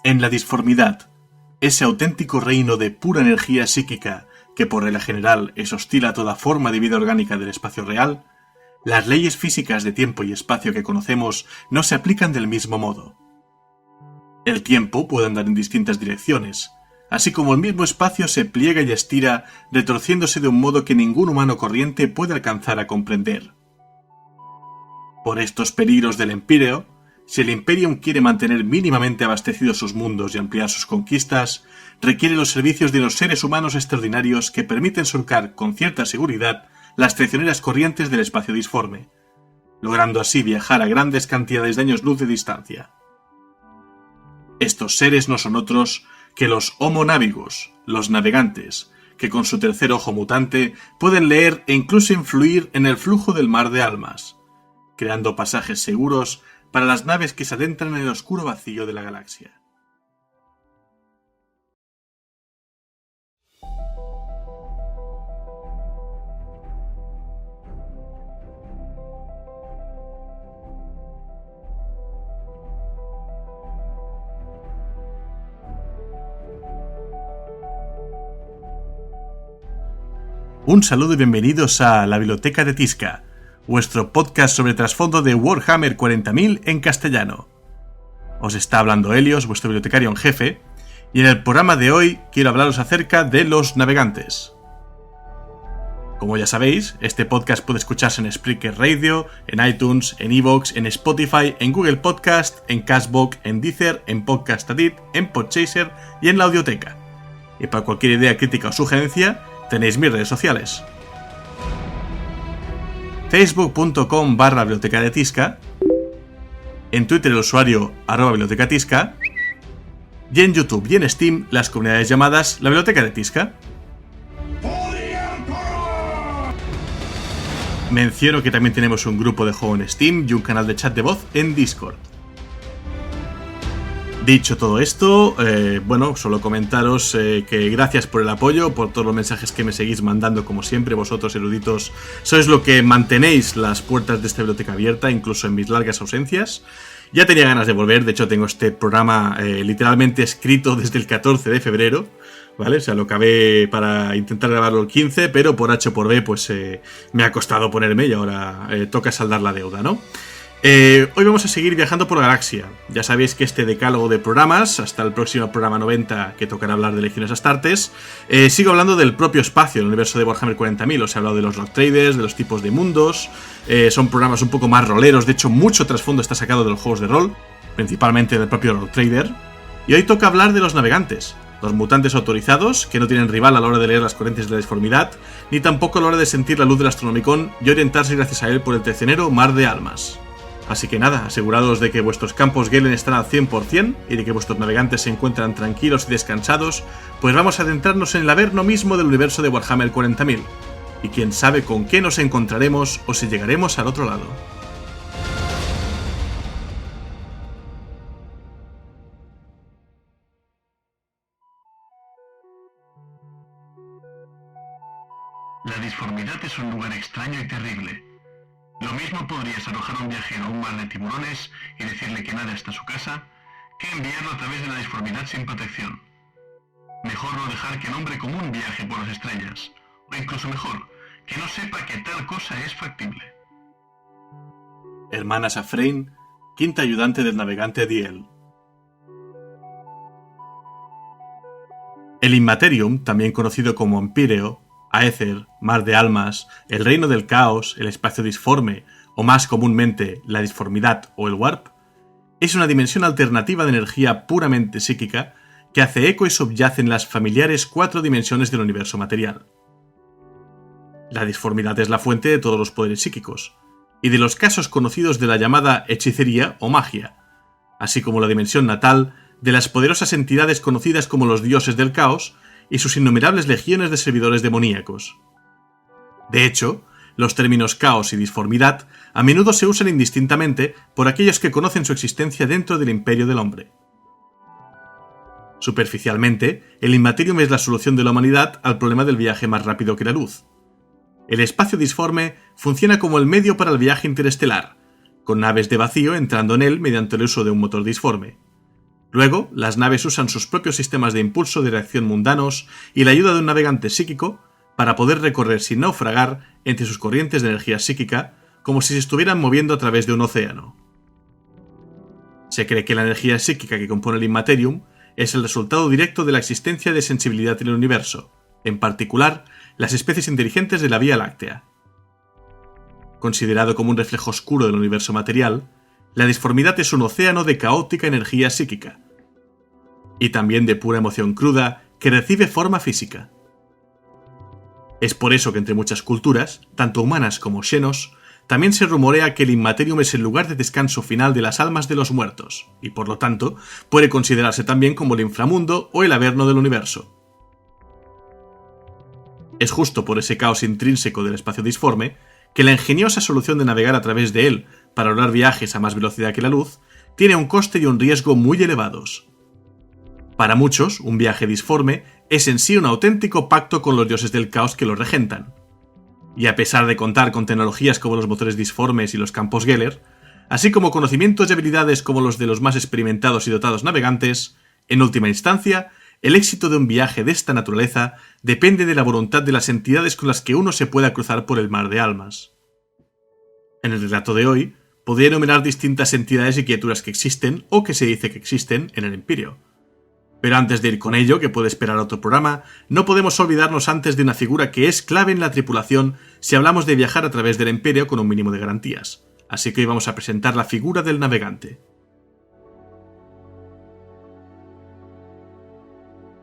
En la disformidad, ese auténtico reino de pura energía psíquica que por regla general es hostil a toda forma de vida orgánica del espacio real, las leyes físicas de tiempo y espacio que conocemos no se aplican del mismo modo. El tiempo puede andar en distintas direcciones, así como el mismo espacio se pliega y estira, retorciéndose de un modo que ningún humano corriente puede alcanzar a comprender. Por estos peligros del Empíreo, si el Imperium quiere mantener mínimamente abastecidos sus mundos y ampliar sus conquistas, requiere los servicios de los seres humanos extraordinarios que permiten surcar con cierta seguridad las traicioneras corrientes del espacio disforme, logrando así viajar a grandes cantidades de años luz de distancia. Estos seres no son otros que los Homo Navigos, los navegantes, que con su tercer ojo mutante pueden leer e incluso influir en el flujo del mar de almas, creando pasajes seguros para las naves que se adentran en el oscuro vacío de la galaxia. Un saludo y bienvenidos a La Biblioteca de Tizca, vuestro podcast sobre trasfondo de Warhammer 40.000 en castellano. Os está hablando Helios, vuestro bibliotecario en jefe, y en el programa de hoy quiero hablaros acerca de los navegantes. Como ya sabéis, este podcast puede escucharse en Spreaker Radio, en iTunes, en iVoox, en Spotify, en Google Podcast, en Castbox, en Deezer, en Podcast Addict, en Podchaser y en la Audioteca. Y para cualquier idea, crítica o sugerencia, tenéis mis redes sociales. Facebook.com/biblioteca de Tizca, en Twitter el usuario @bibliotecatisca y en YouTube y en Steam las comunidades llamadas La Biblioteca de Tizca. Menciono que también tenemos un grupo de juego en Steam y un canal de chat de voz en Discord. Dicho todo esto, solo comentaros que gracias por el apoyo, por todos los mensajes que me seguís mandando, como siempre, vosotros eruditos sois lo que mantenéis las puertas de esta biblioteca abierta, incluso en mis largas ausencias. Ya tenía ganas de volver, de hecho tengo este programa literalmente escrito desde el 14 de febrero, ¿vale? O sea, lo acabé para intentar grabarlo el 15, pero por H o por B, pues me ha costado ponerme y ahora toca saldar la deuda, ¿no? Hoy vamos a seguir viajando por la galaxia. Ya sabéis que este decálogo de programas, hasta el próximo programa 90, que tocará hablar de Legiones Astartes, sigo hablando del propio espacio, el universo de Warhammer 40.000. Os he hablado de los Rock Traders, de los tipos de mundos. Son programas un poco más roleros, de hecho mucho trasfondo está sacado de los juegos de rol, principalmente del propio Rock Trader. Y hoy toca hablar de los navegantes, los mutantes autorizados, que no tienen rival a la hora de leer las corrientes de la disformidad, ni tampoco a la hora de sentir la luz del Astronomicon y orientarse gracias a él por el traicionero mar de almas. Así que nada, asegurados de que vuestros campos Gelen están al 100% y de que vuestros navegantes se encuentran tranquilos y descansados, pues vamos a adentrarnos en el averno mismo del universo de Warhammer 40.000. Y quién sabe con qué nos encontraremos o si llegaremos al otro lado. La disformidad es un lugar extraño y terrible. Lo mismo podrías arrojar a un viajero a un mar de tiburones y decirle que nada hasta su casa, que enviarlo a través de la disformidad sin protección. Mejor no dejar que el hombre común viaje por las estrellas, o incluso mejor, que no sepa que tal cosa es factible. Hermana Safrain, quinta ayudante del navegante Diel. El Immaterium, también conocido como Empíreo, Aether, Mar de Almas, el Reino del Caos, el Espacio Disforme, o más comúnmente la Disformidad o el Warp, es una dimensión alternativa de energía puramente psíquica que hace eco y subyace en las familiares 4 dimensiones del universo material. La disformidad es la fuente de todos los poderes psíquicos, y de los casos conocidos de la llamada hechicería o magia, así como la dimensión natal de las poderosas entidades conocidas como los dioses del caos y sus innumerables legiones de servidores demoníacos. De hecho, los términos caos y disformidad a menudo se usan indistintamente por aquellos que conocen su existencia dentro del imperio del hombre. Superficialmente, el Immaterium es la solución de la humanidad al problema del viaje más rápido que la luz. El espacio disforme funciona como el medio para el viaje interestelar, con naves de vacío entrando en él mediante el uso de un motor disforme. Luego, las naves usan sus propios sistemas de impulso de reacción mundanos y la ayuda de un navegante psíquico para poder recorrer sin naufragar entre sus corrientes de energía psíquica, como si se estuvieran moviendo a través de un océano. Se cree que la energía psíquica que compone el Immaterium es el resultado directo de la existencia de sensibilidad en el universo, en particular las especies inteligentes de la Vía Láctea. Considerado como un reflejo oscuro del universo material, la disformidad es un océano de caótica energía psíquica, y también de pura emoción cruda que recibe forma física. Es por eso que entre muchas culturas, tanto humanas como xenos, también se rumorea que el Immaterium es el lugar de descanso final de las almas de los muertos, y por lo tanto puede considerarse también como el inframundo o el averno del universo. Es justo por ese caos intrínseco del espacio disforme que la ingeniosa solución de navegar a través de él para lograr viajes a más velocidad que la luz tiene un coste y un riesgo muy elevados. Para muchos, un viaje disforme es en sí un auténtico pacto con los dioses del caos que lo regentan. Y a pesar de contar con tecnologías como los motores disformes y los campos Geller, así como conocimientos y habilidades como los de los más experimentados y dotados navegantes, en última instancia, el éxito de un viaje de esta naturaleza depende de la voluntad de las entidades con las que uno se pueda cruzar por el mar de almas. En el relato de hoy, podría enumerar distintas entidades y criaturas que existen o que se dice que existen en el Imperio. Pero antes de ir con ello, que puede esperar otro programa, no podemos olvidarnos antes de una figura que es clave en la tripulación si hablamos de viajar a través del Imperio con un mínimo de garantías. Así que hoy vamos a presentar la figura del navegante.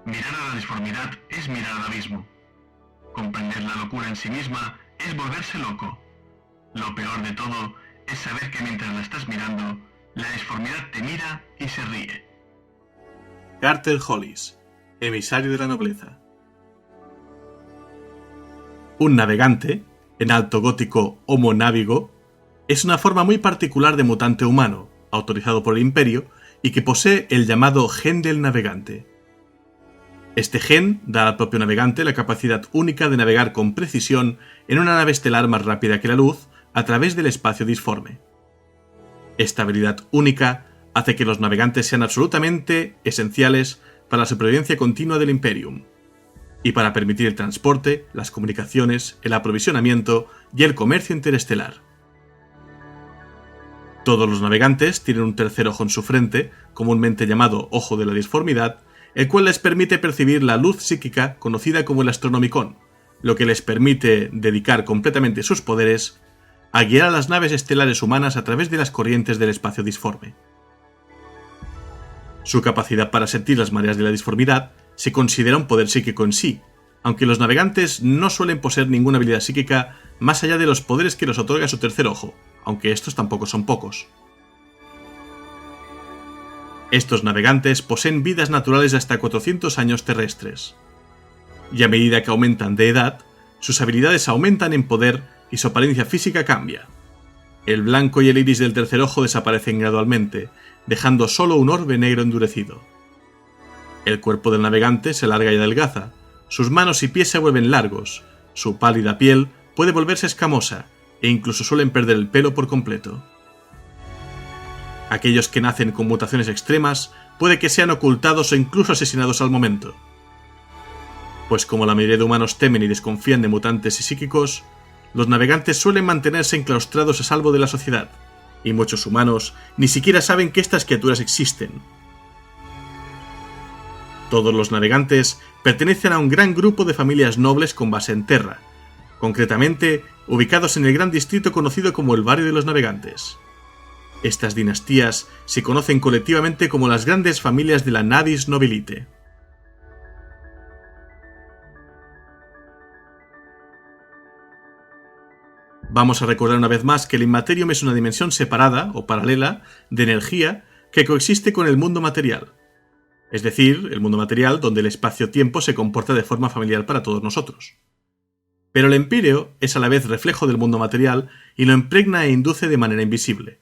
Mirar a la disformidad es mirar al abismo. Comprender la locura en sí misma es volverse loco. Lo peor de todo es saber que mientras la estás mirando, la disformidad te mira y se ríe. Carter Hollis, emisario de la nobleza. Un navegante, en alto gótico Homo Navigo, es una forma muy particular de mutante humano, autorizado por el Imperio, y que posee el llamado gen del navegante. Este gen da al propio navegante la capacidad única de navegar con precisión en una nave estelar más rápida que la luz a través del espacio disforme. Esta habilidad única hace que los navegantes sean absolutamente esenciales para la supervivencia continua del Imperium, y para permitir el transporte, las comunicaciones, el aprovisionamiento y el comercio interestelar. Todos los navegantes tienen un tercer ojo en su frente, comúnmente llamado ojo de la disformidad, el cual les permite percibir la luz psíquica conocida como el Astronomicon, lo que les permite dedicar completamente sus poderes a guiar a las naves estelares humanas a través de las corrientes del espacio disforme. Su capacidad para sentir las mareas de la disformidad se considera un poder psíquico en sí, aunque los navegantes no suelen poseer ninguna habilidad psíquica más allá de los poderes que les otorga su tercer ojo, aunque estos tampoco son pocos. Estos navegantes poseen vidas naturales de hasta 400 años terrestres, y a medida que aumentan de edad, sus habilidades aumentan en poder y su apariencia física cambia. El blanco y el iris del tercer ojo desaparecen gradualmente, dejando solo un orbe negro endurecido. El cuerpo del navegante se alarga y adelgaza, sus manos y pies se vuelven largos, su pálida piel puede volverse escamosa, e incluso suelen perder el pelo por completo. Aquellos que nacen con mutaciones extremas puede que sean ocultados o incluso asesinados al momento. Pues como la mayoría de humanos temen y desconfían de mutantes y psíquicos, los navegantes suelen mantenerse enclaustrados a salvo de la sociedad, y muchos humanos ni siquiera saben que estas criaturas existen. Todos los navegantes pertenecen a un gran grupo de familias nobles con base en Terra, concretamente ubicados en el gran distrito conocido como el Barrio de los Navegantes. Estas dinastías se conocen colectivamente como las grandes familias de la Navis Nobilite. Vamos a recordar una vez más que el Immaterium es una dimensión separada o paralela de energía que coexiste con el mundo material. Es decir, el mundo material donde el espacio-tiempo se comporta de forma familiar para todos nosotros. Pero el Imperio es a la vez reflejo del mundo material y lo impregna e induce de manera invisible.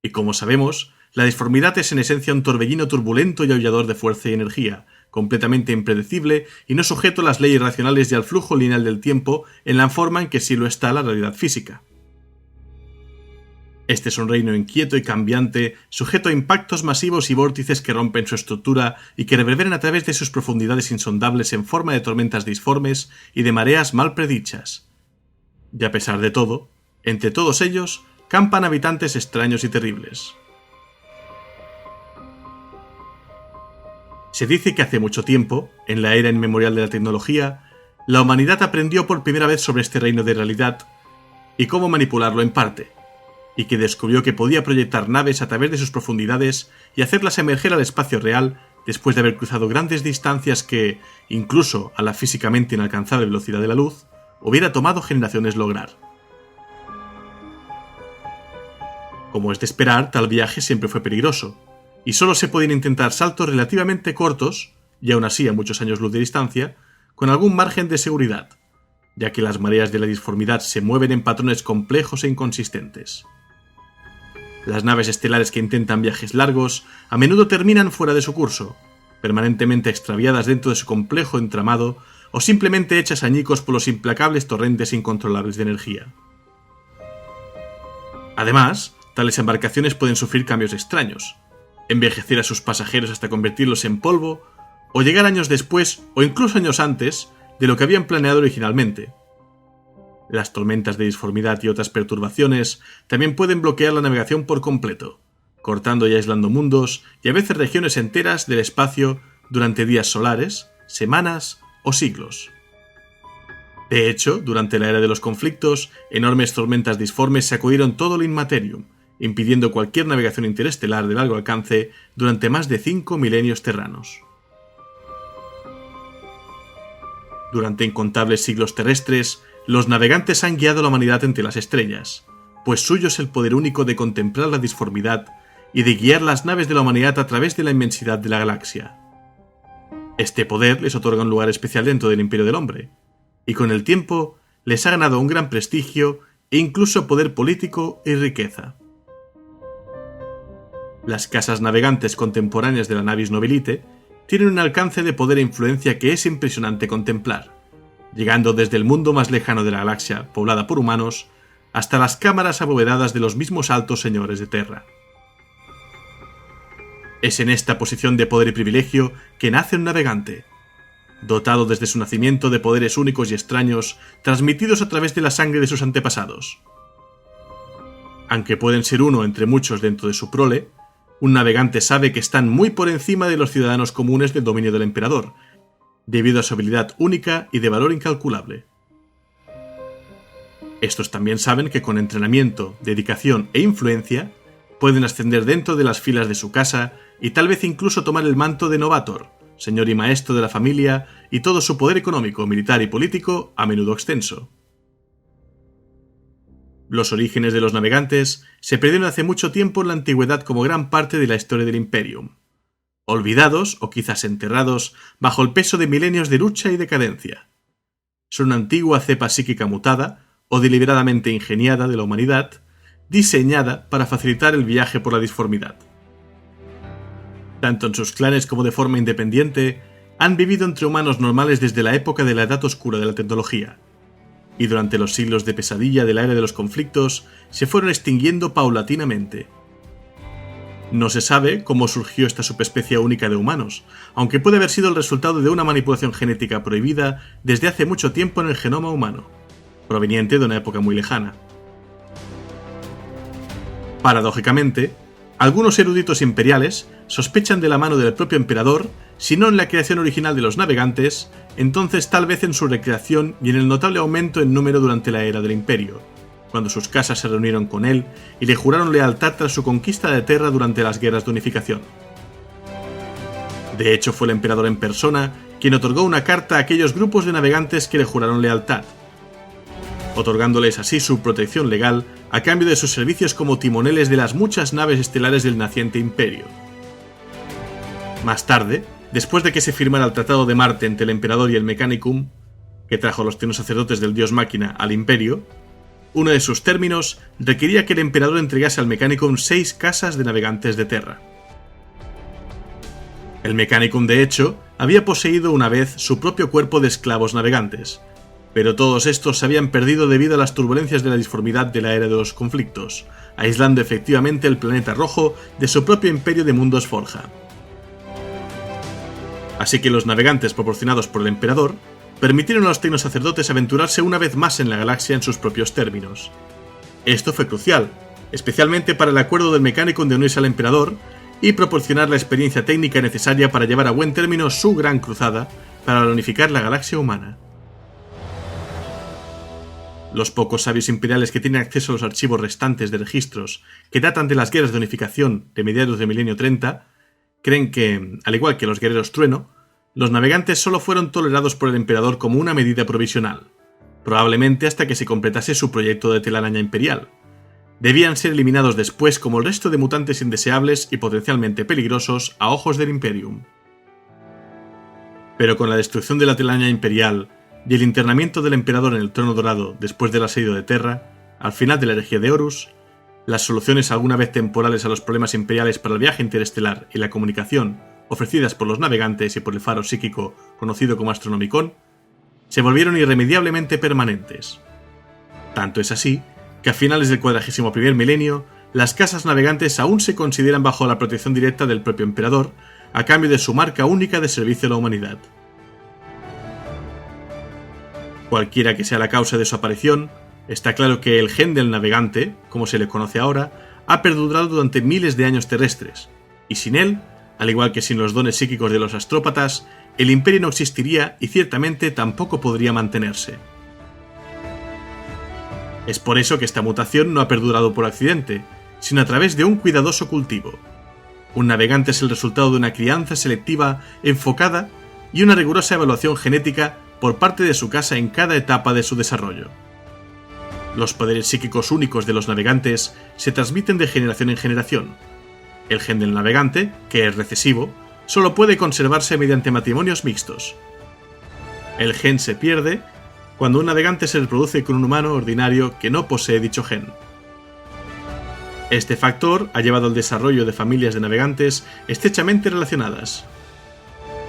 Y como sabemos, la disformidad es en esencia un torbellino turbulento y aullador de fuerza y energía, completamente impredecible y no sujeto a las leyes racionales y al flujo lineal del tiempo en la forma en que sí lo está la realidad física. Este es un reino inquieto y cambiante, sujeto a impactos masivos y vórtices que rompen su estructura y que reverberan a través de sus profundidades insondables en forma de tormentas disformes y de mareas mal predichas. Y a pesar de todo, entre todos ellos, campan habitantes extraños y terribles. Se dice que hace mucho tiempo, en la era inmemorial de la tecnología, la humanidad aprendió por primera vez sobre este reino de realidad y cómo manipularlo en parte, y que descubrió que podía proyectar naves a través de sus profundidades y hacerlas emerger al espacio real después de haber cruzado grandes distancias que, incluso a la físicamente inalcanzable velocidad de la luz, hubiera tomado generaciones lograr. Como es de esperar, tal viaje siempre fue peligroso, y solo se podían intentar saltos relativamente cortos, y aún así a muchos años luz de distancia, con algún margen de seguridad, ya que las mareas de la disformidad se mueven en patrones complejos e inconsistentes. Las naves estelares que intentan viajes largos a menudo terminan fuera de su curso, permanentemente extraviadas dentro de su complejo entramado o simplemente hechas añicos por los implacables torrentes incontrolables de energía. Además, tales embarcaciones pueden sufrir cambios extraños, envejecer a sus pasajeros hasta convertirlos en polvo, o llegar años después o incluso años antes de lo que habían planeado originalmente. Las tormentas de disformidad y otras perturbaciones también pueden bloquear la navegación por completo, cortando y aislando mundos y a veces regiones enteras del espacio durante días solares, semanas o siglos. De hecho, durante la era de los conflictos, enormes tormentas disformes sacudieron todo el Inmaterium, impidiendo cualquier navegación interestelar de largo alcance durante más de 5 milenios terranos. Durante incontables siglos terrestres, los navegantes han guiado a la humanidad entre las estrellas, pues suyo es el poder único de contemplar la disformidad y de guiar las naves de la humanidad a través de la inmensidad de la galaxia. Este poder les otorga un lugar especial dentro del Imperio del Hombre, y con el tiempo les ha ganado un gran prestigio e incluso poder político y riqueza. Las casas navegantes contemporáneas de la Navis Nobilite tienen un alcance de poder e influencia que es impresionante contemplar, llegando desde el mundo más lejano de la galaxia, poblada por humanos, hasta las cámaras abovedadas de los mismos altos señores de Terra. Es en esta posición de poder y privilegio que nace un navegante, dotado desde su nacimiento de poderes únicos y extraños, transmitidos a través de la sangre de sus antepasados. Aunque pueden ser uno entre muchos dentro de su prole, un navegante sabe que están muy por encima de los ciudadanos comunes del dominio del emperador, debido a su habilidad única y de valor incalculable. Estos también saben que con entrenamiento, dedicación e influencia, pueden ascender dentro de las filas de su casa y tal vez incluso tomar el manto de Novator, señor y maestro de la familia, y todo su poder económico, militar y político, a menudo extenso. Los orígenes de los navegantes se perdieron hace mucho tiempo en la antigüedad como gran parte de la historia del Imperium, olvidados o quizás enterrados bajo el peso de milenios de lucha y decadencia. Son una antigua cepa psíquica mutada o deliberadamente ingeniada de la humanidad, diseñada para facilitar el viaje por la disformidad. Tanto en sus clanes como de forma independiente, han vivido entre humanos normales desde la época de la Edad Oscura de la tecnología, y durante los siglos de pesadilla de la era de los conflictos se fueron extinguiendo paulatinamente. No se sabe cómo surgió esta subespecie única de humanos, aunque puede haber sido el resultado de una manipulación genética prohibida desde hace mucho tiempo en el genoma humano, proveniente de una época muy lejana. Paradójicamente, algunos eruditos imperiales sospechan de la mano del propio emperador, si no en la creación original de los navegantes, entonces tal vez en su recreación y en el notable aumento en número durante la era del Imperio, cuando sus casas se reunieron con él y le juraron lealtad tras su conquista de Terra durante las guerras de unificación. De hecho, fue el emperador en persona quien otorgó una carta a aquellos grupos de navegantes que le juraron lealtad, otorgándoles así su protección legal a cambio de sus servicios como timoneles de las muchas naves estelares del naciente imperio. Más tarde, después de que se firmara el Tratado de Marte entre el emperador y el Mechanicum, que trajo a los trinos sacerdotes del dios máquina al imperio, uno de sus términos requería que el emperador entregase al Mechanicum 6 casas de navegantes de Terra. El Mechanicum, de hecho, había poseído una vez su propio cuerpo de esclavos navegantes, pero todos estos se habían perdido debido a las turbulencias de la disformidad de la era de los conflictos, aislando efectivamente el planeta rojo de su propio imperio de mundos Forja. Así que los navegantes proporcionados por el emperador permitieron a los tecnosacerdotes aventurarse una vez más en la galaxia en sus propios términos. Esto fue crucial, especialmente para el acuerdo del Mechanicum de unirse al emperador y proporcionar la experiencia técnica necesaria para llevar a buen término su gran cruzada para unificar la galaxia humana. Los pocos sabios imperiales que tienen acceso a los archivos restantes de registros que datan de las guerras de unificación de mediados del milenio 30, creen que, al igual que los guerreros trueno, los navegantes solo fueron tolerados por el emperador como una medida provisional, probablemente hasta que se completase su proyecto de telaraña imperial. Debían ser eliminados después como el resto de mutantes indeseables y potencialmente peligrosos a ojos del Imperium. Pero con la destrucción de la telaraña imperial y el internamiento del emperador en el trono dorado después del asedio de Terra, al final de la herejía de Horus, las soluciones alguna vez temporales a los problemas imperiales para el viaje interestelar y la comunicación ofrecidas por los navegantes y por el faro psíquico conocido como Astronomicon, se volvieron irremediablemente permanentes. Tanto es así que a finales del 41º milenio, las casas navegantes aún se consideran bajo la protección directa del propio emperador, a cambio de su marca única de servicio a la humanidad. Cualquiera que sea la causa de su aparición, está claro que el gen del navegante, como se le conoce ahora, ha perdurado durante miles de años terrestres, y sin él, al igual que sin los dones psíquicos de los astrópatas, el imperio no existiría y ciertamente tampoco podría mantenerse. Es por eso que esta mutación no ha perdurado por accidente, sino a través de un cuidadoso cultivo. Un navegante es el resultado de una crianza selectiva enfocada y una rigurosa evaluación genética por parte de su casa en cada etapa de su desarrollo. Los poderes psíquicos únicos de los navegantes se transmiten de generación en generación. El gen del navegante, que es recesivo, solo puede conservarse mediante matrimonios mixtos. El gen se pierde cuando un navegante se reproduce con un humano ordinario que no posee dicho gen. Este factor ha llevado al desarrollo de familias de navegantes estrechamente relacionadas.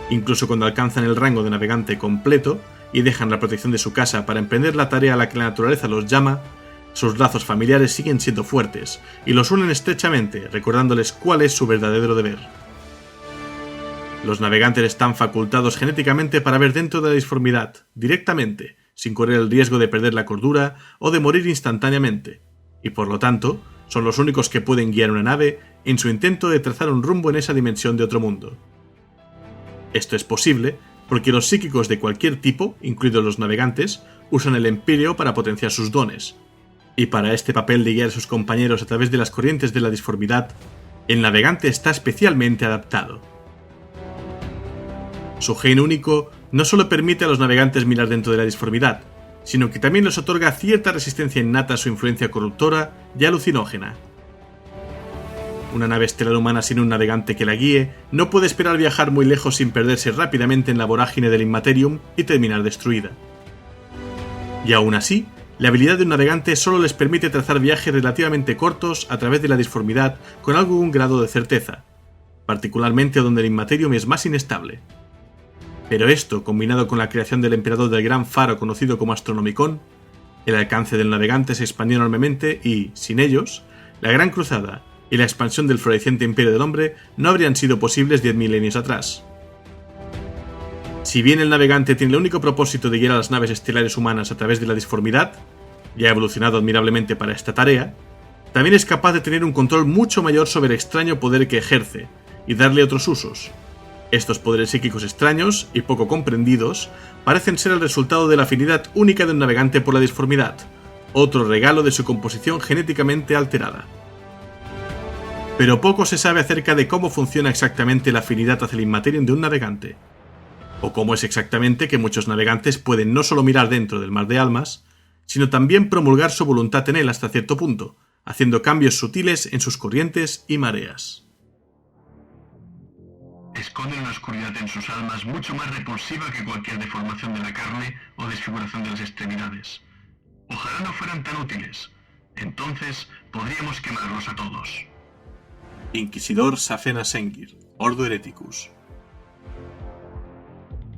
Incluso cuando alcanzan el rango de navegante completo y dejan la protección de su casa para emprender la tarea a la que la naturaleza los llama, sus lazos familiares siguen siendo fuertes y los unen estrechamente, recordándoles cuál es su verdadero deber. Los navegantes están facultados genéticamente para ver dentro de la disformidad, directamente, sin correr el riesgo de perder la cordura o de morir instantáneamente, y por lo tanto, son los únicos que pueden guiar una nave en su intento de trazar un rumbo en esa dimensión de otro mundo. Esto es posible porque los psíquicos de cualquier tipo, incluidos los navegantes, usan el Empirio para potenciar sus dones, y para este papel de guiar a sus compañeros a través de las corrientes de la disformidad, el navegante está especialmente adaptado. Su gen único no solo permite a los navegantes mirar dentro de la disformidad, sino que también les otorga cierta resistencia innata a su influencia corruptora y alucinógena. Una nave estelar humana sin un navegante que la guíe no puede esperar viajar muy lejos sin perderse rápidamente en la vorágine del Immaterium y terminar destruida. Y aún así, la habilidad de un navegante solo les permite trazar viajes relativamente cortos a través de la disformidad con algún grado de certeza, particularmente donde el Immaterium es más inestable. Pero esto, combinado con la creación del emperador del gran faro conocido como Astronomicon, el alcance del navegante se expandió enormemente y, sin ellos, la Gran Cruzada y la expansión del floreciente imperio del hombre no habrían sido posibles 10 milenios atrás. Si bien el navegante tiene el único propósito de guiar a las naves estelares humanas a través de la disformidad, y ha evolucionado admirablemente para esta tarea, también es capaz de tener un control mucho mayor sobre el extraño poder que ejerce, y darle otros usos. Estos poderes psíquicos extraños y poco comprendidos parecen ser el resultado de la afinidad única de un navegante por la disformidad, otro regalo de su composición genéticamente alterada. Pero poco se sabe acerca de cómo funciona exactamente la afinidad hacia el Immaterium de un navegante, o cómo es exactamente que muchos navegantes pueden no solo mirar dentro del mar de almas, sino también promulgar su voluntad en él hasta cierto punto, haciendo cambios sutiles en sus corrientes y mareas. Esconden una oscuridad en sus almas mucho más repulsiva que cualquier deformación de la carne o desfiguración de las extremidades. Ojalá no fueran tan útiles. Entonces podríamos quemarlos a todos. Inquisidor Safena Sengir, Ordo Hereticus.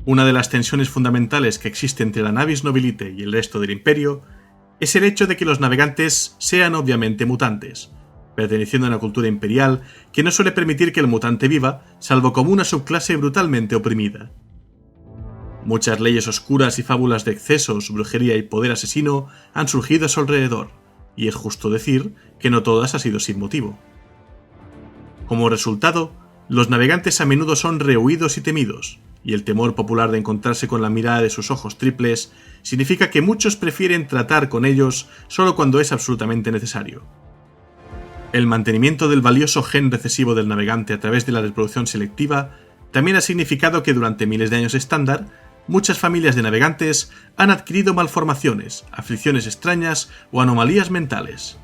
Una de las tensiones fundamentales que existe entre la Navis Nobilite y el resto del Imperio es el hecho de que los navegantes sean obviamente mutantes, perteneciendo a una cultura imperial que no suele permitir que el mutante viva, salvo como una subclase brutalmente oprimida. Muchas leyes oscuras y fábulas de excesos, brujería y poder asesino han surgido a su alrededor, y es justo decir que no todas han sido sin motivo. Como resultado, los navegantes a menudo son rehuidos y temidos, y el temor popular de encontrarse con la mirada de sus ojos triples significa que muchos prefieren tratar con ellos solo cuando es absolutamente necesario. El mantenimiento del valioso gen recesivo del navegante a través de la reproducción selectiva también ha significado que durante miles de años estándar, muchas familias de navegantes han adquirido malformaciones, aflicciones extrañas o anomalías mentales.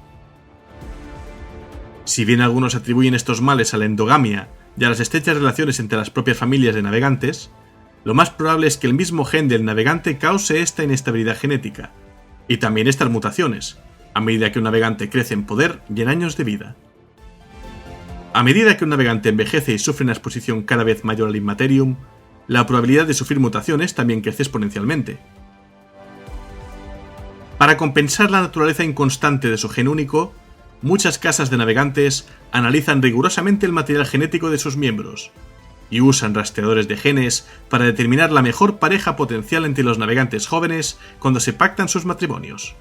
Si bien algunos atribuyen estos males a la endogamia y a las estrechas relaciones entre las propias familias de navegantes, lo más probable es que el mismo gen del navegante cause esta inestabilidad genética, y también estas mutaciones, a medida que un navegante crece en poder y en años de vida. A medida que un navegante envejece y sufre una exposición cada vez mayor al Immaterium, la probabilidad de sufrir mutaciones también crece exponencialmente. Para compensar la naturaleza inconstante de su gen único, muchas casas de navegantes analizan rigurosamente el material genético de sus miembros y usan rastreadores de genes para determinar la mejor pareja potencial entre los navegantes jóvenes cuando se pactan sus matrimonios.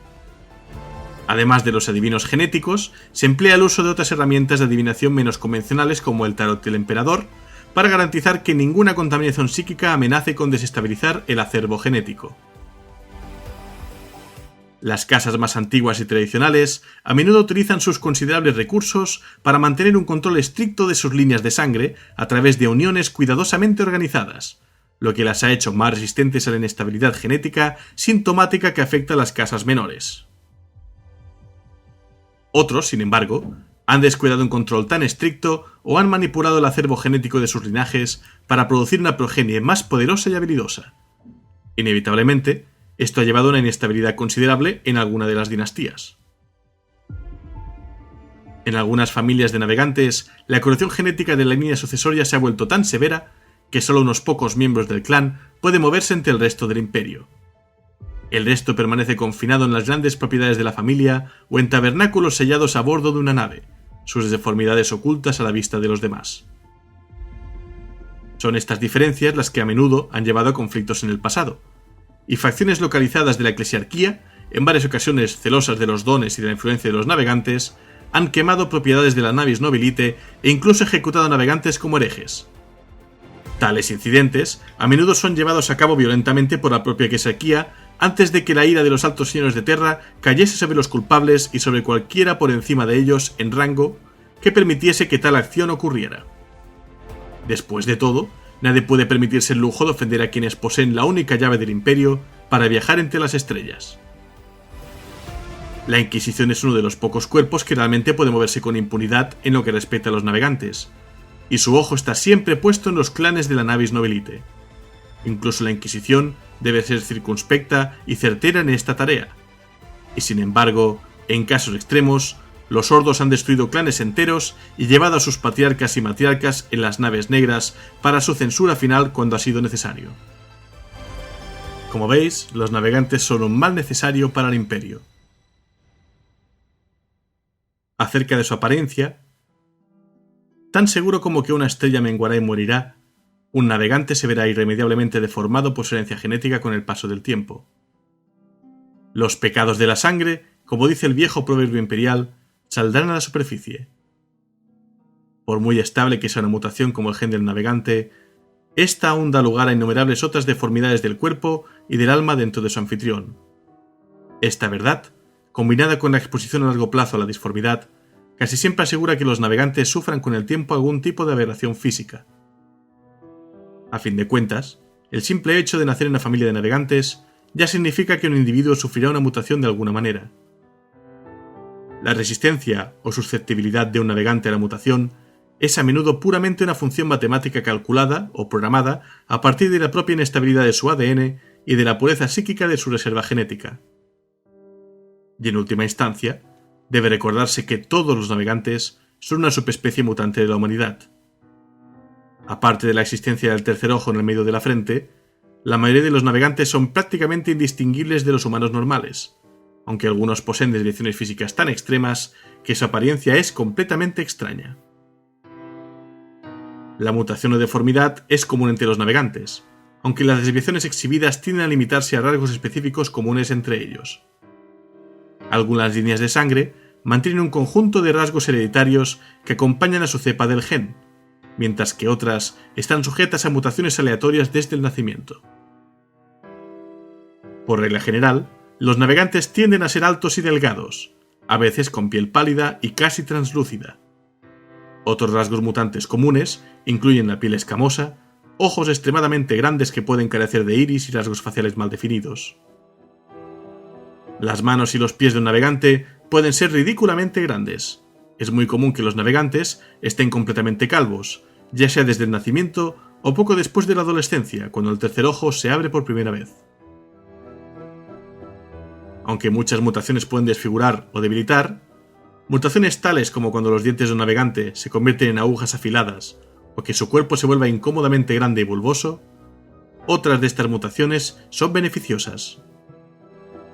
Además de los adivinos genéticos, se emplea el uso de otras herramientas de adivinación menos convencionales como el tarot del emperador para garantizar que ninguna contaminación psíquica amenace con desestabilizar el acervo genético. Las casas más antiguas y tradicionales a menudo utilizan sus considerables recursos para mantener un control estricto de sus líneas de sangre a través de uniones cuidadosamente organizadas, lo que las ha hecho más resistentes a la inestabilidad genética sintomática que afecta a las casas menores. Otros, sin embargo, han descuidado un control tan estricto o han manipulado el acervo genético de sus linajes para producir una progenie más poderosa y habilidosa. Inevitablemente, esto ha llevado a una inestabilidad considerable en alguna de las dinastías. En algunas familias de navegantes, la corrección genética de la línea sucesoria se ha vuelto tan severa que solo unos pocos miembros del clan pueden moverse entre el resto del imperio. El resto permanece confinado en las grandes propiedades de la familia o en tabernáculos sellados a bordo de una nave, sus deformidades ocultas a la vista de los demás. Son estas diferencias las que a menudo han llevado a conflictos en el pasado, y facciones localizadas de la eclesiarquía, en varias ocasiones celosas de los dones y de la influencia de los navegantes, han quemado propiedades de la Navis Nobilite e incluso ejecutado a navegantes como herejes. Tales incidentes a menudo son llevados a cabo violentamente por la propia eclesiarquía antes de que la ira de los altos señores de Terra cayese sobre los culpables y sobre cualquiera por encima de ellos en rango que permitiese que tal acción ocurriera. Después de todo, nadie puede permitirse el lujo de ofender a quienes poseen la única llave del imperio para viajar entre las estrellas. La Inquisición es uno de los pocos cuerpos que realmente puede moverse con impunidad en lo que respecta a los navegantes, y su ojo está siempre puesto en los clanes de la Navis Nobilite. Incluso la Inquisición debe ser circunspecta y certera en esta tarea, y sin embargo, en casos extremos, los Ordos han destruido clanes enteros y llevado a sus patriarcas y matriarcas en las naves negras para su censura final cuando ha sido necesario. Como veis, los navegantes son un mal necesario para el imperio. Acerca de su apariencia, tan seguro como que una estrella menguará y morirá, un navegante se verá irremediablemente deformado por su herencia genética con el paso del tiempo. Los pecados de la sangre, como dice el viejo proverbio imperial, saldrán a la superficie. Por muy estable que sea una mutación como el gen del navegante, esta aún da lugar a innumerables otras deformidades del cuerpo y del alma dentro de su anfitrión. Esta verdad, combinada con la exposición a largo plazo a la disformidad, casi siempre asegura que los navegantes sufran con el tiempo algún tipo de aberración física. A fin de cuentas, el simple hecho de nacer en una familia de navegantes ya significa que un individuo sufrirá una mutación de alguna manera. La resistencia o susceptibilidad de un navegante a la mutación es a menudo puramente una función matemática calculada o programada a partir de la propia inestabilidad de su ADN y de la pureza psíquica de su reserva genética. Y en última instancia, debe recordarse que todos los navegantes son una subespecie mutante de la humanidad. Aparte de la existencia del tercer ojo en el medio de la frente, La mayoría de los navegantes son prácticamente indistinguibles de los humanos normales, aunque algunos poseen desviaciones físicas tan extremas que su apariencia es completamente extraña. La mutación o deformidad es común entre los navegantes, aunque las desviaciones exhibidas tienden a limitarse a rasgos específicos comunes entre ellos. Algunas líneas de sangre mantienen un conjunto de rasgos hereditarios que acompañan a su cepa del gen, mientras que otras están sujetas a mutaciones aleatorias desde el nacimiento. Por regla general, los navegantes tienden a ser altos y delgados, a veces con piel pálida y casi translúcida. Otros rasgos mutantes comunes incluyen la piel escamosa, ojos extremadamente grandes que pueden carecer de iris y rasgos faciales mal definidos. Las manos y los pies de un navegante pueden ser ridículamente grandes. Es muy común que los navegantes estén completamente calvos, ya sea desde el nacimiento o poco después de la adolescencia, cuando el tercer ojo se abre por primera vez. Aunque muchas mutaciones pueden desfigurar o debilitar, mutaciones tales como cuando los dientes de un navegante se convierten en agujas afiladas o que su cuerpo se vuelva incómodamente grande y bulboso, otras de estas mutaciones son beneficiosas.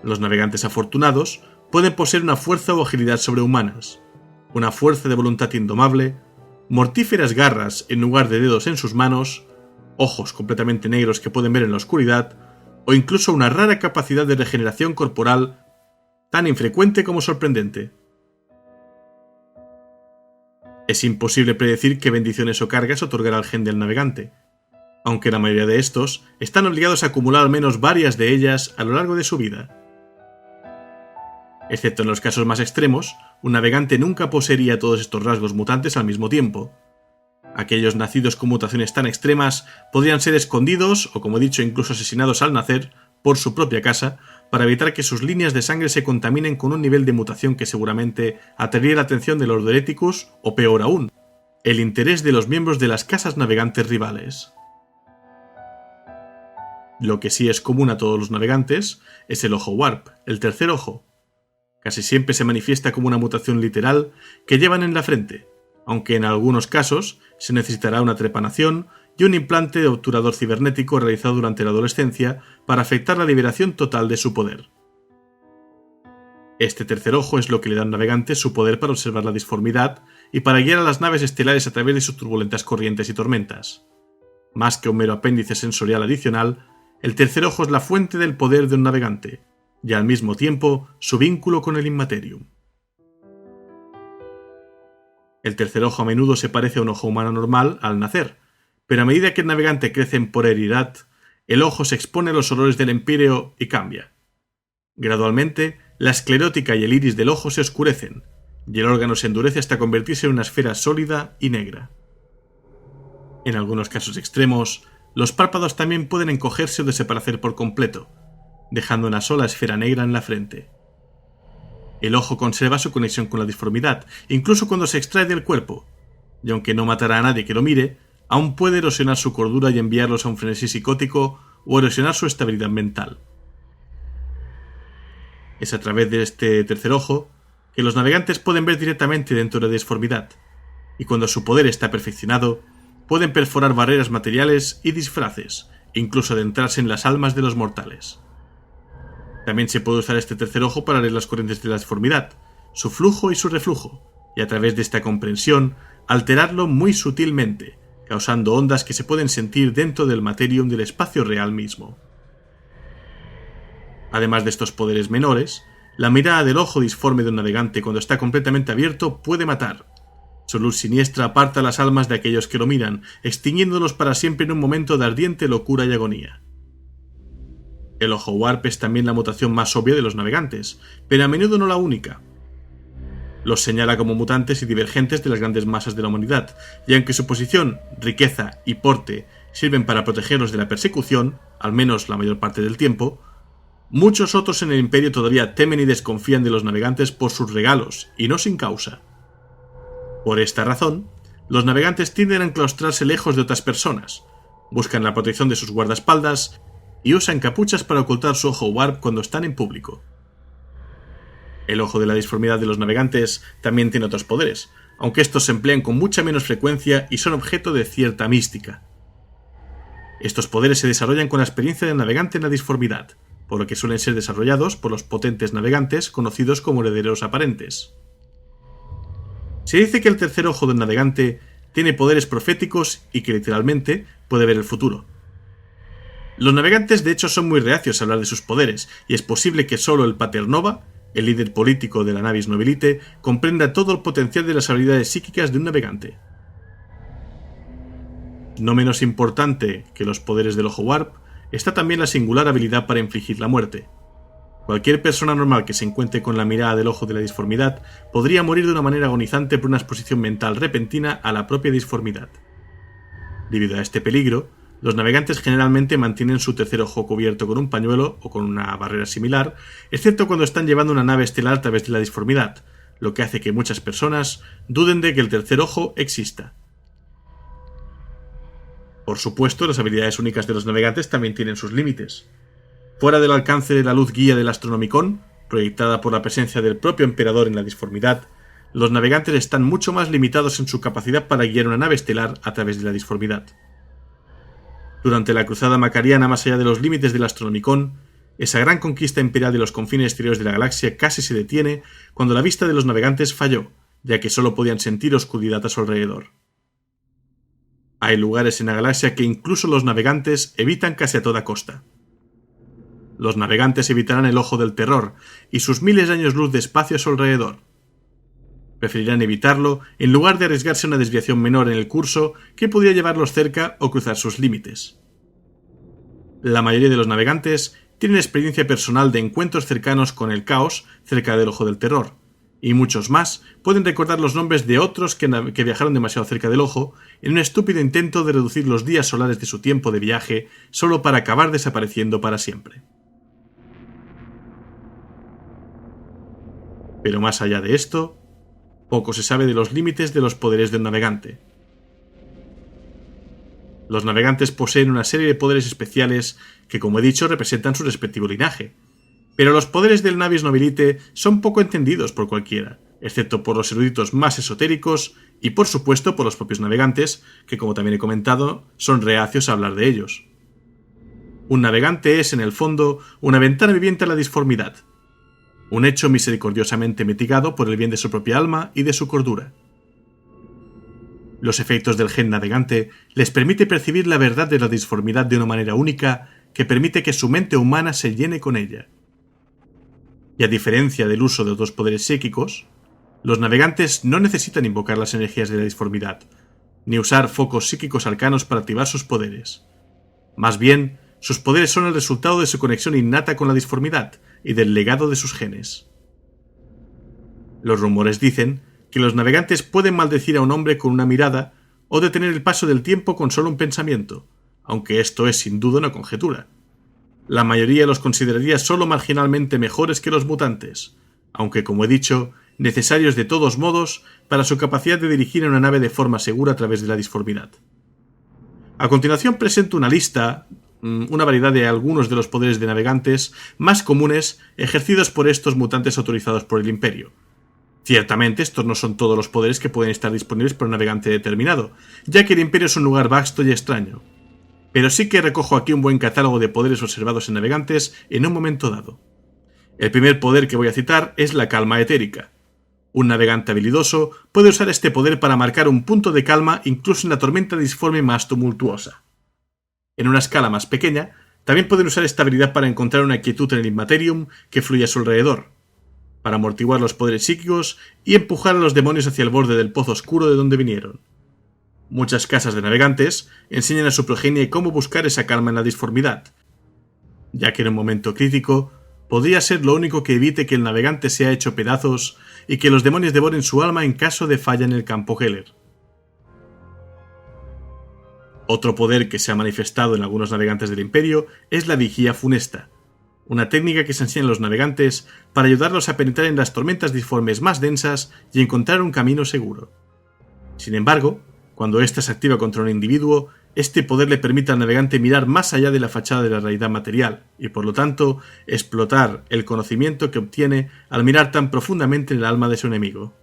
Los navegantes afortunados pueden poseer una fuerza o agilidad sobrehumanas, una fuerza de voluntad indomable, mortíferas garras en lugar de dedos en sus manos, ojos completamente negros que pueden ver en la oscuridad, o incluso una rara capacidad de regeneración corporal tan infrecuente como sorprendente. Es imposible predecir qué bendiciones o cargas otorgará el gen del navegante, aunque la mayoría de estos están obligados a acumular al menos varias de ellas a lo largo de su vida. Excepto en los casos más extremos, un navegante nunca poseería todos estos rasgos mutantes al mismo tiempo. Aquellos nacidos con mutaciones tan extremas podrían ser escondidos o, como he dicho, incluso asesinados al nacer por su propia casa para evitar que sus líneas de sangre se contaminen con un nivel de mutación que seguramente atraería la atención del Ordo Hereticus o, peor aún, el interés de los miembros de las casas navegantes rivales. Lo que sí es común a todos los navegantes es el ojo warp, el tercer ojo. Casi siempre se manifiesta como una mutación literal que llevan en la frente, aunque en algunos casos se necesitará una trepanación y un implante de obturador cibernético realizado durante la adolescencia para afectar la liberación total de su poder. Este tercer ojo es lo que le da al navegante su poder para observar la disformidad y para guiar a las naves estelares a través de sus turbulentas corrientes y tormentas. Más que un mero apéndice sensorial adicional, el tercer ojo es la fuente del poder de un navegante, y al mismo tiempo su vínculo con el Immaterium. El tercer ojo a menudo se parece a un ojo humano normal al nacer, pero a medida que el navegante crece en poderidad, el ojo se expone a los olores del empíreo y cambia. Gradualmente, la esclerótica y el iris del ojo se oscurecen, y el órgano se endurece hasta convertirse en una esfera sólida y negra. En algunos casos extremos, los párpados también pueden encogerse o desaparecer por completo, dejando una sola esfera negra en la frente. El ojo conserva su conexión con la disformidad, incluso cuando se extrae del cuerpo, y aunque no matará a nadie que lo mire, aún puede erosionar su cordura y enviarlos a un frenesí psicótico o erosionar su estabilidad mental. Es a través de este tercer ojo que los navegantes pueden ver directamente dentro de la disformidad, y cuando su poder está perfeccionado, pueden perforar barreras materiales y disfraces, incluso adentrarse en las almas de los mortales. También se puede usar este tercer ojo para leer las corrientes de la disformidad, su flujo y su reflujo, y a través de esta comprensión alterarlo muy sutilmente, causando ondas que se pueden sentir dentro del materium del espacio real mismo. Además de estos poderes menores, la mirada del ojo disforme de un navegante cuando está completamente abierto puede matar. Su luz siniestra aparta las almas de aquellos que lo miran, extinguiéndolos para siempre en un momento de ardiente locura y agonía. El ojo warp es también la mutación más obvia de los navegantes, pero a menudo no la única. Los señala como mutantes y divergentes de las grandes masas de la humanidad, y aunque su posición, riqueza y porte sirven para protegerlos de la persecución, al menos la mayor parte del tiempo, muchos otros en el Imperio todavía temen y desconfían de los navegantes por sus regalos, y no sin causa. Por esta razón, los navegantes tienden a enclaustrarse lejos de otras personas, buscan la protección de sus guardaespaldas y usan capuchas para ocultar su ojo warp cuando están en público. El ojo de la disformidad de los navegantes también tiene otros poderes, aunque estos se emplean con mucha menos frecuencia y son objeto de cierta mística. Estos poderes se desarrollan con la experiencia del navegante en la disformidad, por lo que suelen ser desarrollados por los potentes navegantes conocidos como herederos aparentes. Se dice que el tercer ojo del navegante tiene poderes proféticos y que literalmente puede ver el futuro. Los navegantes de hecho son muy reacios a hablar de sus poderes, y es posible que solo el Paternova, el líder político de la Navis Nobilite, comprenda todo el potencial de las habilidades psíquicas de un navegante. No menos importante que los poderes del ojo Warp, está también la singular habilidad para infligir la muerte. Cualquier persona normal que se encuentre con la mirada del ojo de la disformidad podría morir de una manera agonizante por una exposición mental repentina a la propia disformidad. Debido a este peligro, los navegantes generalmente mantienen su tercer ojo cubierto con un pañuelo o con una barrera similar, excepto cuando están llevando una nave estelar a través de la disformidad, lo que hace que muchas personas duden de que el tercer ojo exista. Por supuesto, las habilidades únicas de los navegantes también tienen sus límites. Fuera del alcance de la luz guía del Astronomicon, proyectada por la presencia del propio emperador en la disformidad, los navegantes están mucho más limitados en su capacidad para guiar una nave estelar a través de la disformidad. Durante la cruzada macariana más allá de los límites del Astronomicon, esa gran conquista imperial de los confines exteriores de la galaxia casi se detiene cuando la vista de los navegantes falló, ya que solo podían sentir oscuridad a su alrededor. Hay lugares en la galaxia que incluso los navegantes evitan casi a toda costa. Los navegantes evitarán el ojo del terror y sus miles de años luz de espacio a su alrededor. Preferirán evitarlo en lugar de arriesgarse a una desviación menor en el curso que podría llevarlos cerca o cruzar sus límites. La mayoría de los navegantes tienen experiencia personal de encuentros cercanos con el caos cerca del ojo del terror, y muchos más pueden recordar los nombres de otros que viajaron demasiado cerca del ojo en un estúpido intento de reducir los días solares de su tiempo de viaje solo para acabar desapareciendo para siempre. Pero más allá de esto, poco se sabe de los límites de los poderes del navegante. Los navegantes poseen una serie de poderes especiales que, como he dicho, representan su respectivo linaje. Pero los poderes del Navis Nobilite son poco entendidos por cualquiera, excepto por los eruditos más esotéricos y, por supuesto, por los propios navegantes, que, como también he comentado, son reacios a hablar de ellos. Un navegante es, en el fondo, una ventana viviente a la disformidad. Un hecho misericordiosamente mitigado por el bien de su propia alma y de su cordura. Los efectos del gen navegante les permite percibir la verdad de la disformidad de una manera única que permite que su mente humana se llene con ella. Y a diferencia del uso de otros poderes psíquicos, los navegantes no necesitan invocar las energías de la disformidad, ni usar focos psíquicos arcanos para activar sus poderes. Más bien, sus poderes son el resultado de su conexión innata con la disformidad y del legado de sus genes. Los rumores dicen que los navegantes pueden maldecir a un hombre con una mirada o detener el paso del tiempo con solo un pensamiento, aunque esto es sin duda una conjetura. La mayoría los consideraría solo marginalmente mejores que los mutantes, aunque, como he dicho, necesarios de todos modos para su capacidad de dirigir una nave de forma segura a través de la disformidad. A continuación presento una lista, una variedad de algunos de los poderes de navegantes más comunes ejercidos por estos mutantes autorizados por el Imperio. Ciertamente estos no son todos los poderes que pueden estar disponibles por un navegante determinado, ya que el Imperio es un lugar vasto y extraño. Pero sí que recojo aquí un buen catálogo de poderes observados en navegantes en un momento dado. El primer poder que voy a citar es la calma etérica. Un navegante habilidoso puede usar este poder para marcar un punto de calma incluso en la tormenta disforme más tumultuosa. En una escala más pequeña, también pueden usar esta habilidad para encontrar una quietud en el Immaterium que fluye a su alrededor, para amortiguar los poderes psíquicos y empujar a los demonios hacia el borde del pozo oscuro de donde vinieron. Muchas casas de navegantes enseñan a su progenie cómo buscar esa calma en la disformidad, ya que en un momento crítico podría ser lo único que evite que el navegante sea hecho pedazos y que los demonios devoren su alma en caso de falla en el campo Heller. Otro poder que se ha manifestado en algunos navegantes del Imperio es la vigía funesta, una técnica que se enseña a los navegantes para ayudarlos a penetrar en las tormentas disformes más densas y encontrar un camino seguro. Sin embargo, cuando ésta se activa contra un individuo, este poder le permite al navegante mirar más allá de la fachada de la realidad material y, por lo tanto, explotar el conocimiento que obtiene al mirar tan profundamente en el alma de su enemigo.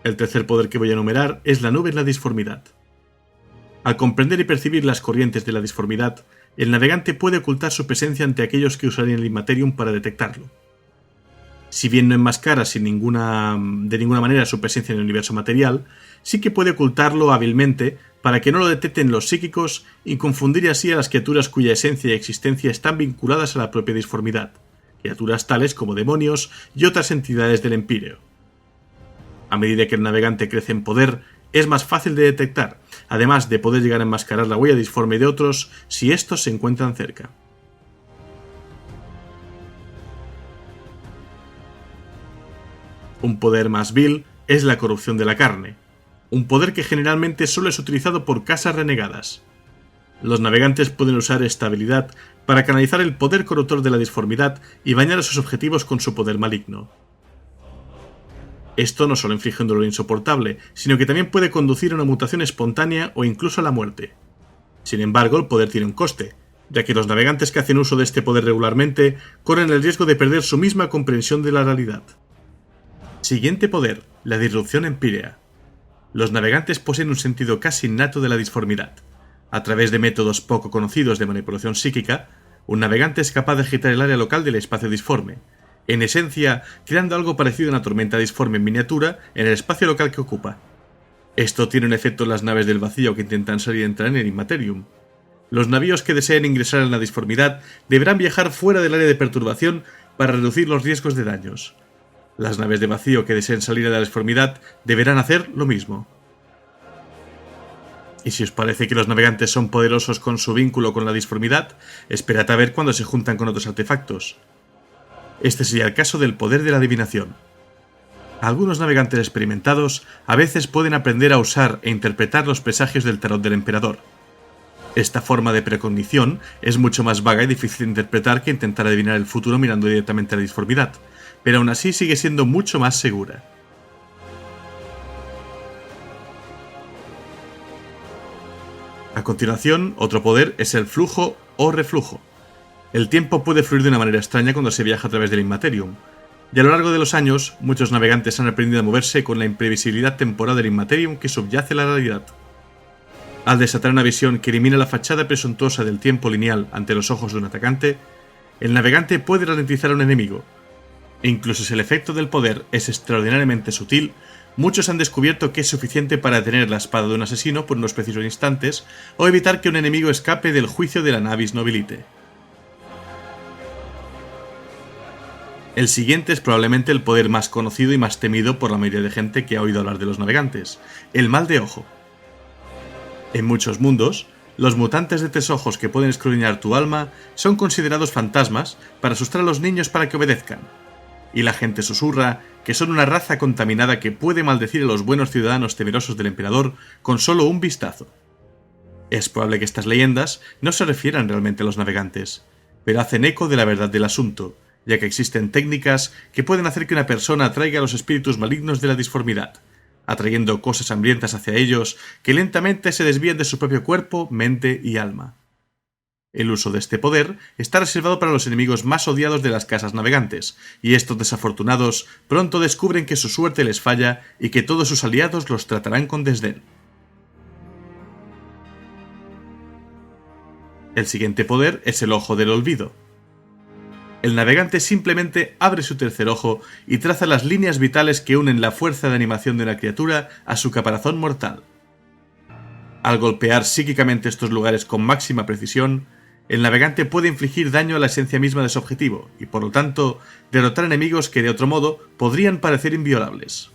El tercer poder que voy a enumerar es la nube en la disformidad. Al comprender y percibir las corrientes de la disformidad, el navegante puede ocultar su presencia ante aquellos que usarían el Immaterium para detectarlo. Si bien no enmascara de ninguna manera su presencia en el universo material, sí que puede ocultarlo hábilmente para que no lo detecten los psíquicos y confundir así a las criaturas cuya esencia y existencia están vinculadas a la propia disformidad, criaturas tales como demonios y otras entidades del Empíreo. A medida que el navegante crece en poder, es más fácil de detectar, además de poder llegar a enmascarar la huella disforme de otros si estos se encuentran cerca. Un poder más vil es la corrupción de la carne, un poder que generalmente solo es utilizado por casas renegadas. Los navegantes pueden usar esta habilidad para canalizar el poder corruptor de la disformidad y bañar a sus objetivos con su poder maligno. Esto no solo inflige un dolor insoportable, sino que también puede conducir a una mutación espontánea o incluso a la muerte. Sin embargo, el poder tiene un coste, ya que los navegantes que hacen uso de este poder regularmente corren el riesgo de perder su misma comprensión de la realidad. Siguiente poder, la disrupción empírea. Los navegantes poseen un sentido casi innato de la disformidad. A través de métodos poco conocidos de manipulación psíquica, un navegante es capaz de agitar el área local del espacio disforme, en esencia, creando algo parecido a una tormenta disforme en miniatura en el espacio local que ocupa. Esto tiene un efecto en las naves del vacío que intentan salir y entrar en el Immaterium. Los navíos que deseen ingresar en la disformidad deberán viajar fuera del área de perturbación para reducir los riesgos de daños. Las naves de vacío que deseen salir de la disformidad deberán hacer lo mismo. Y si os parece que los navegantes son poderosos con su vínculo con la disformidad, esperad a ver cuando se juntan con otros artefactos. Este sería el caso del poder de la adivinación. Algunos navegantes experimentados a veces pueden aprender a usar e interpretar los presagios del tarot del emperador. Esta forma de precognición es mucho más vaga y difícil de interpretar que intentar adivinar el futuro mirando directamente a la disformidad, pero aún así sigue siendo mucho más segura. A continuación, otro poder es el flujo o reflujo. El tiempo puede fluir de una manera extraña cuando se viaja a través del Immaterium, y a lo largo de los años, muchos navegantes han aprendido a moverse con la imprevisibilidad temporal del Immaterium que subyace a la realidad. Al desatar una visión que elimina la fachada presuntuosa del tiempo lineal ante los ojos de un atacante, el navegante puede ralentizar a un enemigo. E incluso si el efecto del poder es extraordinariamente sutil, muchos han descubierto que es suficiente para detener la espada de un asesino por unos precisos instantes o evitar que un enemigo escape del juicio de la Navis Nobilite. El siguiente es probablemente el poder más conocido y más temido por la mayoría de gente que ha oído hablar de los navegantes, el mal de ojo. En muchos mundos, los mutantes de 3 ojos que pueden escudriñar tu alma son considerados fantasmas para asustar a los niños para que obedezcan, y la gente susurra que son una raza contaminada que puede maldecir a los buenos ciudadanos temerosos del emperador con solo un vistazo. Es probable que estas leyendas no se refieran realmente a los navegantes, pero hacen eco de la verdad del asunto, ya que existen técnicas que pueden hacer que una persona atraiga a los espíritus malignos de la disformidad, atrayendo cosas hambrientas hacia ellos que lentamente se desvían de su propio cuerpo, mente y alma. El uso de este poder está reservado para los enemigos más odiados de las casas navegantes, y estos desafortunados pronto descubren que su suerte les falla y que todos sus aliados los tratarán con desdén. El siguiente poder es el Ojo del Olvido. El navegante simplemente abre su tercer ojo y traza las líneas vitales que unen la fuerza de animación de una criatura a su caparazón mortal. Al golpear psíquicamente estos lugares con máxima precisión, el navegante puede infligir daño a la esencia misma de su objetivo y, por lo tanto, derrotar enemigos que de otro modo podrían parecer inviolables.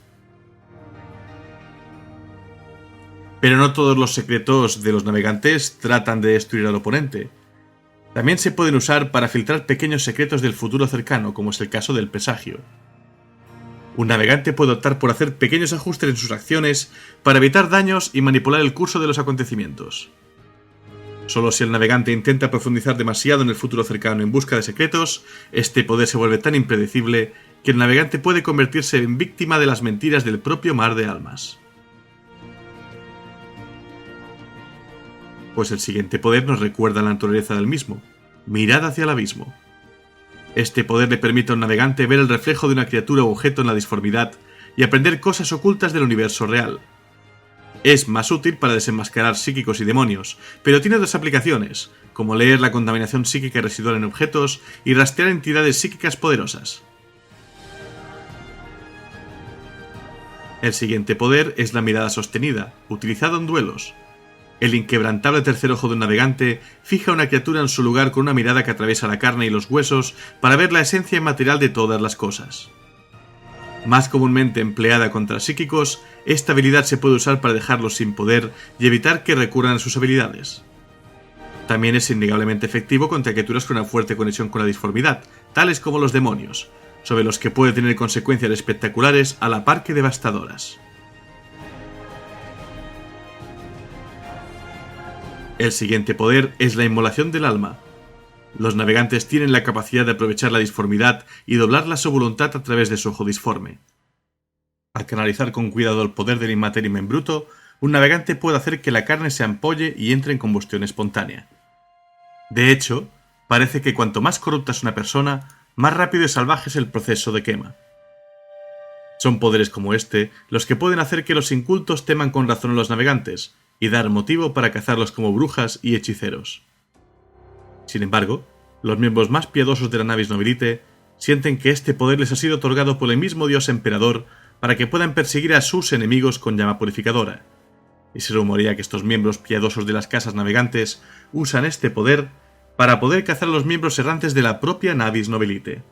Pero no todos los secretos de los navegantes tratan de destruir al oponente. También se pueden usar para filtrar pequeños secretos del futuro cercano, como es el caso del presagio. Un navegante puede optar por hacer pequeños ajustes en sus acciones para evitar daños y manipular el curso de los acontecimientos. Solo si el navegante intenta profundizar demasiado en el futuro cercano en busca de secretos, este poder se vuelve tan impredecible que el navegante puede convertirse en víctima de las mentiras del propio mar de almas. Pues el siguiente poder nos recuerda la naturaleza del mismo: mirad hacia el abismo. Este poder le permite a un navegante ver el reflejo de una criatura o objeto en la disformidad y aprender cosas ocultas del universo real. Es más útil para desenmascarar psíquicos y demonios, pero tiene otras aplicaciones, como leer la contaminación psíquica residual en objetos y rastrear entidades psíquicas poderosas. El siguiente poder es la mirada sostenida, utilizado en duelos. El inquebrantable tercer ojo de un navegante fija a una criatura en su lugar con una mirada que atraviesa la carne y los huesos para ver la esencia inmaterial de todas las cosas. Más comúnmente empleada contra psíquicos, esta habilidad se puede usar para dejarlos sin poder y evitar que recurran a sus habilidades. También es innegablemente efectivo contra criaturas con una fuerte conexión con la disformidad, tales como los demonios, sobre los que puede tener consecuencias espectaculares a la par que devastadoras. El siguiente poder es la inmolación del alma. Los navegantes tienen la capacidad de aprovechar la disformidad y doblarla a su voluntad a través de su ojo disforme. Al canalizar con cuidado el poder del Immaterium en bruto, un navegante puede hacer que la carne se ampolle y entre en combustión espontánea. De hecho, parece que cuanto más corrupta es una persona, más rápido y salvaje es el proceso de quema. Son poderes como este los que pueden hacer que los incultos teman con razón a los navegantes y dar motivo para cazarlos como brujas y hechiceros. Sin embargo, los miembros más piadosos de la Navis Nobilite sienten que este poder les ha sido otorgado por el mismo dios emperador para que puedan perseguir a sus enemigos con llama purificadora, y se rumorea que estos miembros piadosos de las casas navegantes usan este poder para poder cazar a los miembros errantes de la propia Navis Nobilite.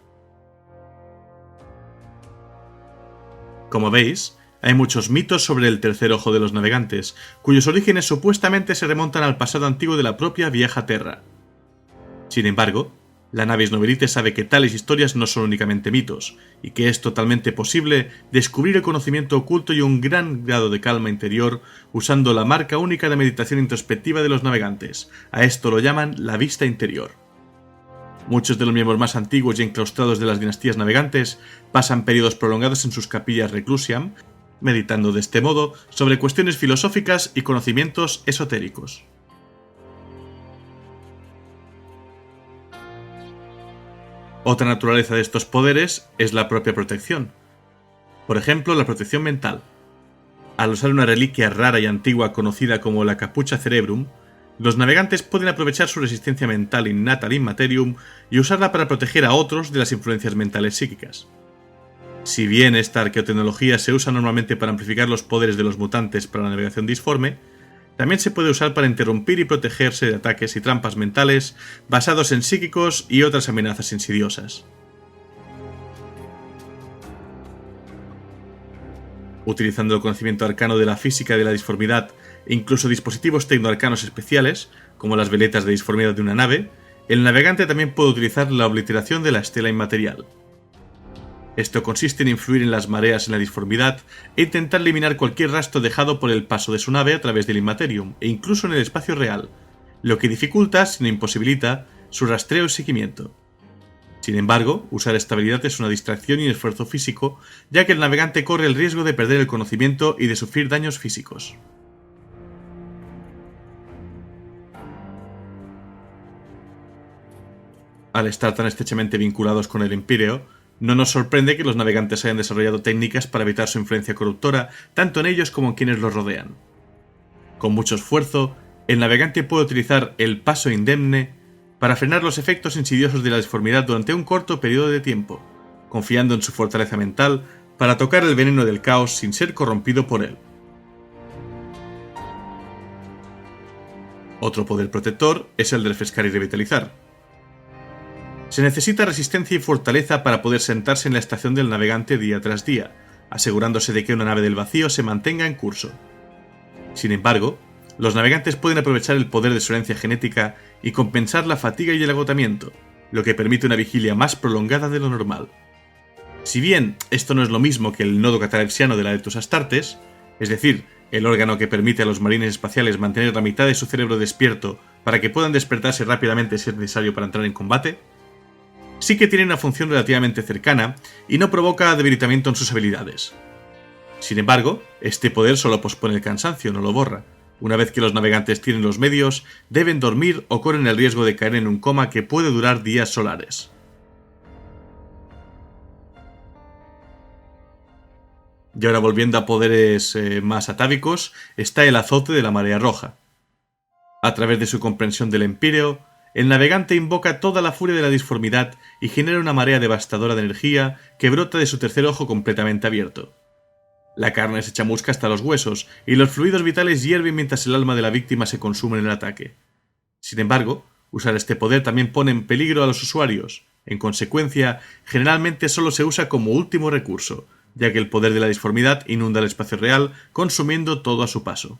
Como veis, hay muchos mitos sobre el tercer ojo de los navegantes, cuyos orígenes supuestamente se remontan al pasado antiguo de la propia Vieja Terra. Sin embargo, la Navis Nobilite sabe que tales historias no son únicamente mitos, y que es totalmente posible descubrir el conocimiento oculto y un gran grado de calma interior usando la marca única de meditación introspectiva de los navegantes. A esto lo llaman la vista interior. Muchos de los miembros más antiguos y enclaustrados de las dinastías navegantes pasan periodos prolongados en sus capillas reclusiam, meditando de este modo sobre cuestiones filosóficas y conocimientos esotéricos. Otra naturaleza de estos poderes es la propia protección. Por ejemplo, la protección mental. Al usar una reliquia rara y antigua conocida como la Capucha Cerebrum, los navegantes pueden aprovechar su resistencia mental innata al Immaterium y usarla para proteger a otros de las influencias mentales psíquicas. Si bien esta arqueotecnología se usa normalmente para amplificar los poderes de los mutantes para la navegación disforme, también se puede usar para interrumpir y protegerse de ataques y trampas mentales basados en psíquicos y otras amenazas insidiosas. Utilizando el conocimiento arcano de la física de la disformidad e incluso dispositivos tecnoarcanos especiales, como las veletas de disformidad de una nave, el navegante también puede utilizar la obliteración de la estela inmaterial. Esto consiste en influir en las mareas en la disformidad e intentar eliminar cualquier rastro dejado por el paso de su nave a través del Immaterium e incluso en el espacio real, lo que dificulta, si no imposibilita, su rastreo y seguimiento. Sin embargo, usar esta habilidad es una distracción y un esfuerzo físico, ya que el navegante corre el riesgo de perder el conocimiento y de sufrir daños físicos. Al estar tan estrechamente vinculados con el Imperio, no nos sorprende que los navegantes hayan desarrollado técnicas para evitar su influencia corruptora, tanto en ellos como en quienes los rodean. Con mucho esfuerzo, el navegante puede utilizar el paso indemne para frenar los efectos insidiosos de la disformidad durante un corto periodo de tiempo, confiando en su fortaleza mental para tocar el veneno del caos sin ser corrompido por él. Otro poder protector es el de refrescar y revitalizar. Se necesita resistencia y fortaleza para poder sentarse en la estación del navegante día tras día, asegurándose de que una nave del vacío se mantenga en curso. Sin embargo, los navegantes pueden aprovechar el poder de su herencia genética y compensar la fatiga y el agotamiento, lo que permite una vigilia más prolongada de lo normal. Si bien esto no es lo mismo que el nodo catalepsiano de la Adeptus Astartes, es decir, el órgano que permite a los marines espaciales mantener la mitad de su cerebro despierto para que puedan despertarse rápidamente si es necesario para entrar en combate, sí que tiene una función relativamente cercana y no provoca debilitamiento en sus habilidades. Sin embargo, este poder solo pospone el cansancio, no lo borra. Una vez que los navegantes tienen los medios, deben dormir o corren el riesgo de caer en un coma que puede durar días solares. Y ahora volviendo a poderes más atávicos, está el azote de la marea roja. A través de su comprensión del Empíreo, el navegante invoca toda la furia de la disformidad y genera una marea devastadora de energía que brota de su tercer ojo completamente abierto. La carne se chamusca hasta los huesos y los fluidos vitales hierven mientras el alma de la víctima se consume en el ataque. Sin embargo, usar este poder también pone en peligro a los usuarios. En consecuencia, generalmente solo se usa como último recurso, ya que el poder de la disformidad inunda el espacio real, consumiendo todo a su paso.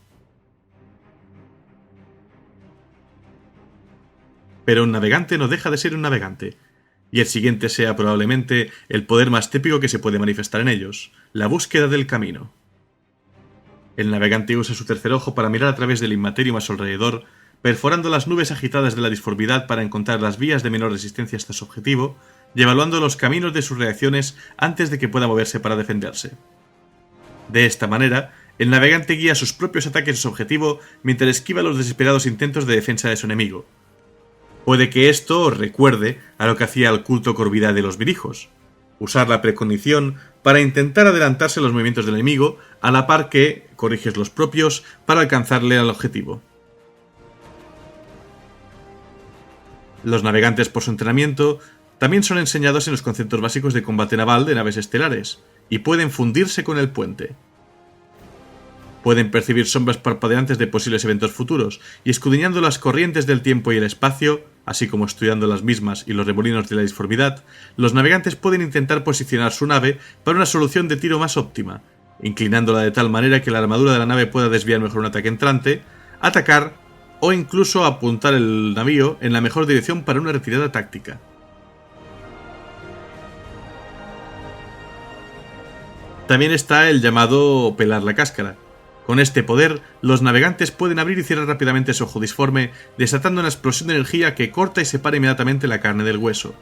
Pero un navegante no deja de ser un navegante, y el siguiente sea probablemente el poder más típico que se puede manifestar en ellos, la búsqueda del camino. El navegante usa su tercer ojo para mirar a través del inmaterium a su alrededor, perforando las nubes agitadas de la disformidad para encontrar las vías de menor resistencia hasta su objetivo, y evaluando los caminos de sus reacciones antes de que pueda moverse para defenderse. De esta manera, el navegante guía sus propios ataques a su objetivo mientras esquiva los desesperados intentos de defensa de su enemigo. Puede que esto os recuerde a lo que hacía el culto Corvidae de los Virijos, usar la precognición para intentar adelantarse a los movimientos del enemigo, a la par que corriges los propios para alcanzarle al objetivo. Los navegantes por su entrenamiento también son enseñados en los conceptos básicos de combate naval de naves estelares, y pueden fundirse con el puente. Pueden percibir sombras parpadeantes de posibles eventos futuros, y escudriñando las corrientes del tiempo y el espacio, así como estudiando las mismas y los remolinos de la disformidad, los navegantes pueden intentar posicionar su nave para una solución de tiro más óptima, inclinándola de tal manera que la armadura de la nave pueda desviar mejor un ataque entrante, atacar o incluso apuntar el navío en la mejor dirección para una retirada táctica. También está el llamado pelar la cáscara. Con este poder, los navegantes pueden abrir y cerrar rápidamente su ojo disforme, desatando una explosión de energía que corta y separa inmediatamente la carne del hueso.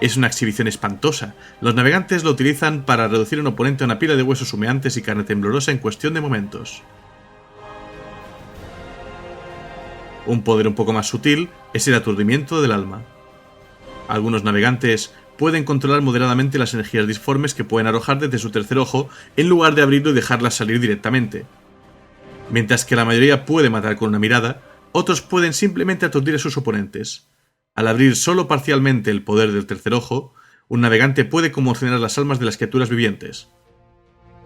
Es una exhibición espantosa. Los navegantes lo utilizan para reducir a un oponente a una pila de huesos humeantes y carne temblorosa en cuestión de momentos. Un poder un poco más sutil es el aturdimiento del alma. Algunos navegantes pueden controlar moderadamente las energías disformes que pueden arrojar desde su tercer ojo en lugar de abrirlo y dejarlas salir directamente. Mientras que la mayoría puede matar con una mirada, otros pueden simplemente aturdir a sus oponentes. Al abrir solo parcialmente el poder del tercer ojo, un navegante puede conmocionar las almas de las criaturas vivientes.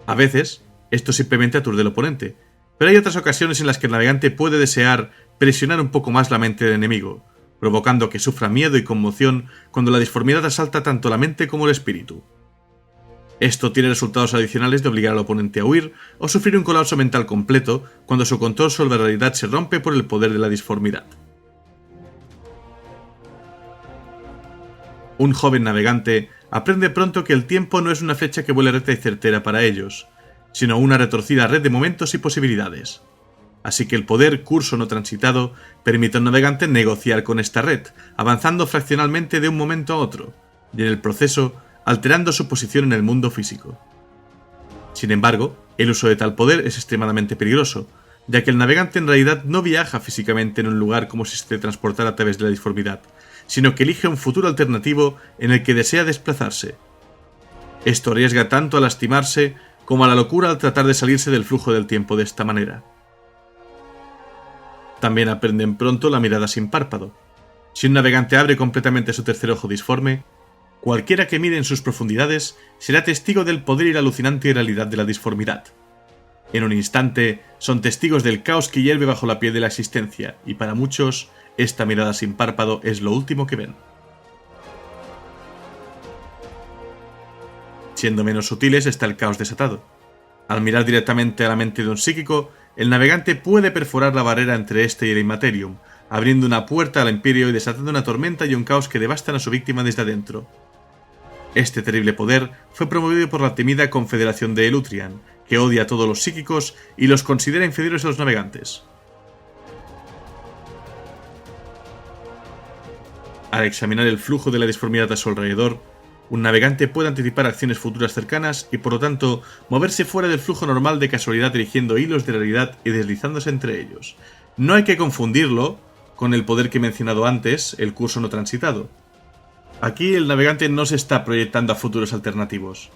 A veces, esto simplemente aturde al oponente, pero hay otras ocasiones en las que el navegante puede desear presionar un poco más la mente del enemigo, provocando que sufra miedo y conmoción cuando la disformidad asalta tanto la mente como el espíritu. Esto tiene resultados adicionales de obligar al oponente a huir o sufrir un colapso mental completo cuando su control sobre la realidad se rompe por el poder de la disformidad. Un joven navegante aprende pronto que el tiempo no es una flecha que vuele recta y certera para ellos, sino una retorcida red de momentos y posibilidades. Así que el poder curso no transitado permite al navegante negociar con esta red, avanzando fraccionalmente de un momento a otro, y en el proceso alterando su posición en el mundo físico. Sin embargo, el uso de tal poder es extremadamente peligroso, ya que el navegante en realidad no viaja físicamente en un lugar como si se teletransportara a través de la disformidad, sino que elige un futuro alternativo en el que desea desplazarse. Esto arriesga tanto a lastimarse como a la locura al tratar de salirse del flujo del tiempo de esta manera. También aprenden pronto la mirada sin párpado. Si un navegante abre completamente su tercer ojo disforme, cualquiera que mire en sus profundidades será testigo del poder y la alucinante realidad de la disformidad. En un instante, son testigos del caos que hierve bajo la piel de la existencia, y para muchos, esta mirada sin párpado es lo último que ven. Siendo menos sutiles está el caos desatado. Al mirar directamente a la mente de un psíquico, el navegante puede perforar la barrera entre este y el Immaterium, abriendo una puerta al Empirio y desatando una tormenta y un caos que devastan a su víctima desde adentro. Este terrible poder fue promovido por la temida Confederación de Elutrian, que odia a todos los psíquicos y los considera inferiores a los navegantes. Al examinar el flujo de la disformidad a su alrededor, un navegante puede anticipar acciones futuras cercanas y por lo tanto moverse fuera del flujo normal de casualidad dirigiendo hilos de realidad y deslizándose entre ellos. No hay que confundirlo con el poder que he mencionado antes, el curso no transitado. Aquí el navegante no se está proyectando a futuros alternativos.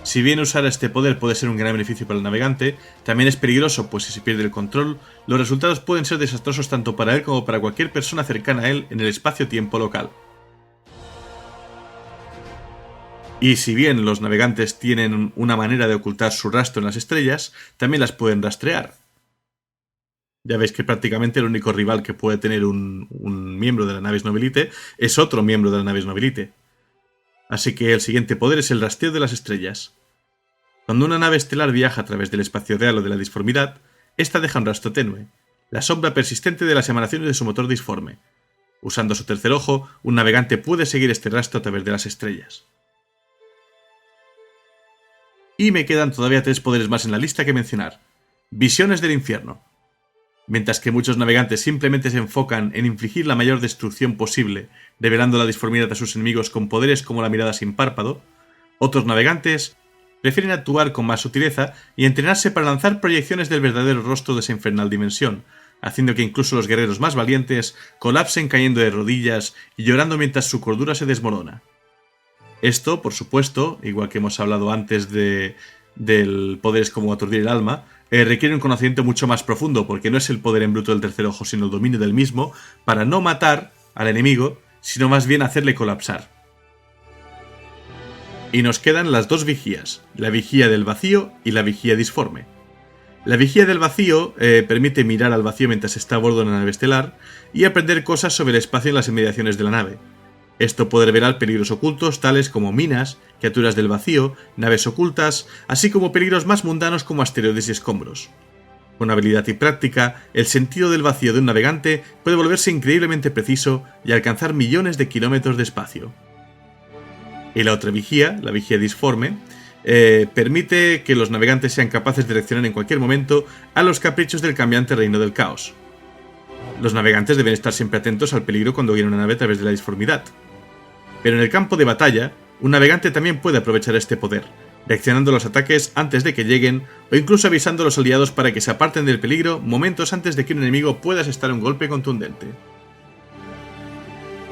Si bien usar este poder puede ser un gran beneficio para el navegante, también es peligroso, pues si se pierde el control, los resultados pueden ser desastrosos tanto para él como para cualquier persona cercana a él en el espacio-tiempo local. Y si bien los navegantes tienen una manera de ocultar su rastro en las estrellas, también las pueden rastrear. Ya veis que prácticamente el único rival que puede tener un miembro de la Navis Nobilite es otro miembro de la Navis Nobilite. Así que el siguiente poder es el rastreo de las estrellas. Cuando una nave estelar viaja a través del espacio real o de la disformidad, ésta deja un rastro tenue, la sombra persistente de las emanaciones de su motor disforme. Usando su tercer ojo, un navegante puede seguir este rastro a través de las estrellas. Y me quedan todavía 3 poderes más en la lista que mencionar. Visiones del infierno. Mientras que muchos navegantes simplemente se enfocan en infligir la mayor destrucción posible, revelando la disformidad a sus enemigos con poderes como la mirada sin párpado, otros navegantes prefieren actuar con más sutileza y entrenarse para lanzar proyecciones del verdadero rostro de esa infernal dimensión, haciendo que incluso los guerreros más valientes colapsen cayendo de rodillas y llorando mientras su cordura se desmorona. Esto, por supuesto, igual que hemos hablado antes del poderes como aturdir el alma, requiere un conocimiento mucho más profundo, porque no es el poder en bruto del tercer ojo, sino el dominio del mismo, para no matar al enemigo, sino más bien hacerle colapsar. Y nos quedan las 2 vigías, la vigía del vacío y la vigía disforme. La vigía del vacío permite mirar al vacío mientras está a bordo de una nave estelar y aprender cosas sobre el espacio en las inmediaciones de la nave. Esto puede revelar peligros ocultos tales como minas, criaturas del vacío, naves ocultas, así como peligros más mundanos como asteroides y escombros. Con habilidad y práctica, el sentido del vacío de un navegante puede volverse increíblemente preciso y alcanzar millones de kilómetros de espacio. Y la otra vigía, la vigía disforme, permite que los navegantes sean capaces de reaccionar en cualquier momento a los caprichos del cambiante reino del caos. Los navegantes deben estar siempre atentos al peligro cuando viene una nave a través de la disformidad. Pero en el campo de batalla, un navegante también puede aprovechar este poder, reaccionando a los ataques antes de que lleguen o incluso avisando a los aliados para que se aparten del peligro momentos antes de que un enemigo pueda asestar un golpe contundente.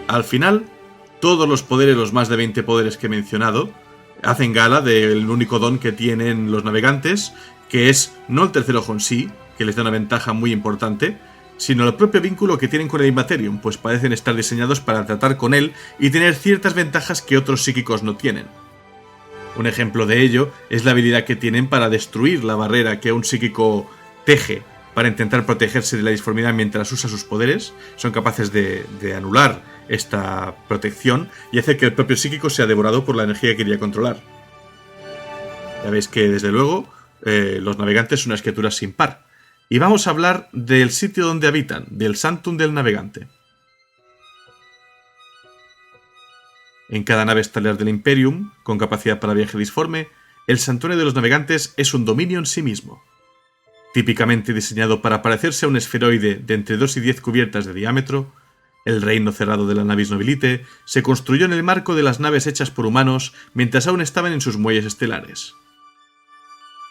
Al final, todos los poderes, los más de 20 poderes que he mencionado, hacen gala del único don que tienen los navegantes, que es no el tercer ojo en sí, que les da una ventaja muy importante, sino el propio vínculo que tienen con el Immaterium, pues parecen estar diseñados para tratar con él y tener ciertas ventajas que otros psíquicos no tienen. Un ejemplo de ello es la habilidad que tienen para destruir la barrera que un psíquico teje para intentar protegerse de la disformidad mientras usa sus poderes. Son capaces de anular esta protección y hacer que el propio psíquico sea devorado por la energía que quería controlar. Ya veis que, desde luego, los navegantes son unas criaturas sin par. Y vamos a hablar del sitio donde habitan, del Sanctum del Navegante. En cada nave estelar del Imperium, con capacidad para viaje disforme, el Santuario de los Navegantes es un dominio en sí mismo. Típicamente diseñado para parecerse a un esferoide de entre 2 y 10 cubiertas de diámetro, el reino cerrado de la Navis Nobilite se construyó en el marco de las naves hechas por humanos mientras aún estaban en sus muelles estelares.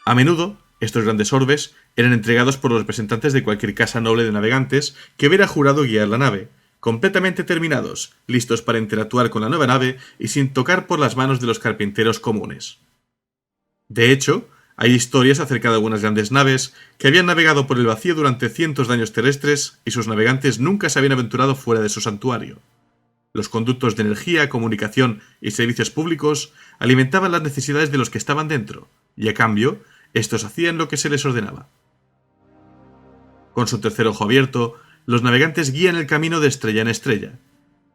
A menudo, estos grandes orbes eran entregados por los representantes de cualquier casa noble de navegantes que hubiera jurado guiar la nave, completamente terminados, listos para interactuar con la nueva nave y sin tocar por las manos de los carpinteros comunes. De hecho, hay historias acerca de algunas grandes naves que habían navegado por el vacío durante cientos de años terrestres y sus navegantes nunca se habían aventurado fuera de su santuario. Los conductos de energía, comunicación y servicios públicos alimentaban las necesidades de los que estaban dentro, y a cambio, estos hacían lo que se les ordenaba. Con su tercer ojo abierto, los navegantes guían el camino de estrella en estrella.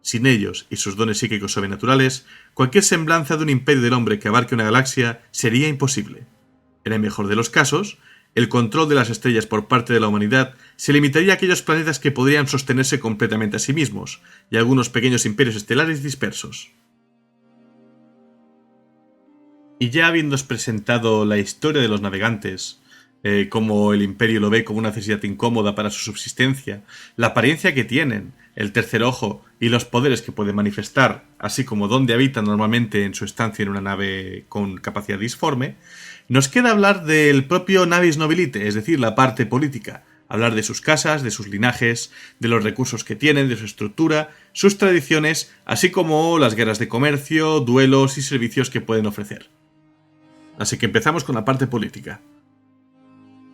Sin ellos y sus dones psíquicos sobrenaturales, cualquier semblanza de un imperio del hombre que abarque una galaxia sería imposible. En el mejor de los casos, el control de las estrellas por parte de la humanidad se limitaría a aquellos planetas que podrían sostenerse completamente a sí mismos, y a algunos pequeños imperios estelares dispersos. Y ya habiéndoos presentado la historia de los navegantes, cómo el imperio lo ve como una necesidad incómoda para su subsistencia, la apariencia que tienen, el tercer ojo y los poderes que pueden manifestar, así como dónde habitan normalmente en su estancia en una nave con capacidad disforme, nos queda hablar del propio Navis Nobilite, es decir, la parte política, hablar de sus casas, de sus linajes, de los recursos que tienen, de su estructura, sus tradiciones, así como las guerras de comercio, duelos y servicios que pueden ofrecer. así que empezamos con la parte política.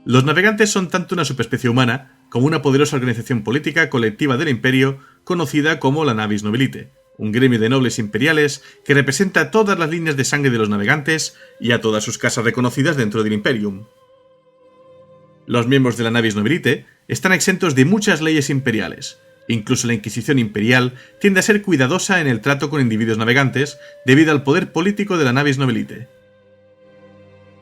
Los navegantes son tanto una subespecie humana como una poderosa organización política colectiva del imperio conocida como la Navis Nobilite, un gremio de nobles imperiales que representa todas las líneas de sangre de los navegantes y a todas sus casas reconocidas dentro del Imperium. Los miembros de la Navis Nobilite están exentos de muchas leyes imperiales. Incluso la Inquisición imperial tiende a ser cuidadosa en el trato con individuos navegantes debido al poder político de la Navis Nobilite.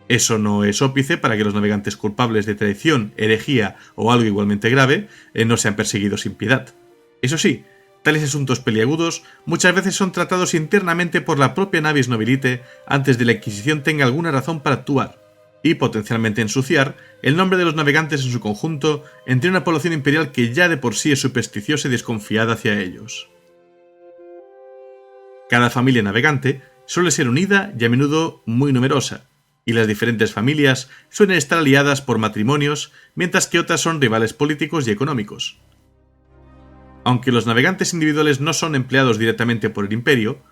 Eso no es ópice para que los navegantes culpables de traición, herejía o algo igualmente grave no sean perseguidos sin piedad. Eso sí, tales asuntos peliagudos muchas veces son tratados internamente por la propia Navis Nobilite antes de la Inquisición tenga alguna razón para actuar, y potencialmente ensuciar el nombre de los navegantes en su conjunto entre una población imperial que ya de por sí es supersticiosa y desconfiada hacia ellos. Cada familia navegante suele ser unida y a menudo muy numerosa, y las diferentes familias suelen estar aliadas por matrimonios, mientras que otras son rivales políticos y económicos. Aunque los navegantes individuales no son empleados directamente por el Imperio,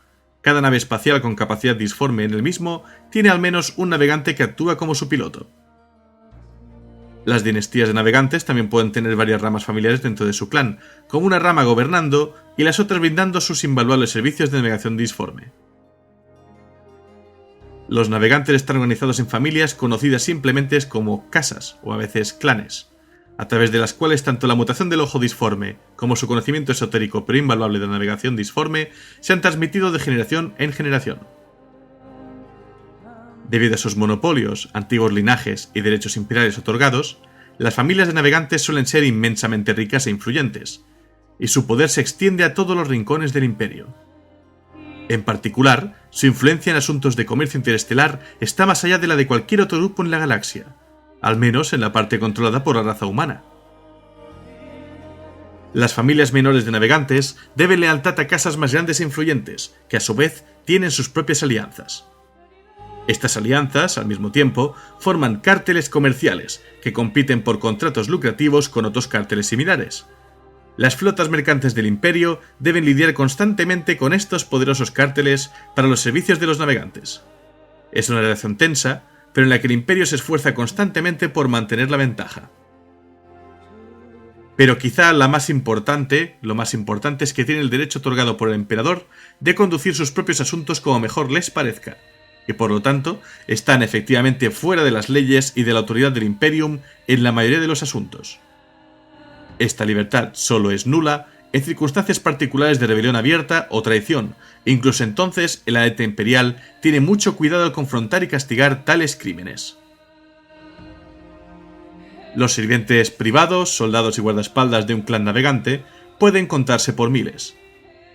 cada nave espacial con capacidad disforme en el mismo tiene al menos un navegante que actúa como su piloto. Las dinastías de navegantes también pueden tener varias ramas familiares dentro de su clan, como una rama gobernando y las otras brindando sus invaluables servicios de navegación disforme. Los navegantes están organizados en familias conocidas simplemente como casas o a veces clanes, a través de las cuales tanto la mutación del ojo disforme como su conocimiento esotérico pero invaluable de la navegación disforme se han transmitido de generación en generación. Debido a sus monopolios, antiguos linajes y derechos imperiales otorgados, las familias de navegantes suelen ser inmensamente ricas e influyentes, y su poder se extiende a todos los rincones del imperio. En particular, su influencia en asuntos de comercio interestelar está más allá de la de cualquier otro grupo en la galaxia, al menos en la parte controlada por la raza humana. Las familias menores de navegantes deben lealtad a casas más grandes e influyentes, que a su vez tienen sus propias alianzas. Estas alianzas, al mismo tiempo, forman cárteles comerciales, que compiten por contratos lucrativos con otros cárteles similares. Las flotas mercantes del Imperio deben lidiar constantemente con estos poderosos cárteles para los servicios de los navegantes. Es una relación tensa, pero en la que el Imperio se esfuerza constantemente por mantener la ventaja. Pero quizá lo más importante es que tiene el derecho otorgado por el emperador de conducir sus propios asuntos como mejor les parezca, y por lo tanto están efectivamente fuera de las leyes y de la autoridad del Imperium en la mayoría de los asuntos. Esta libertad solo es nula en circunstancias particulares de rebelión abierta o traición, e incluso entonces el aleta imperial tiene mucho cuidado al confrontar y castigar tales crímenes. Los sirvientes privados, soldados y guardaespaldas de un clan navegante pueden contarse por miles.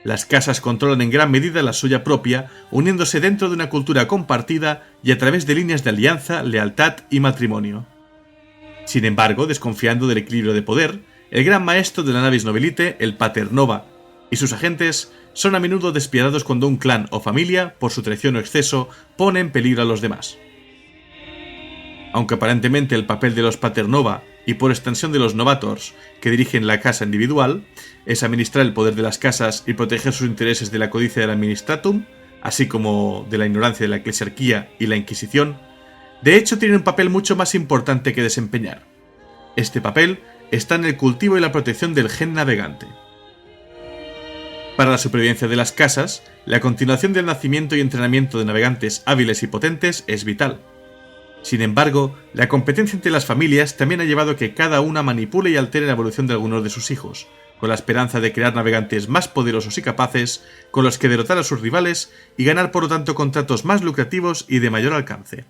Las casas controlan en gran medida la suya propia, uniéndose dentro de una cultura compartida y a través de líneas de alianza, lealtad y matrimonio. Sin embargo, desconfiando del equilibrio de poder, el gran maestro de la Navis Nobilite, el Pater Nova, y sus agentes son a menudo despiadados cuando un clan o familia, por su traición o exceso, pone en peligro a los demás. Aunque aparentemente el papel de los Pater Nova, y por extensión de los Novators, que dirigen la casa individual, es administrar el poder de las casas y proteger sus intereses de la codicia del Administratum, así como de la ignorancia de la Eclesiarquía y la Inquisición, de hecho tienen un papel mucho más importante que desempeñar. Este papel está en el cultivo y la protección del gen navegante. Para la supervivencia de las casas, la continuación del nacimiento y entrenamiento de navegantes hábiles y potentes es vital. Sin embargo, la competencia entre las familias también ha llevado a que cada una manipule y altere la evolución de algunos de sus hijos, con la esperanza de crear navegantes más poderosos y capaces, con los que derrotar a sus rivales y ganar por lo tanto contratos más lucrativos y de mayor alcance.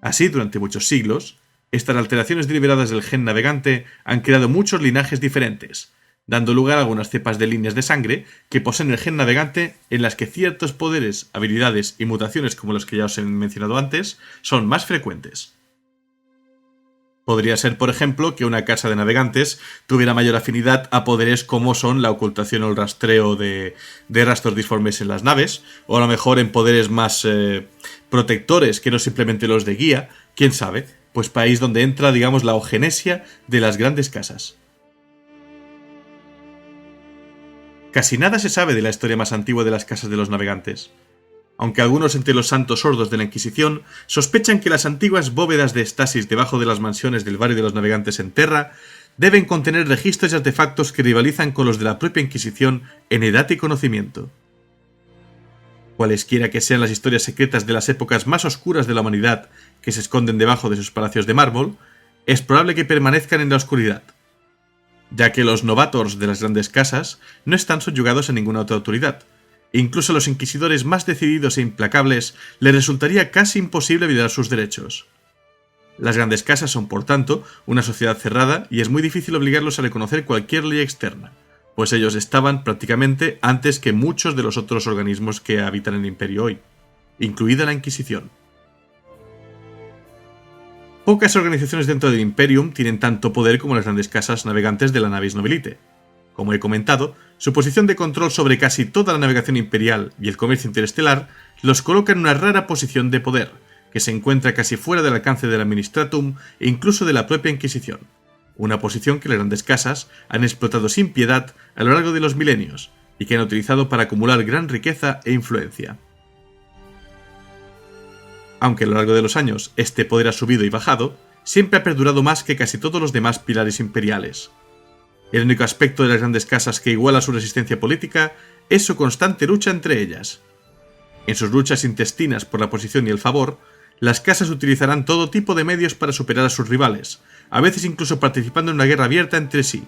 Así, durante muchos siglos, estas alteraciones deliberadas del gen navegante han creado muchos linajes diferentes, dando lugar a algunas cepas de líneas de sangre que poseen el gen navegante en las que ciertos poderes, habilidades y mutaciones como los que ya os he mencionado antes son más frecuentes. Podría ser, por ejemplo, que una casa de navegantes tuviera mayor afinidad a poderes como son la ocultación o el rastreo de rastros disformes en las naves, o a lo mejor en poderes más protectores que no simplemente los de guía, quién sabe, pues país donde entra, digamos, la eugenesia de las grandes casas. Casi nada se sabe de la historia más antigua de las casas de los navegantes. aunque algunos entre los santos sordos de la Inquisición sospechan que las antiguas bóvedas de estasis debajo de las mansiones del barrio de los navegantes en Terra deben contener registros y artefactos que rivalizan con los de la propia Inquisición en edad y conocimiento. Cualesquiera que sean las historias secretas de las épocas más oscuras de la humanidad que se esconden debajo de sus palacios de mármol, es probable que permanezcan en la oscuridad, ya que los novators de las grandes casas no están subyugados a ninguna otra autoridad. Incluso a los inquisidores más decididos e implacables les resultaría casi imposible violar sus derechos. Las grandes casas son, por tanto, una sociedad cerrada y es muy difícil obligarlos a reconocer cualquier ley externa, pues ellos estaban prácticamente antes que muchos de los otros organismos que habitan el Imperio hoy, incluida la Inquisición. Pocas organizaciones dentro del Imperium tienen tanto poder como las grandes casas navegantes de la Navis Nobilite. Como he comentado, su posición de control sobre casi toda la navegación imperial y el comercio interestelar los coloca en una rara posición de poder, que se encuentra casi fuera del alcance del Administratum e incluso de la propia Inquisición, una posición que las grandes casas han explotado sin piedad a lo largo de los milenios y que han utilizado para acumular gran riqueza e influencia. Aunque a lo largo de los años este poder ha subido y bajado, siempre ha perdurado más que casi todos los demás pilares imperiales. El único aspecto de las grandes casas que iguala su resistencia política es su constante lucha entre ellas. En sus luchas intestinas por la posición y el favor, las casas utilizarán todo tipo de medios para superar a sus rivales, a veces incluso participando en una guerra abierta entre sí.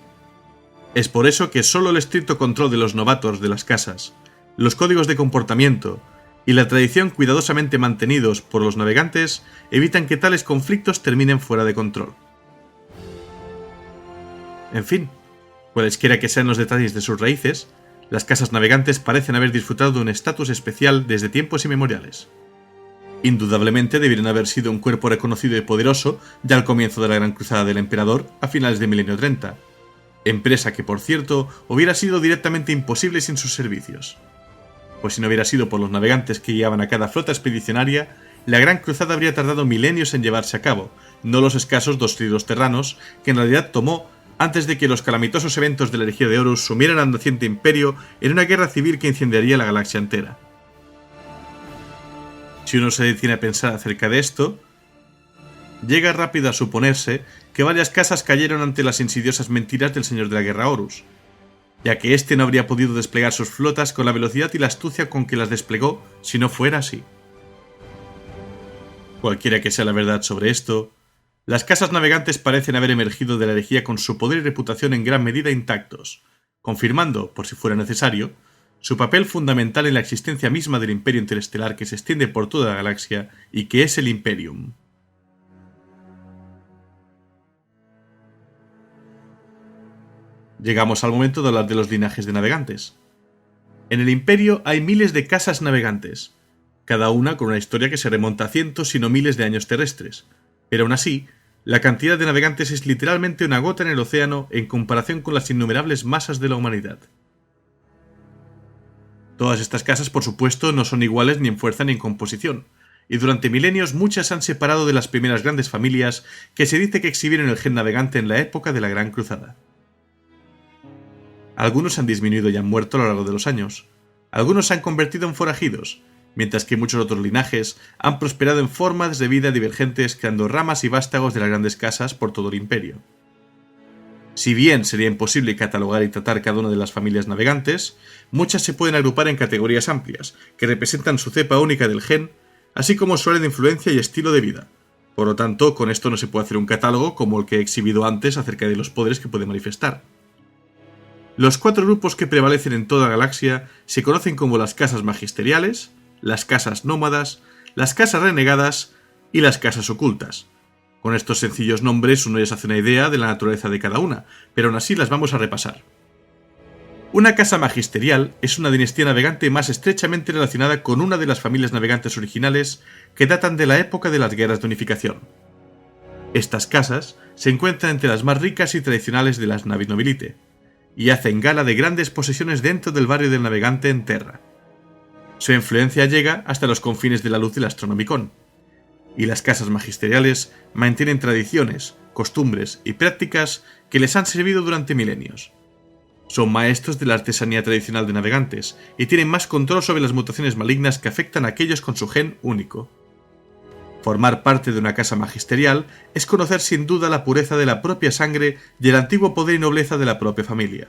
Es por eso que solo el estricto control de los novatos de las casas, los códigos de comportamiento y la tradición cuidadosamente mantenidos por los navegantes evitan que tales conflictos terminen fuera de control. En fin, cualesquiera que sean los detalles de sus raíces, las casas navegantes parecen haber disfrutado de un estatus especial desde tiempos inmemoriales. Indudablemente debieron haber sido un cuerpo reconocido y poderoso ya al comienzo de la Gran Cruzada del Emperador a finales del milenio 30, empresa que, por cierto, hubiera sido directamente imposible sin sus servicios. Pues si no hubiera sido por los navegantes que guiaban a cada flota expedicionaria, la Gran Cruzada habría tardado milenios en llevarse a cabo, no los escasos 2 siglos terranos que en realidad tomó antes de que los calamitosos eventos de la herejía de Horus sumieran al naciente imperio en una guerra civil que incendiaría la galaxia entera. Si uno se detiene a pensar acerca de esto, llega rápido a suponerse que varias casas cayeron ante las insidiosas mentiras del señor de la guerra Horus, ya que éste no habría podido desplegar sus flotas con la velocidad y la astucia con que las desplegó si no fuera así. Cualquiera que sea la verdad sobre esto, las casas navegantes parecen haber emergido de la herejía con su poder y reputación en gran medida intactos, confirmando, por si fuera necesario, su papel fundamental en la existencia misma del imperio interestelar que se extiende por toda la galaxia y que es el Imperium. Llegamos al momento de hablar de los linajes de navegantes. En el Imperio hay miles de casas navegantes, cada una con una historia que se remonta a cientos si no miles de años terrestres, pero aún así, la cantidad de navegantes es literalmente una gota en el océano en comparación con las innumerables masas de la humanidad. Todas estas casas, por supuesto, no son iguales ni en fuerza ni en composición, y durante milenios muchas han separado de las primeras grandes familias que se dice que exhibieron el gen navegante en la época de la Gran Cruzada. Algunos han disminuido y han muerto a lo largo de los años, algunos se han convertido en forajidos, mientras que muchos otros linajes han prosperado en formas de vida divergentes creando ramas y vástagos de las grandes casas por todo el imperio. Si bien sería imposible catalogar y tratar cada una de las familias navegantes, muchas se pueden agrupar en categorías amplias, que representan su cepa única del gen, así como su área de influencia y estilo de vida. Por lo tanto, con esto no se puede hacer un catálogo como el que he exhibido antes acerca de los poderes que puede manifestar. Los 4 grupos que prevalecen en toda la galaxia se conocen como las casas magisteriales, las casas nómadas, las casas renegadas y las casas ocultas. Con estos sencillos nombres uno ya se hace una idea de la naturaleza de cada una, pero aún así las vamos a repasar. Una casa magisterial es una dinastía navegante más estrechamente relacionada con una de las familias navegantes originales que datan de la época de las guerras de unificación. Estas casas se encuentran entre las más ricas y tradicionales de las Navis Nobilite, y hacen gala de grandes posesiones dentro del barrio del navegante en Terra. Su influencia llega hasta los confines de la luz del Astronomicon, y las casas magisteriales mantienen tradiciones, costumbres y prácticas que les han servido durante milenios. Son maestros de la artesanía tradicional de navegantes y tienen más control sobre las mutaciones malignas que afectan a aquellos con su gen único. Formar parte de una casa magisterial es conocer sin duda la pureza de la propia sangre y el antiguo poder y nobleza de la propia familia.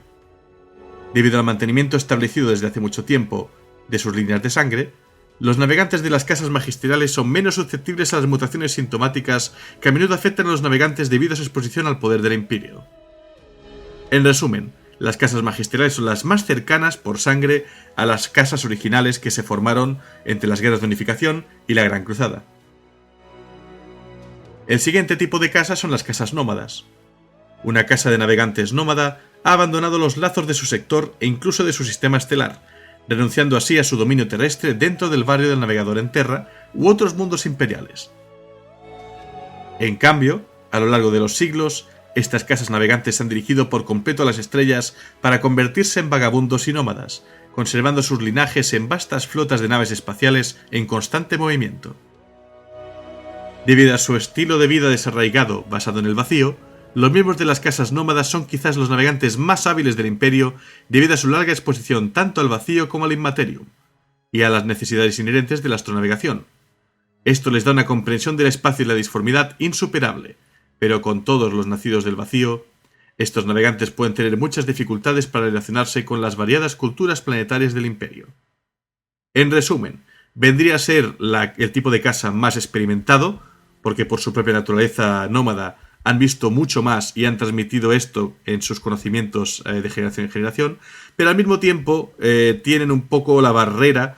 Debido al mantenimiento establecido desde hace mucho tiempo de sus líneas de sangre, los navegantes de las casas magisteriales son menos susceptibles a las mutaciones sintomáticas que a menudo afectan a los navegantes debido a su exposición al poder del Imperio. En resumen, las casas magisteriales son las más cercanas por sangre a las casas originales que se formaron entre las guerras de unificación y la Gran Cruzada. El siguiente tipo de casas son las casas nómadas. Una casa de navegantes nómada ha abandonado los lazos de su sector e incluso de su sistema estelar, renunciando así a su dominio terrestre dentro del barrio del navegador en Terra u otros mundos imperiales. En cambio, a lo largo de los siglos, estas casas navegantes se han dirigido por completo a las estrellas para convertirse en vagabundos y nómadas, conservando sus linajes en vastas flotas de naves espaciales en constante movimiento. Debido a su estilo de vida desarraigado basado en el vacío, los miembros de las casas nómadas son quizás los navegantes más hábiles del Imperio debido a su larga exposición tanto al vacío como al Immaterium, y a las necesidades inherentes de la astronavegación. Esto les da una comprensión del espacio y la disformidad insuperable, pero con todos los nacidos del vacío, estos navegantes pueden tener muchas dificultades para relacionarse con las variadas culturas planetarias del Imperio. En resumen, vendría a ser el tipo de casa más experimentado, porque por su propia naturaleza nómada han visto mucho más y han transmitido esto en sus conocimientos de generación en generación, pero al mismo tiempo tienen un poco la barrera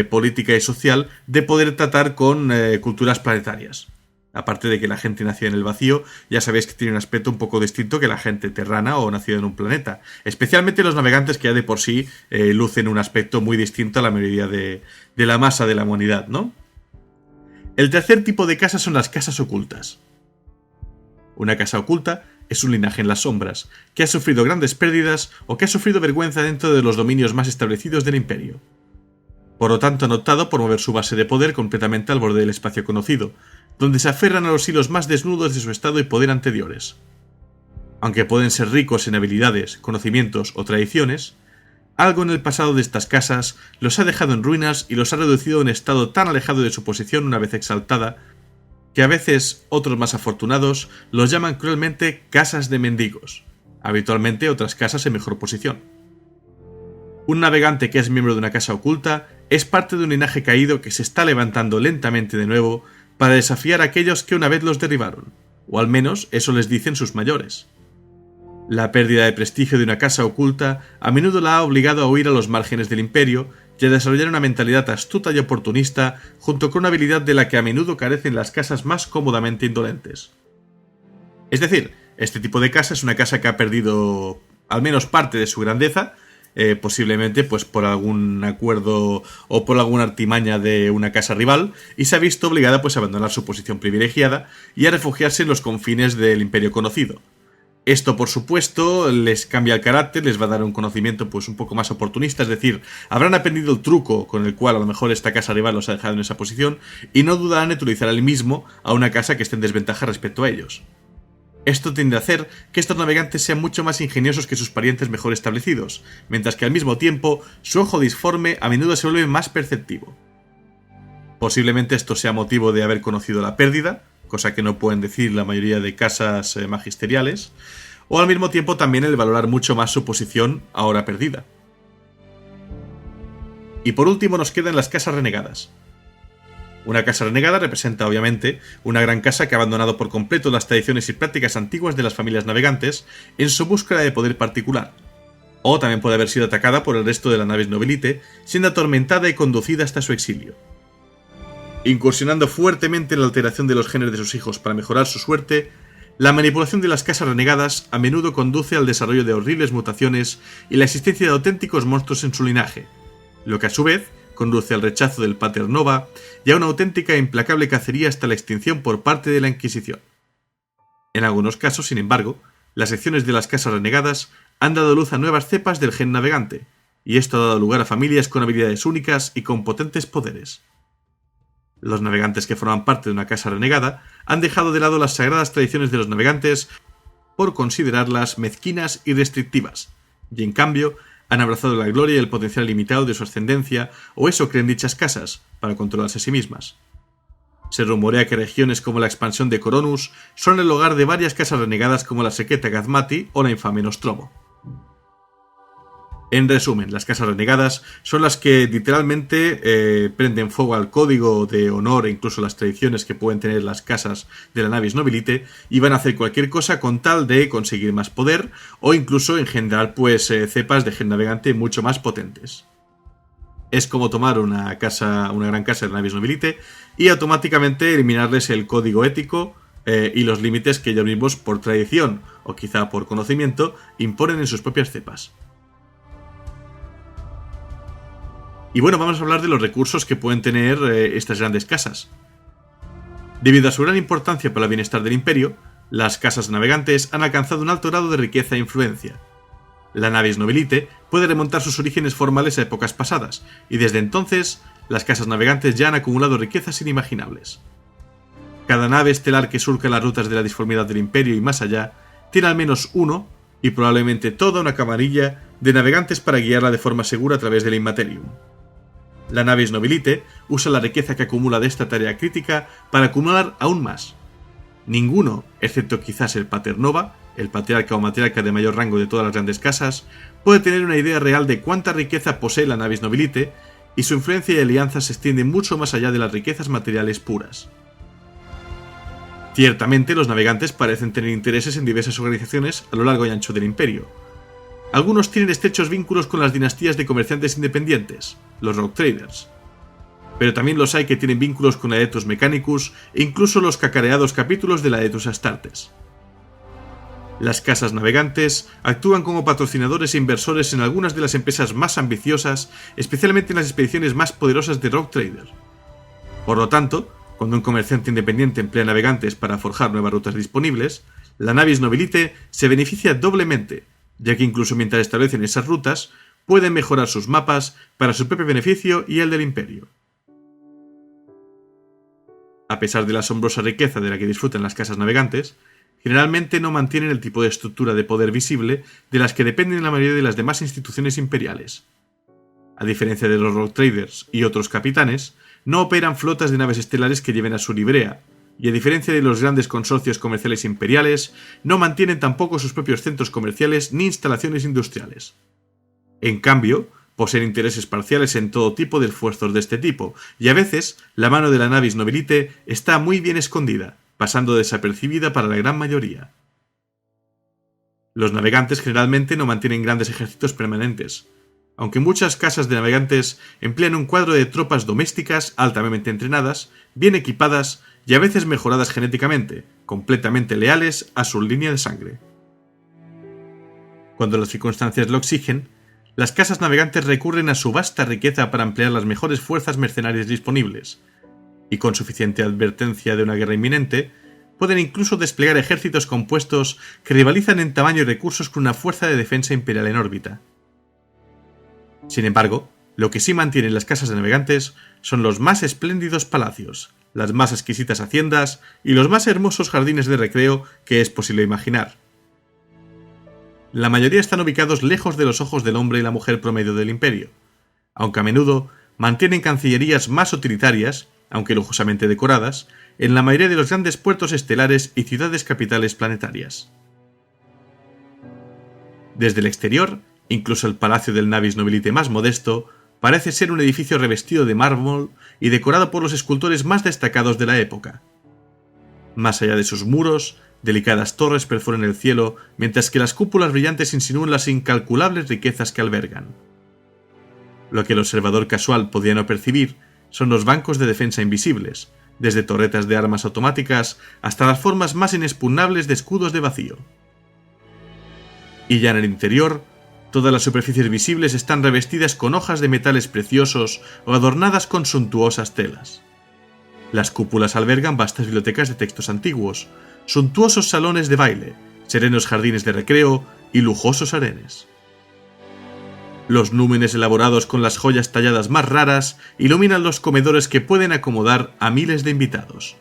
política y social de poder tratar con culturas planetarias. Aparte de que la gente nacida en el vacío, ya sabéis que tiene un aspecto un poco distinto que la gente terrana o nacida en un planeta. Especialmente los navegantes que ya de por sí lucen un aspecto muy distinto a la mayoría de la masa de la humanidad, ¿no? El tercer tipo de casas son las casas ocultas. Una casa oculta es un linaje en las sombras, que ha sufrido grandes pérdidas o que ha sufrido vergüenza dentro de los dominios más establecidos del Imperio. Por lo tanto, han optado por mover su base de poder completamente al borde del espacio conocido, donde se aferran a los hilos más desnudos de su estado y poder anteriores. Aunque pueden ser ricos en habilidades, conocimientos o tradiciones, algo en el pasado de estas casas los ha dejado en ruinas y los ha reducido a un estado tan alejado de su posición una vez exaltada, que a veces otros más afortunados los llaman cruelmente casas de mendigos, habitualmente otras casas en mejor posición. Un navegante que es miembro de una casa oculta es parte de un linaje caído que se está levantando lentamente de nuevo para desafiar a aquellos que una vez los derribaron, o al menos eso les dicen sus mayores. La pérdida de prestigio de una casa oculta a menudo la ha obligado a huir a los márgenes del Imperio y a desarrollar una mentalidad astuta y oportunista junto con una habilidad de la que a menudo carecen las casas más cómodamente indolentes. Es decir, este tipo de casa es una casa que ha perdido al menos parte de su grandeza, posiblemente pues por algún acuerdo o por alguna artimaña de una casa rival, y se ha visto obligada pues a abandonar su posición privilegiada y a refugiarse en los confines del Imperio conocido. Esto, por supuesto, les cambia el carácter, les va a dar un conocimiento pues un poco más oportunista, es decir, habrán aprendido el truco con el cual a lo mejor esta casa rival los ha dejado en esa posición y no dudarán en utilizar el mismo a una casa que esté en desventaja respecto a ellos. Esto tiende a hacer que estos navegantes sean mucho más ingeniosos que sus parientes mejor establecidos, mientras que al mismo tiempo su ojo disforme a menudo se vuelve más perceptivo. Posiblemente esto sea motivo de haber conocido la pérdida, cosa que no pueden decir la mayoría de casas magisteriales, o al mismo tiempo también el valorar mucho más su posición ahora perdida. Y por último nos quedan las casas renegadas. Una casa renegada representa, obviamente, una gran casa que ha abandonado por completo las tradiciones y prácticas antiguas de las familias navegantes en su búsqueda de poder particular. O también puede haber sido atacada por el resto de las naves nobilite, siendo atormentada y conducida hasta su exilio. Incursionando fuertemente en la alteración de los genes de sus hijos para mejorar su suerte, la manipulación de las casas renegadas a menudo conduce al desarrollo de horribles mutaciones y la existencia de auténticos monstruos en su linaje, lo que a su vez conduce al rechazo del Pater Nova y a una auténtica e implacable cacería hasta la extinción por parte de la Inquisición. En algunos casos, sin embargo, las secciones de las casas renegadas han dado luz a nuevas cepas del gen navegante, y esto ha dado lugar a familias con habilidades únicas y con potentes poderes. Los navegantes que forman parte de una casa renegada han dejado de lado las sagradas tradiciones de los navegantes por considerarlas mezquinas y restrictivas, y en cambio han abrazado la gloria y el potencial limitado de su ascendencia, o eso creen dichas casas, para controlarse a sí mismas. Se rumorea que regiones como la expansión de Coronus son el hogar de varias casas renegadas como la secreta Gazmati o la infame Nostromo. En resumen, las casas renegadas son las que literalmente prenden fuego al código de honor e incluso las tradiciones que pueden tener las casas de la Navis Nobilite y van a hacer cualquier cosa con tal de conseguir más poder o incluso engendrar cepas de gen navegante mucho más potentes. Es como tomar una gran casa de la Navis Nobilite y automáticamente eliminarles el código ético y los límites que ellos mismos por tradición o quizá por conocimiento imponen en sus propias cepas. Y bueno, vamos a hablar de los recursos que pueden tener estas grandes casas. Debido a su gran importancia para el bienestar del imperio, las casas navegantes han alcanzado un alto grado de riqueza e influencia. La Navis Nobilite puede remontar sus orígenes formales a épocas pasadas, y desde entonces, las casas navegantes ya han acumulado riquezas inimaginables. Cada nave estelar que surca las rutas de la disformidad del imperio y más allá, tiene al menos uno, y probablemente toda una camarilla, de navegantes para guiarla de forma segura a través del Immaterium. La Navis Nobilite usa la riqueza que acumula de esta tarea crítica para acumular aún más. Ninguno, excepto quizás el Paternova, el patriarca o matriarca de mayor rango de todas las grandes casas, puede tener una idea real de cuánta riqueza posee la Navis Nobilite, y su influencia y alianza se extiende mucho más allá de las riquezas materiales puras. Ciertamente, los navegantes parecen tener intereses en diversas organizaciones a lo largo y ancho del imperio. Algunos tienen estrechos vínculos con las dinastías de comerciantes independientes, los Rogue Traders. Pero también los hay que tienen vínculos con Aetus Mechanicus e incluso los cacareados capítulos de la Aetus Astartes. Las casas navegantes actúan como patrocinadores e inversores en algunas de las empresas más ambiciosas, especialmente en las expediciones más poderosas de Rogue Trader. Por lo tanto, cuando un comerciante independiente emplea navegantes para forjar nuevas rutas disponibles, la Navis Nobilite se beneficia doblemente, ya que incluso mientras establecen esas rutas, pueden mejorar sus mapas para su propio beneficio y el del imperio. A pesar de la asombrosa riqueza de la que disfrutan las casas navegantes, generalmente no mantienen el tipo de estructura de poder visible de las que dependen la mayoría de las demás instituciones imperiales. A diferencia de los Rogue Traders y otros capitanes, no operan flotas de naves estelares que lleven a su librea, y a diferencia de los grandes consorcios comerciales imperiales, no mantienen tampoco sus propios centros comerciales ni instalaciones industriales. En cambio, poseen intereses parciales en todo tipo de esfuerzos de este tipo, y a veces la mano de la Navis Nobilite está muy bien escondida, pasando desapercibida para la gran mayoría. Los navegantes generalmente no mantienen grandes ejércitos permanentes, aunque muchas casas de navegantes emplean un cuadro de tropas domésticas altamente entrenadas, bien equipadas y a veces mejoradas genéticamente, completamente leales a su línea de sangre. Cuando las circunstancias lo exigen, las casas navegantes recurren a su vasta riqueza para emplear las mejores fuerzas mercenarias disponibles, y con suficiente advertencia de una guerra inminente, pueden incluso desplegar ejércitos compuestos que rivalizan en tamaño y recursos con una fuerza de defensa imperial en órbita. Sin embargo, lo que sí mantienen las casas de navegantes son los más espléndidos palacios, las más exquisitas haciendas y los más hermosos jardines de recreo que es posible imaginar. La mayoría están ubicados lejos de los ojos del hombre y la mujer promedio del imperio, aunque a menudo mantienen cancillerías más utilitarias, aunque lujosamente decoradas, en la mayoría de los grandes puertos estelares y ciudades capitales planetarias. Desde el exterior, incluso el palacio del Navis Nobilite más modesto parece ser un edificio revestido de mármol y decorado por los escultores más destacados de la época. Más allá de sus muros, delicadas torres perforan el cielo, mientras que las cúpulas brillantes insinúan las incalculables riquezas que albergan. Lo que el observador casual podía no percibir son los bancos de defensa invisibles, desde torretas de armas automáticas hasta las formas más inexpugnables de escudos de vacío. Y ya en el interior, todas las superficies visibles están revestidas con hojas de metales preciosos o adornadas con suntuosas telas. Las cúpulas albergan vastas bibliotecas de textos antiguos, suntuosos salones de baile, serenos jardines de recreo y lujosos harenes. Los númenes elaborados con las joyas talladas más raras iluminan los comedores que pueden acomodar a miles de invitados.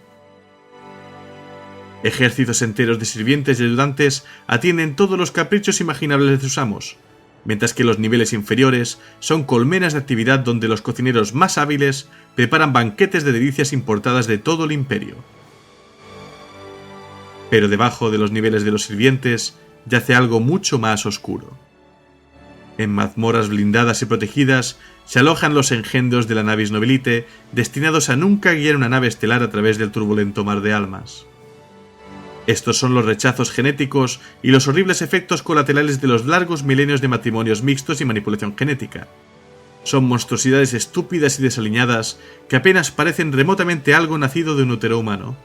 Ejércitos enteros de sirvientes y ayudantes atienden todos los caprichos imaginables de sus amos, mientras que los niveles inferiores son colmenas de actividad donde los cocineros más hábiles preparan banquetes de delicias importadas de todo el imperio. Pero debajo de los niveles de los sirvientes yace algo mucho más oscuro. En mazmorras blindadas y protegidas se alojan los engendros de la Navis Nobilite, destinados a nunca guiar una nave estelar a través del turbulento mar de almas. Estos son los rechazos genéticos y los horribles efectos colaterales de los largos milenios de matrimonios mixtos y manipulación genética. Son monstruosidades estúpidas y desaliñadas que apenas parecen remotamente algo nacido de un útero humano.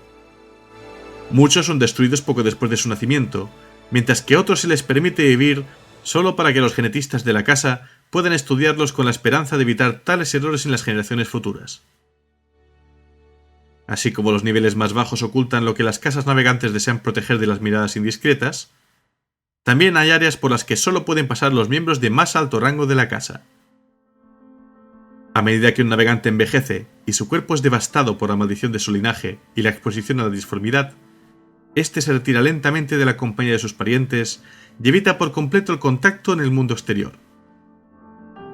Muchos son destruidos poco después de su nacimiento, mientras que a otros se les permite vivir solo para que los genetistas de la casa puedan estudiarlos con la esperanza de evitar tales errores en las generaciones futuras. Así como los niveles más bajos ocultan lo que las casas navegantes desean proteger de las miradas indiscretas, también hay áreas por las que solo pueden pasar los miembros de más alto rango de la casa. A medida que un navegante envejece y su cuerpo es devastado por la maldición de su linaje y la exposición a la disformidad, este se retira lentamente de la compañía de sus parientes y evita por completo el contacto en el mundo exterior.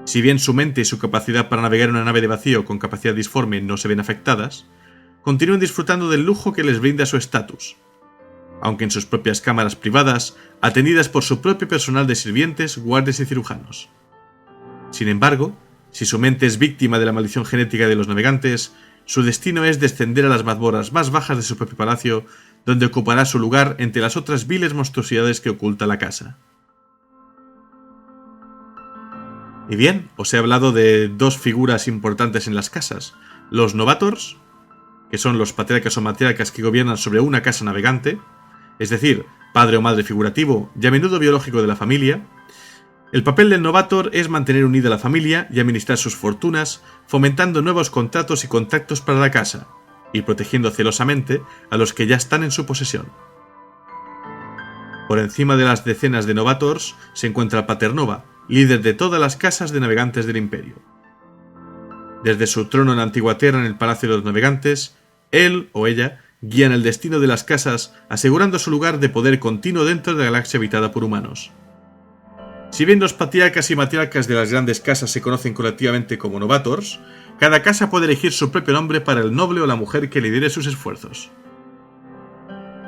Si bien su mente y su capacidad para navegar en una nave de vacío con capacidad disforme no se ven afectadas, continúan disfrutando del lujo que les brinda su estatus, aunque en sus propias cámaras privadas, atendidas por su propio personal de sirvientes, guardias y cirujanos. Sin embargo, si su mente es víctima de la maldición genética de los navegantes, su destino es descender a las mazmorras más bajas de su propio palacio, donde ocupará su lugar entre las otras viles monstruosidades que oculta la casa. Y bien, os he hablado de dos figuras importantes en las casas, los Novators, que son los patriarcas o matriarcas que gobiernan sobre una casa navegante, es decir, padre o madre figurativo y a menudo biológico de la familia. El papel del Novator es mantener unida a la familia y administrar sus fortunas, fomentando nuevos contratos y contactos para la casa, y protegiendo celosamente a los que ya están en su posesión. Por encima de las decenas de Novators se encuentra el Paternova, líder de todas las casas de navegantes del imperio. Desde su trono en la antigua Tierra en el Palacio de los Navegantes, él o ella guían el destino de las casas, asegurando su lugar de poder continuo dentro de la galaxia habitada por humanos. Si bien los patriarcas y matriarcas de las grandes casas se conocen colectivamente como Novators, cada casa puede elegir su propio nombre para el noble o la mujer que lidere sus esfuerzos.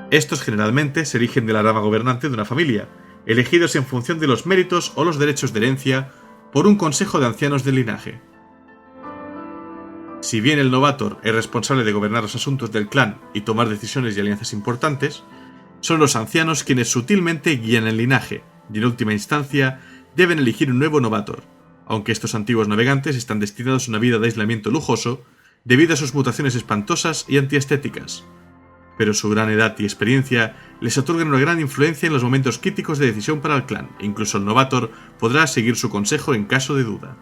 Estos generalmente se eligen de la rama gobernante de una familia, elegidos en función de los méritos o los derechos de herencia por un consejo de ancianos del linaje. Si bien el Novator es responsable de gobernar los asuntos del clan y tomar decisiones y alianzas importantes, son los ancianos quienes sutilmente guían el linaje y en última instancia deben elegir un nuevo Novator, aunque estos antiguos navegantes están destinados a una vida de aislamiento lujoso debido a sus mutaciones espantosas y antiestéticas, pero su gran edad y experiencia les otorgan una gran influencia en los momentos críticos de decisión para el clan, e incluso el Novator podrá seguir su consejo en caso de duda.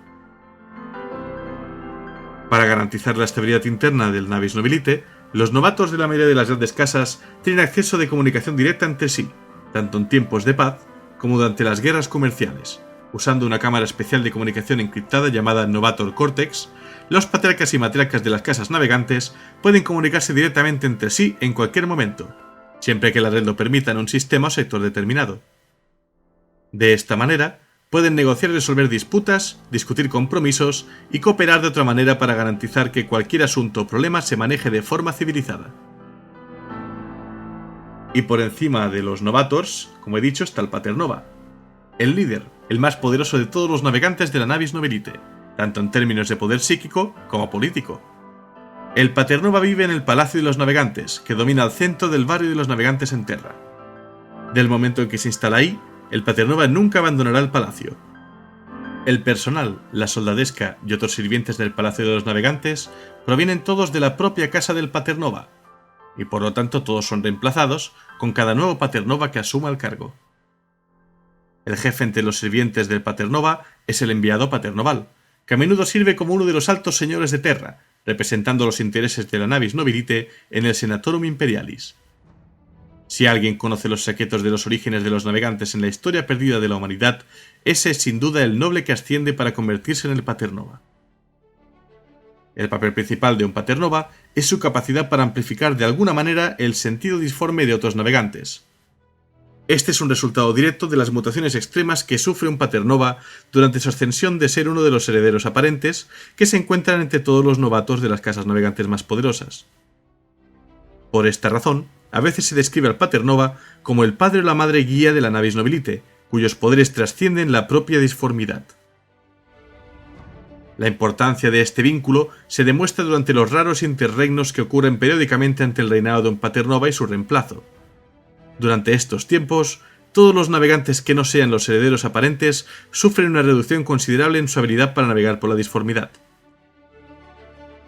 Para garantizar la estabilidad interna del Navis Nobilite, los Novators de la mayoría de las grandes casas tienen acceso de comunicación directa entre sí, tanto en tiempos de paz como durante las guerras comerciales. Usando una cámara especial de comunicación encriptada llamada Novator Cortex, los patriarcas y matriarcas de las casas navegantes pueden comunicarse directamente entre sí en cualquier momento, siempre que la red lo permita en un sistema o sector determinado. De esta manera, pueden negociar y resolver disputas, discutir compromisos y cooperar de otra manera para garantizar que cualquier asunto o problema se maneje de forma civilizada. Y por encima de los Novators, como he dicho, está el Paternova, el líder, el más poderoso de todos los navegantes de la Navis Nobilite, tanto en términos de poder psíquico como político. El Paternova vive en el Palacio de los Navegantes, que domina el centro del barrio de los navegantes en Terra. Del momento en que se instala ahí, el Paternova nunca abandonará el palacio. El personal, la soldadesca y otros sirvientes del Palacio de los Navegantes provienen todos de la propia casa del Paternova, y por lo tanto todos son reemplazados con cada nuevo Paternova que asuma el cargo. El jefe entre los sirvientes del Paternova es el enviado paternoval, que a menudo sirve como uno de los altos señores de Terra, representando los intereses de la Navis Nobilite en el Senatorum Imperialis. Si alguien conoce los secretos de los orígenes de los navegantes en la historia perdida de la humanidad, ese es sin duda el noble que asciende para convertirse en el Paternova. El papel principal de un Paternova es su capacidad para amplificar de alguna manera el sentido disforme de otros navegantes. Este es un resultado directo de las mutaciones extremas que sufre un Paternova durante su ascensión de ser uno de los herederos aparentes que se encuentran entre todos los novatos de las casas navegantes más poderosas. Por esta razón, a veces se describe al Paternova como el padre o la madre guía de la Navis Nobilite, cuyos poderes trascienden la propia disformidad. La importancia de este vínculo se demuestra durante los raros interregnos que ocurren periódicamente ante el reinado de un Paternova y su reemplazo. Durante estos tiempos, todos los navegantes que no sean los herederos aparentes sufren una reducción considerable en su habilidad para navegar por la disformidad.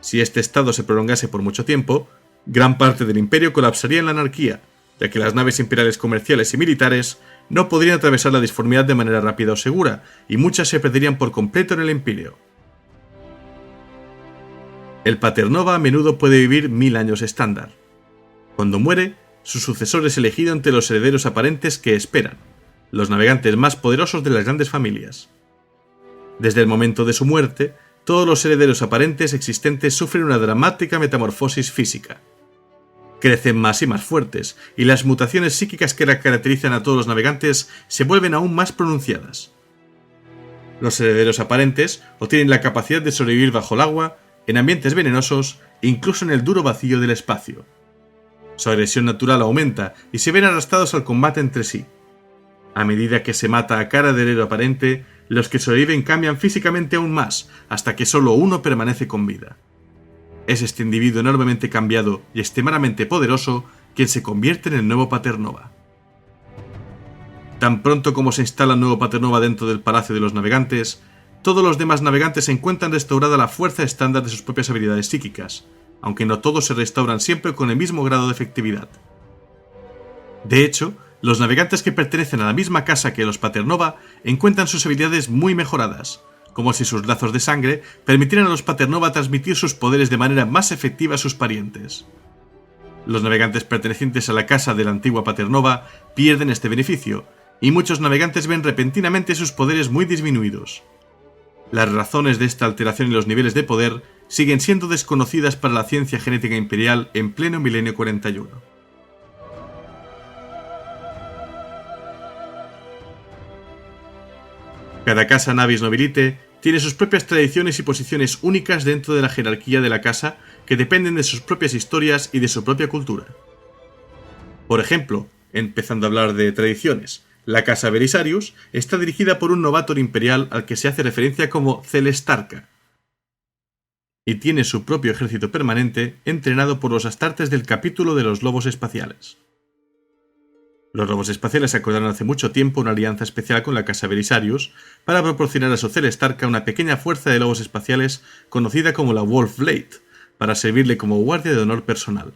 Si este estado se prolongase por mucho tiempo, gran parte del imperio colapsaría en la anarquía, ya que las naves imperiales comerciales y militares no podrían atravesar la disformidad de manera rápida o segura, y muchas se perderían por completo en el imperio. El Paternova a menudo puede vivir 1000 años estándar. Cuando muere, su sucesor es elegido entre los herederos aparentes que esperan, los navegantes más poderosos de las grandes familias. Desde el momento de su muerte, todos los herederos aparentes existentes sufren una dramática metamorfosis física. Crecen más y más fuertes, y las mutaciones psíquicas que caracterizan a todos los navegantes se vuelven aún más pronunciadas. Los herederos aparentes obtienen la capacidad de sobrevivir bajo el agua, en ambientes venenosos e incluso en el duro vacío del espacio. Su agresión natural aumenta y se ven arrastrados al combate entre sí. A medida que se mata a cada heredero aparente, los que sobreviven cambian físicamente aún más, hasta que solo uno permanece con vida. Es este individuo enormemente cambiado y extremadamente poderoso quien se convierte en el nuevo Paternova. Tan pronto como se instala un nuevo Paternova dentro del Palacio de los Navegantes, todos los demás navegantes encuentran restaurada la fuerza estándar de sus propias habilidades psíquicas, aunque no todos se restauran siempre con el mismo grado de efectividad. De hecho, los navegantes que pertenecen a la misma casa que los Paternova encuentran sus habilidades muy mejoradas, como si sus lazos de sangre permitieran a los Paternova transmitir sus poderes de manera más efectiva a sus parientes. Los navegantes pertenecientes a la casa de la antigua Paternova pierden este beneficio, y muchos navegantes ven repentinamente sus poderes muy disminuidos. Las razones de esta alteración en los niveles de poder siguen siendo desconocidas para la ciencia genética imperial en pleno milenio 41. Cada casa Navis Nobilite tiene sus propias tradiciones y posiciones únicas dentro de la jerarquía de la casa que dependen de sus propias historias y de su propia cultura. Por ejemplo, empezando a hablar de tradiciones, la casa Belisarius está dirigida por un novator imperial al que se hace referencia como Celestarca, y tiene su propio ejército permanente entrenado por los astartes del capítulo de los lobos espaciales. Los lobos espaciales acordaron hace mucho tiempo una alianza especial con la casa Belisarius para proporcionar a su Celestarca una pequeña fuerza de lobos espaciales conocida como la Wolf Blade, para servirle como guardia de honor personal.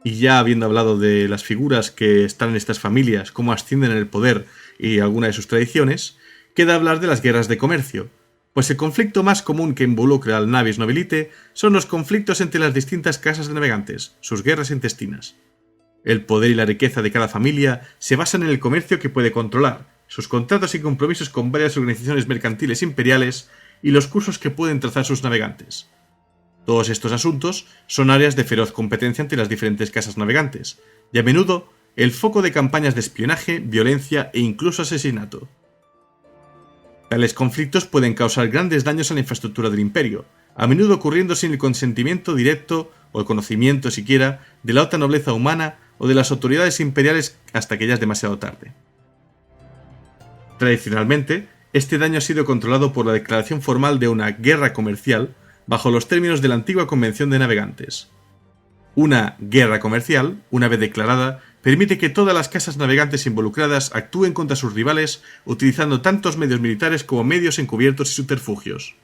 Y ya habiendo hablado de las figuras que están en estas familias, cómo ascienden en el poder y alguna de sus tradiciones, queda hablar de las guerras de comercio, pues el conflicto más común que involucra al Navis Nobilite son los conflictos entre las distintas casas de navegantes, sus guerras intestinas. El poder y la riqueza de cada familia se basan en el comercio que puede controlar, sus contratos y compromisos con varias organizaciones mercantiles imperiales y los cursos que pueden trazar sus navegantes. Todos estos asuntos son áreas de feroz competencia entre las diferentes casas navegantes, y a menudo el foco de campañas de espionaje, violencia e incluso asesinato. Tales conflictos pueden causar grandes daños a la infraestructura del imperio, a menudo ocurriendo sin el consentimiento directo o el conocimiento siquiera de la alta nobleza humana o de las autoridades imperiales hasta que ya es demasiado tarde. Tradicionalmente, este daño ha sido controlado por la declaración formal de una guerra comercial bajo los términos de la antigua Convención de Navegantes. Una guerra comercial, una vez declarada, permite que todas las casas navegantes involucradas actúen contra sus rivales utilizando tantos medios militares como medios encubiertos y subterfugios.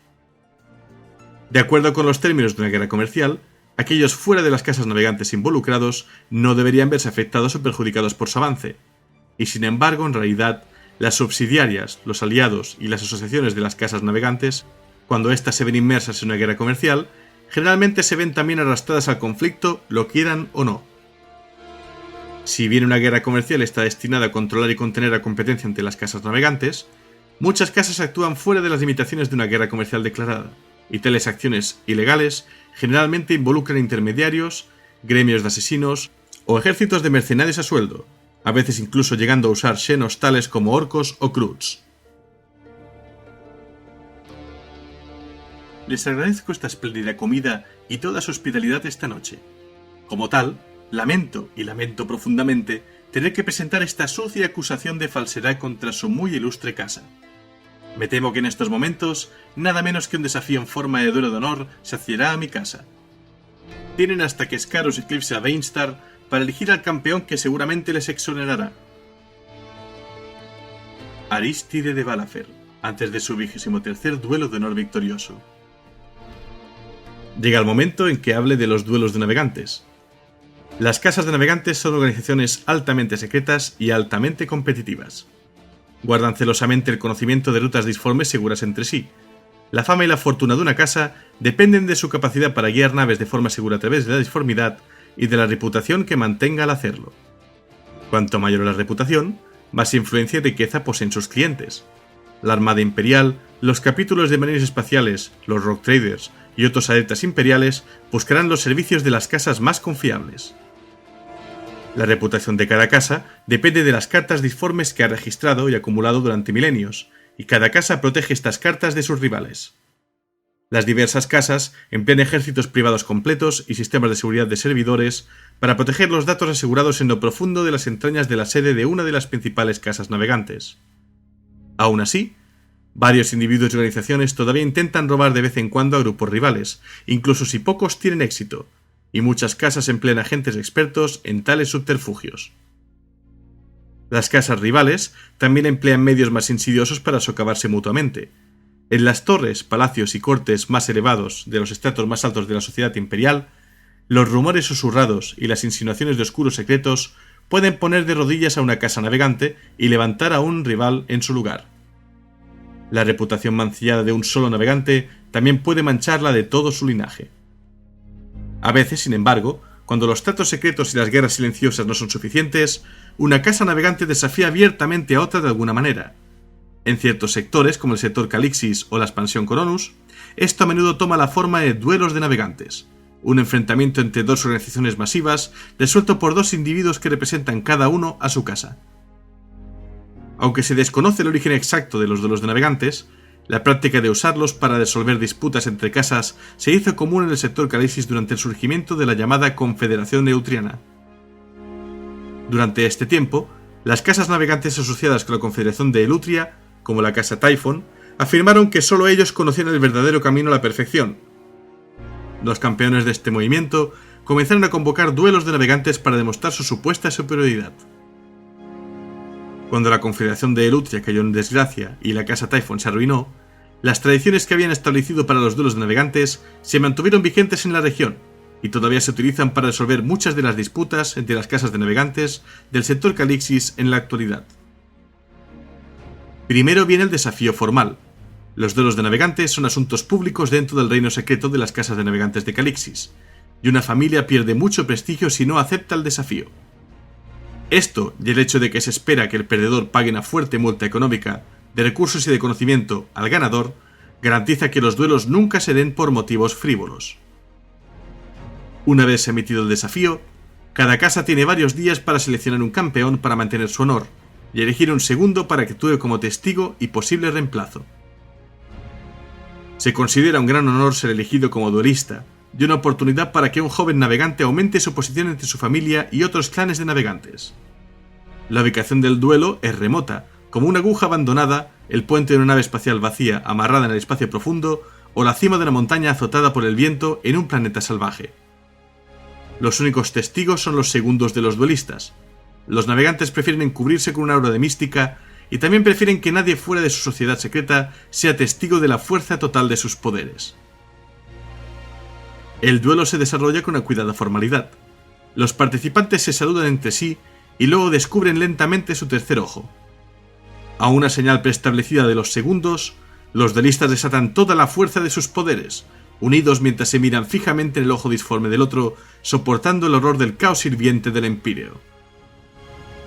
De acuerdo con los términos de una guerra comercial, aquellos fuera de las casas navegantes involucrados no deberían verse afectados o perjudicados por su avance, y sin embargo, en realidad, las subsidiarias, los aliados y las asociaciones de las casas navegantes, cuando éstas se ven inmersas en una guerra comercial, generalmente se ven también arrastradas al conflicto, lo quieran o no. Si bien una guerra comercial está destinada a controlar y contener la competencia entre las casas navegantes, muchas casas actúan fuera de las limitaciones de una guerra comercial declarada, y tales acciones ilegales generalmente involucran intermediarios gremios de asesinos o ejércitos de mercenarios a sueldo, a veces incluso llegando a usar xenos tales como orcos o krúts. Les agradezco esta espléndida comida y toda su hospitalidad esta noche. Como tal, lamento profundamente tener que presentar esta sucia acusación de falsedad contra su muy ilustre casa. Me temo que en estos momentos, nada menos que un desafío en forma de duelo de honor se hacía a mi casa. Tienen hasta que Scarus eclipse a Vainstar para elegir al campeón que seguramente les exonerará. Aristide de Balafer, antes de su 23º duelo de honor victorioso. Llega el momento en que hable de los duelos de navegantes. Las casas de navegantes son organizaciones altamente secretas y altamente competitivas. Guardan celosamente el conocimiento de rutas disformes seguras entre sí. La fama y la fortuna de una casa dependen de su capacidad para guiar naves de forma segura a través de la disformidad y de la reputación que mantenga al hacerlo. Cuanto mayor la reputación, más influencia y riqueza poseen sus clientes. La Armada Imperial, los capítulos de marines espaciales, los rock traders y otros adeptas imperiales buscarán los servicios de las casas más confiables. La reputación de cada casa depende de las cartas disformes que ha registrado y acumulado durante milenios, y cada casa protege estas cartas de sus rivales. Las diversas casas emplean ejércitos privados completos y sistemas de seguridad de servidores para proteger los datos asegurados en lo profundo de las entrañas de la sede de una de las principales casas navegantes. Aún así, varios individuos y organizaciones todavía intentan robar de vez en cuando a grupos rivales, incluso si pocos tienen éxito, y muchas casas emplean agentes expertos en tales subterfugios. Las casas rivales también emplean medios más insidiosos para socavarse mutuamente. En las torres, palacios y cortes más elevados de los estratos más altos de la sociedad imperial, los rumores susurrados y las insinuaciones de oscuros secretos pueden poner de rodillas a una casa navegante y levantar a un rival en su lugar. La reputación mancillada de un solo navegante también puede manchar la de todo su linaje. A veces, sin embargo, cuando los tratos secretos y las guerras silenciosas no son suficientes, una casa navegante desafía abiertamente a otra de alguna manera. En ciertos sectores, como el sector Calixis o la expansión Coronus, esto a menudo toma la forma de duelos de navegantes, un enfrentamiento entre dos organizaciones masivas resuelto por dos individuos que representan cada uno a su casa. Aunque se desconoce el origen exacto de los duelos de navegantes, la práctica de usarlos para resolver disputas entre casas se hizo común en el sector Calixis durante el surgimiento de la llamada Confederación Neutriana. Durante este tiempo, las casas navegantes asociadas con la Confederación de Elutria, como la casa Typhon, afirmaron que solo ellos conocían el verdadero camino a la perfección. Los campeones de este movimiento comenzaron a convocar duelos de navegantes para demostrar su supuesta superioridad. Cuando la Confederación de Elutria cayó en desgracia y la casa Typhon se arruinó, las tradiciones que habían establecido para los duelos de navegantes se mantuvieron vigentes en la región y todavía se utilizan para resolver muchas de las disputas entre las casas de navegantes del sector Calixis en la actualidad. Primero viene el desafío formal. Los duelos de navegantes son asuntos públicos dentro del reino secreto de las casas de navegantes de Calixis, y una familia pierde mucho prestigio si no acepta el desafío. Esto y el hecho de que se espera que el perdedor pague una fuerte multa económica, de recursos y de conocimiento al ganador, garantiza que los duelos nunca se den por motivos frívolos. Una vez emitido el desafío, cada casa tiene varios días para seleccionar un campeón para mantener su honor, y elegir un segundo para que actúe como testigo y posible reemplazo. Se considera un gran honor ser elegido como duelista, y una oportunidad para que un joven navegante aumente su posición entre su familia y otros clanes de navegantes. La ubicación del duelo es remota, como una aguja abandonada, el puente de una nave espacial vacía amarrada en el espacio profundo, o la cima de una montaña azotada por el viento en un planeta salvaje. Los únicos testigos son los segundos de los duelistas. Los navegantes prefieren encubrirse con una aura de mística y también prefieren que nadie fuera de su sociedad secreta sea testigo de la fuerza total de sus poderes. El duelo se desarrolla con una cuidada formalidad. Los participantes se saludan entre sí y luego descubren lentamente su tercer ojo. A una señal preestablecida de los segundos, los duelistas desatan toda la fuerza de sus poderes, unidos mientras se miran fijamente en el ojo disforme del otro, soportando el horror del caos hirviente del Empíreo.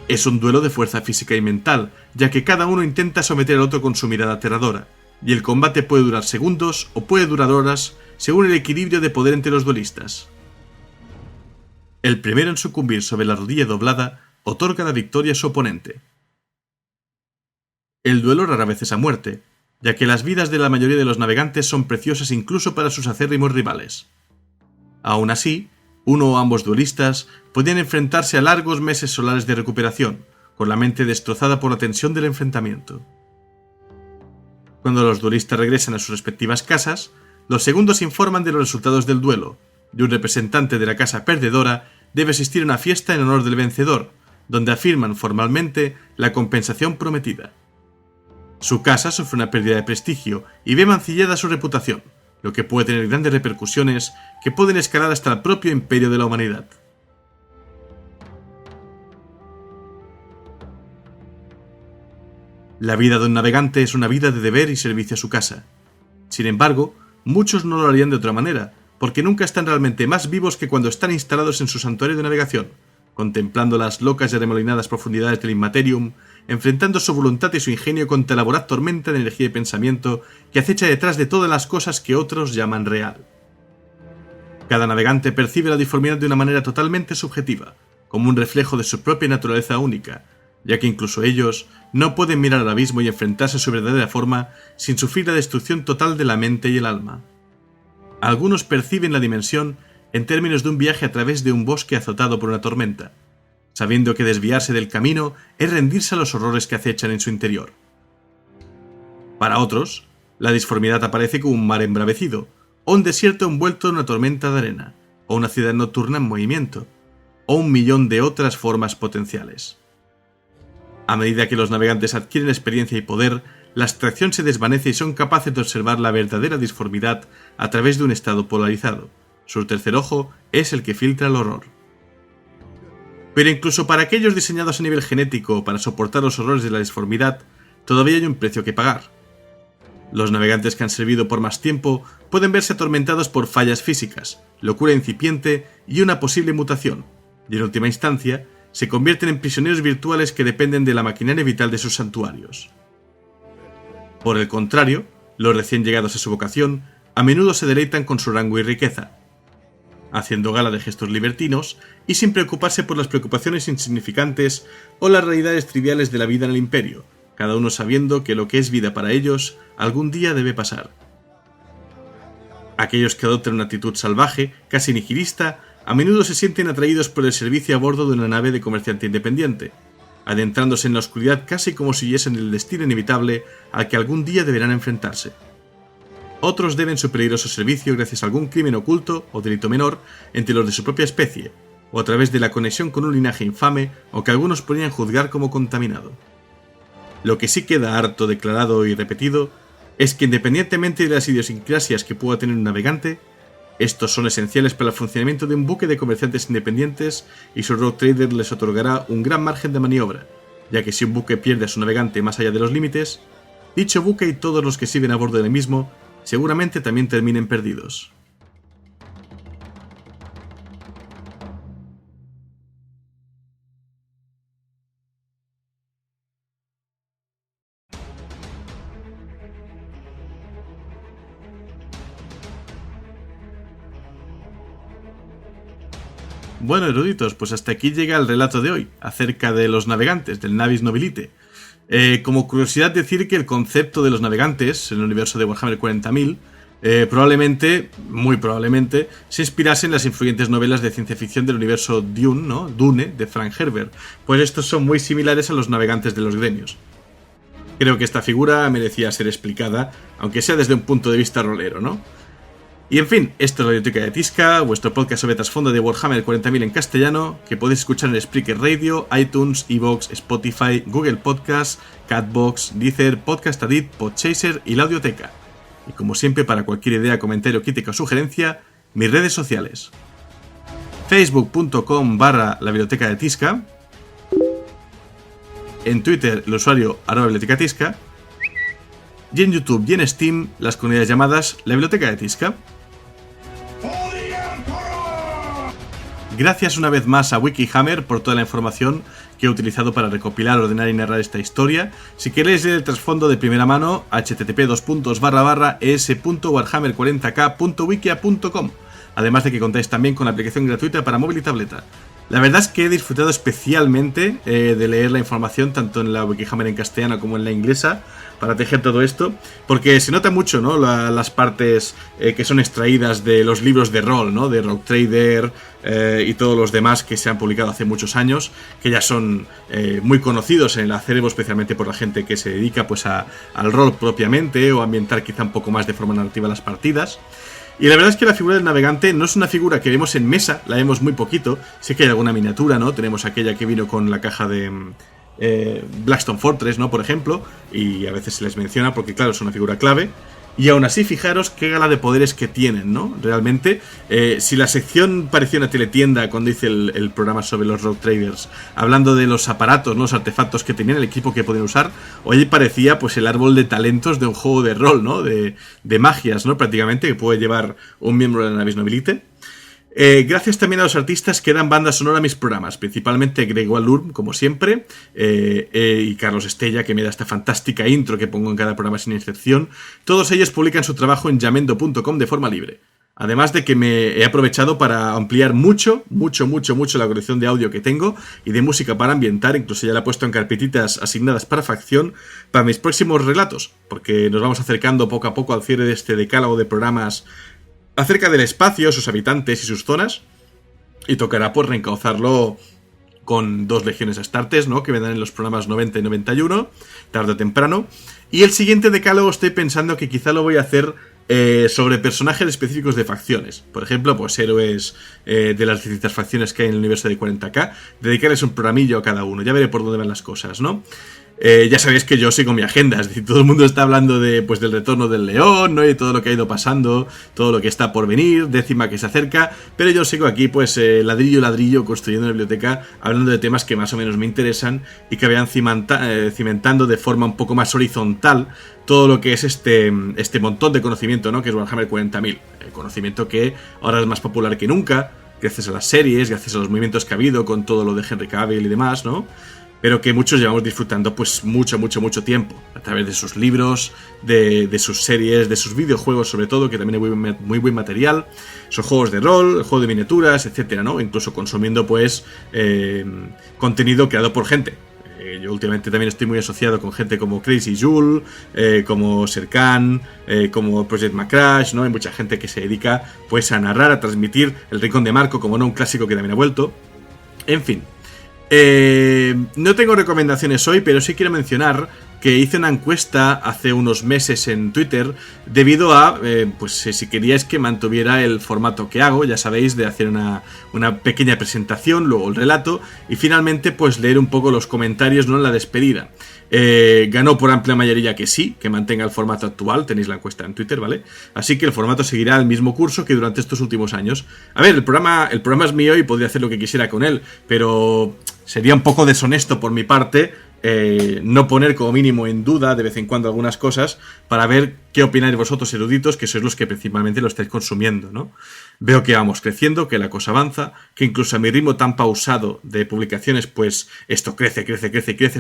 Es un duelo de fuerza física y mental, ya que cada uno intenta someter al otro con su mirada aterradora, y el combate puede durar segundos o puede durar horas, según el equilibrio de poder entre los duelistas. El primero en sucumbir sobre la rodilla doblada otorga la victoria a su oponente. El duelo rara vez es a muerte, ya que las vidas de la mayoría de los navegantes son preciosas incluso para sus acérrimos rivales. Aún así, uno o ambos duelistas podían enfrentarse a largos meses solares de recuperación, con la mente destrozada por la tensión del enfrentamiento. Cuando los duelistas regresan a sus respectivas casas, los segundos informan de los resultados del duelo, y un representante de la casa perdedora debe asistir a una fiesta en honor del vencedor, donde afirman formalmente la compensación prometida. Su casa sufre una pérdida de prestigio y ve mancillada su reputación, lo que puede tener grandes repercusiones que pueden escalar hasta el propio imperio de la humanidad. La vida de un navegante es una vida de deber y servicio a su casa. Sin embargo, muchos no lo harían de otra manera, porque nunca están realmente más vivos que cuando están instalados en su santuario de navegación, contemplando las locas y arremolinadas profundidades del Immaterium, enfrentando su voluntad y su ingenio contra la voraz tormenta de energía y pensamiento que acecha detrás de todas las cosas que otros llaman real. Cada navegante percibe la deformidad de una manera totalmente subjetiva, como un reflejo de su propia naturaleza única, ya que incluso ellos no pueden mirar al abismo y enfrentarse a su verdadera forma sin sufrir la destrucción total de la mente y el alma. Algunos perciben la dimensión en términos de un viaje a través de un bosque azotado por una tormenta, sabiendo que desviarse del camino es rendirse a los horrores que acechan en su interior. Para otros, la disformidad aparece como un mar embravecido, o un desierto envuelto en una tormenta de arena, o una ciudad nocturna en movimiento, o un millón de otras formas potenciales. A medida que los navegantes adquieren experiencia y poder, la abstracción se desvanece y son capaces de observar la verdadera disformidad a través de un estado polarizado. Su tercer ojo es el que filtra el horror. Pero incluso para aquellos diseñados a nivel genético para soportar los horrores de la disformidad, todavía hay un precio que pagar. Los navegantes que han servido por más tiempo pueden verse atormentados por fallas físicas, locura incipiente y una posible mutación, y en última instancia, se convierten en prisioneros virtuales que dependen de la maquinaria vital de sus santuarios. Por el contrario, los recién llegados a su vocación a menudo se deleitan con su rango y riqueza, haciendo gala de gestos libertinos y sin preocuparse por las preocupaciones insignificantes o las realidades triviales de la vida en el imperio, cada uno sabiendo que lo que es vida para ellos algún día debe pasar. Aquellos que adoptan una actitud salvaje, casi nihilista, a menudo se sienten atraídos por el servicio a bordo de una nave de comerciante independiente, adentrándose en la oscuridad casi como si huyesen del destino inevitable al que algún día deberán enfrentarse. Otros deben su peligroso servicio gracias a algún crimen oculto o delito menor entre los de su propia especie, o a través de la conexión con un linaje infame o que algunos podrían juzgar como contaminado. Lo que sí queda harto declarado y repetido es que independientemente de las idiosincrasias que pueda tener un navegante, estos son esenciales para el funcionamiento de un buque de comerciantes independientes y su rogue trader les otorgará un gran margen de maniobra, ya que si un buque pierde a su navegante más allá de los límites, dicho buque y todos los que sirven a bordo del mismo seguramente también terminen perdidos. Bueno, eruditos, pues hasta aquí llega el relato de hoy, acerca de los navegantes, del Navis Nobilite. Como curiosidad decir que el concepto de los navegantes en el universo de Warhammer 40.000 probablemente, muy probablemente, se inspirase en las influyentes novelas de ciencia ficción del universo Dune, ¿no? Dune, de Frank Herbert, pues estos son muy similares a los navegantes de los gremios. Creo que esta figura merecía ser explicada, aunque sea desde un punto de vista rolero, ¿no? Y en fin, esto es la Biblioteca de Tisca, vuestro podcast sobre trasfondo de Warhammer 40.000 en castellano, que podéis escuchar en Spreaker Radio, iTunes, Evox, Spotify, Google Podcast, Catbox, Deezer, Podcast Addict, Podchaser y la Audioteca. Y como siempre, para cualquier idea, comentario, crítica o sugerencia, mis redes sociales. Facebook.com/la Biblioteca de Tisca. En Twitter, el usuario @Biblioteca Tisca. Y en YouTube y en Steam, las comunidades llamadas la Biblioteca de Tisca. Gracias una vez más a Wikihammer por toda la información que he utilizado para recopilar, ordenar y narrar esta historia. Si queréis leer el trasfondo de primera mano, http://es.warhammer40k.wikia.com. además de que contáis también con la aplicación gratuita para móvil y tableta. La verdad es que he disfrutado especialmente de leer la información tanto en la Wikihammer en castellano como en la inglesa para tejer todo esto, porque se nota mucho, ¿no? Las partes que son extraídas de los libros de rol, ¿no? De Rogue Trader y todos los demás que se han publicado hace muchos años, que ya son muy conocidos en el acervo, especialmente por la gente que se dedica pues al rol propiamente o a ambientar quizá un poco más de forma narrativa las partidas. Y la verdad es que la figura del navegante no es una figura que vemos en mesa, la vemos muy poquito. Sí que hay alguna miniatura, ¿no? Tenemos aquella que vino con la caja de Blackstone Fortress, ¿no? Por ejemplo, y a veces se les menciona porque, claro, es una figura clave. Y aún así, fijaros qué gala de poderes que tienen, ¿no? Realmente, si la sección parecía una teletienda cuando hice el programa sobre los Rogue Traders, hablando de los aparatos, ¿no? Los artefactos que tenían, el equipo que podían usar, hoy parecía pues el árbol de talentos de un juego de rol, ¿no? De magias, ¿no? Prácticamente, que puede llevar un miembro de la Navis Nobilite. Gracias también a los artistas que dan banda sonora a mis programas, principalmente Gregoire Lurm, como siempre, y Carlos Estella, que me da esta fantástica intro que pongo en cada programa sin excepción. Todos ellos publican su trabajo en yamendo.com de forma libre. Además de que me he aprovechado para ampliar mucho la colección de audio que tengo y de música para ambientar, incluso ya la he puesto en carpetitas asignadas para facción para mis próximos relatos, porque nos vamos acercando poco a poco al cierre de este decálogo de programas acerca del espacio, sus habitantes y sus zonas, y tocará pues reencauzarlo con 2 legiones astartes, ¿no? Que vendrán en los programas 90 y 91, tarde o temprano. Y el siguiente decálogo estoy pensando que quizá lo voy a hacer sobre personajes específicos de facciones. Por ejemplo, pues héroes de las distintas facciones que hay en el universo de 40k, dedicarles un programillo a cada uno. Ya veré por dónde van las cosas, ¿no? Ya sabéis que yo sigo mi agenda, es decir, todo el mundo está hablando de, pues, del retorno del león, ¿no? Y todo lo que ha ido pasando, todo lo que está por venir, décima que se acerca, pero yo sigo aquí, pues, ladrillo a ladrillo, construyendo una biblioteca, hablando de temas que más o menos me interesan y que vayan cimentando de forma un poco más horizontal todo lo que es este montón de conocimiento, ¿no? Que es Warhammer 40.000, el conocimiento que ahora es más popular que nunca, gracias a las series, gracias a los movimientos que ha habido con todo lo de Henry Cavill y demás, ¿no? Pero que muchos llevamos disfrutando pues mucho tiempo, a través de sus libros, de sus series, de sus videojuegos sobre todo, que también hay muy buen material, sus juegos de rol, el juego de miniaturas, etcétera, ¿no? Incluso consumiendo pues contenido creado por gente. Yo últimamente también estoy muy asociado con gente como Crazy Jule, como Serkan, como Project Macrash, ¿no? Hay mucha gente que se dedica pues a narrar, a transmitir el Rincón de Marco, como no, un clásico que también ha vuelto. En fin. No tengo recomendaciones hoy, pero sí quiero mencionar que hice una encuesta hace unos meses en Twitter debido a, pues si queríais que mantuviera el formato que hago, ya sabéis, de hacer una pequeña presentación, luego el relato y finalmente pues leer un poco los comentarios, ¿no? En la despedida. Ganó por amplia mayoría que sí, que mantenga el formato actual, tenéis la encuesta en Twitter, ¿vale? Así que el formato seguirá el mismo curso que durante estos últimos años. A ver, el programa es mío y podría hacer lo que quisiera con él, pero sería un poco deshonesto por mi parte no poner como mínimo en duda de vez en cuando algunas cosas para ver qué opináis vosotros eruditos, que sois los que principalmente lo estáis consumiendo, ¿no? Veo que vamos creciendo, que la cosa avanza, que incluso a mi ritmo tan pausado de publicaciones, pues esto crece,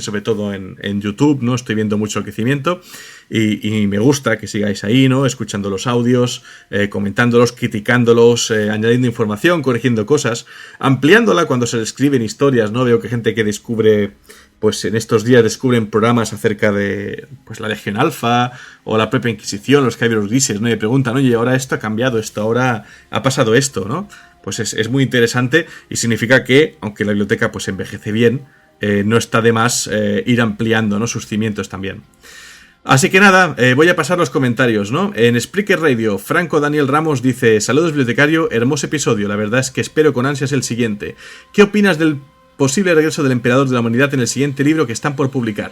sobre todo en YouTube, ¿no? Estoy viendo mucho el crecimiento y me gusta que sigáis ahí, ¿no? Escuchando los audios, comentándolos, criticándolos, añadiendo información, corrigiendo cosas, ampliándola cuando se escriben historias, ¿no? Veo que gente que descubre, pues en estos días descubren programas acerca de pues la Legión Alfa o la propia Inquisición, los Caballeros Grises, ¿no? Y me preguntan, oye, ahora esto ha cambiado, esto ahora ha pasado esto, ¿no? Pues es muy interesante y significa que, aunque la biblioteca pues envejece bien, no está de más ir ampliando, ¿no? Sus cimientos también. Así que nada, voy a pasar los comentarios, ¿no? En Spreaker Radio, Franco Daniel Ramos dice: saludos bibliotecario, hermoso episodio, la verdad es que espero con ansias el siguiente. ¿Qué opinas del posible regreso del Emperador de la Humanidad en el siguiente libro que están por publicar?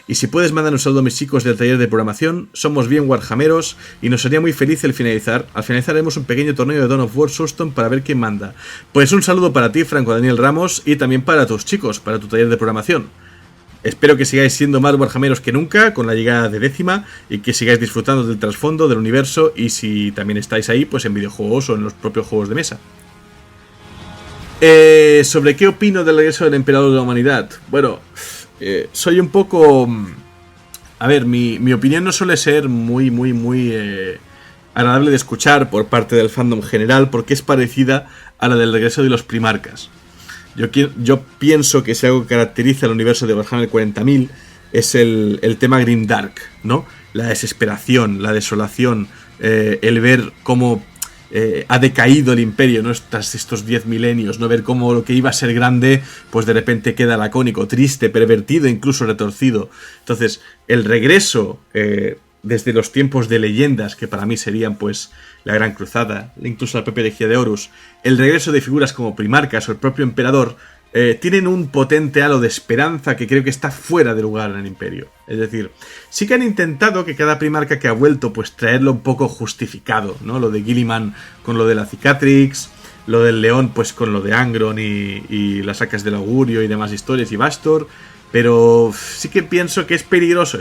Y si puedes mandar un saludo a mis chicos del taller de programación, somos bien warhammeros y nos haría muy feliz el finalizar. Al finalizar haremos un pequeño torneo de Dawn of War Suston para ver quién manda. Pues un saludo para ti, Franco Daniel Ramos, y también para tus chicos, para tu taller de programación. Espero que sigáis siendo más warhammeros que nunca con la llegada de décima y que sigáis disfrutando del trasfondo, del universo, y si también estáis ahí, pues en videojuegos o en los propios juegos de mesa. Sobre qué opino del regreso del Emperador de la Humanidad. Bueno, soy un poco... A ver, mi opinión no suele ser muy agradable de escuchar por parte del fandom general porque es parecida a la del regreso de los Primarcas. Yo pienso que si algo que caracteriza el universo de Warhammer 40.000 es el tema grimdark, ¿no? La desesperación, la desolación, el ver cómo ha decaído el imperio, ¿no? Tras estos 10 milenios, ¿no? Ver cómo lo que iba a ser grande, pues de repente queda lacónico, triste, pervertido, incluso retorcido. Entonces, el regreso desde los tiempos de leyendas, que para mí serían pues la Gran Cruzada, incluso la propia herejía de Horus, el regreso de figuras como Primarcas o el propio Emperador, tienen un potente halo de esperanza que creo que está fuera de lugar en el imperio. Es decir, sí que han intentado que cada primarca que ha vuelto pues traerlo un poco justificado, ¿no? Lo de Gilliman con lo de la Cicatrix, lo del León pues con lo de Angron y las sacas del augurio y demás historias y Bastor, pero sí que pienso que es peligroso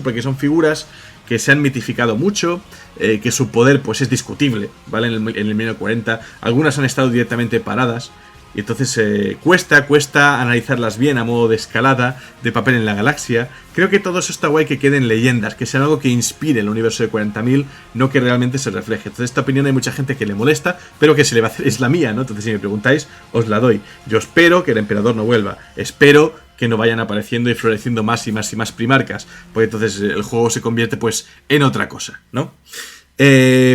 porque son figuras que se han mitificado mucho, que su poder pues es discutible, ¿vale? En el milenio 40, algunas han estado directamente paradas. Y entonces cuesta analizarlas bien a modo de escalada, de papel en la galaxia. Creo que todo eso está guay que queden leyendas, que sean algo que inspire el universo de 40.000, no que realmente se refleje. Entonces esta opinión hay mucha gente que le molesta, pero que se le va a hacer, es la mía, ¿no? Entonces si me preguntáis, os la doy. Yo espero que el emperador no vuelva, espero que no vayan apareciendo y floreciendo más y más y más primarcas, porque entonces el juego se convierte pues en otra cosa, ¿no?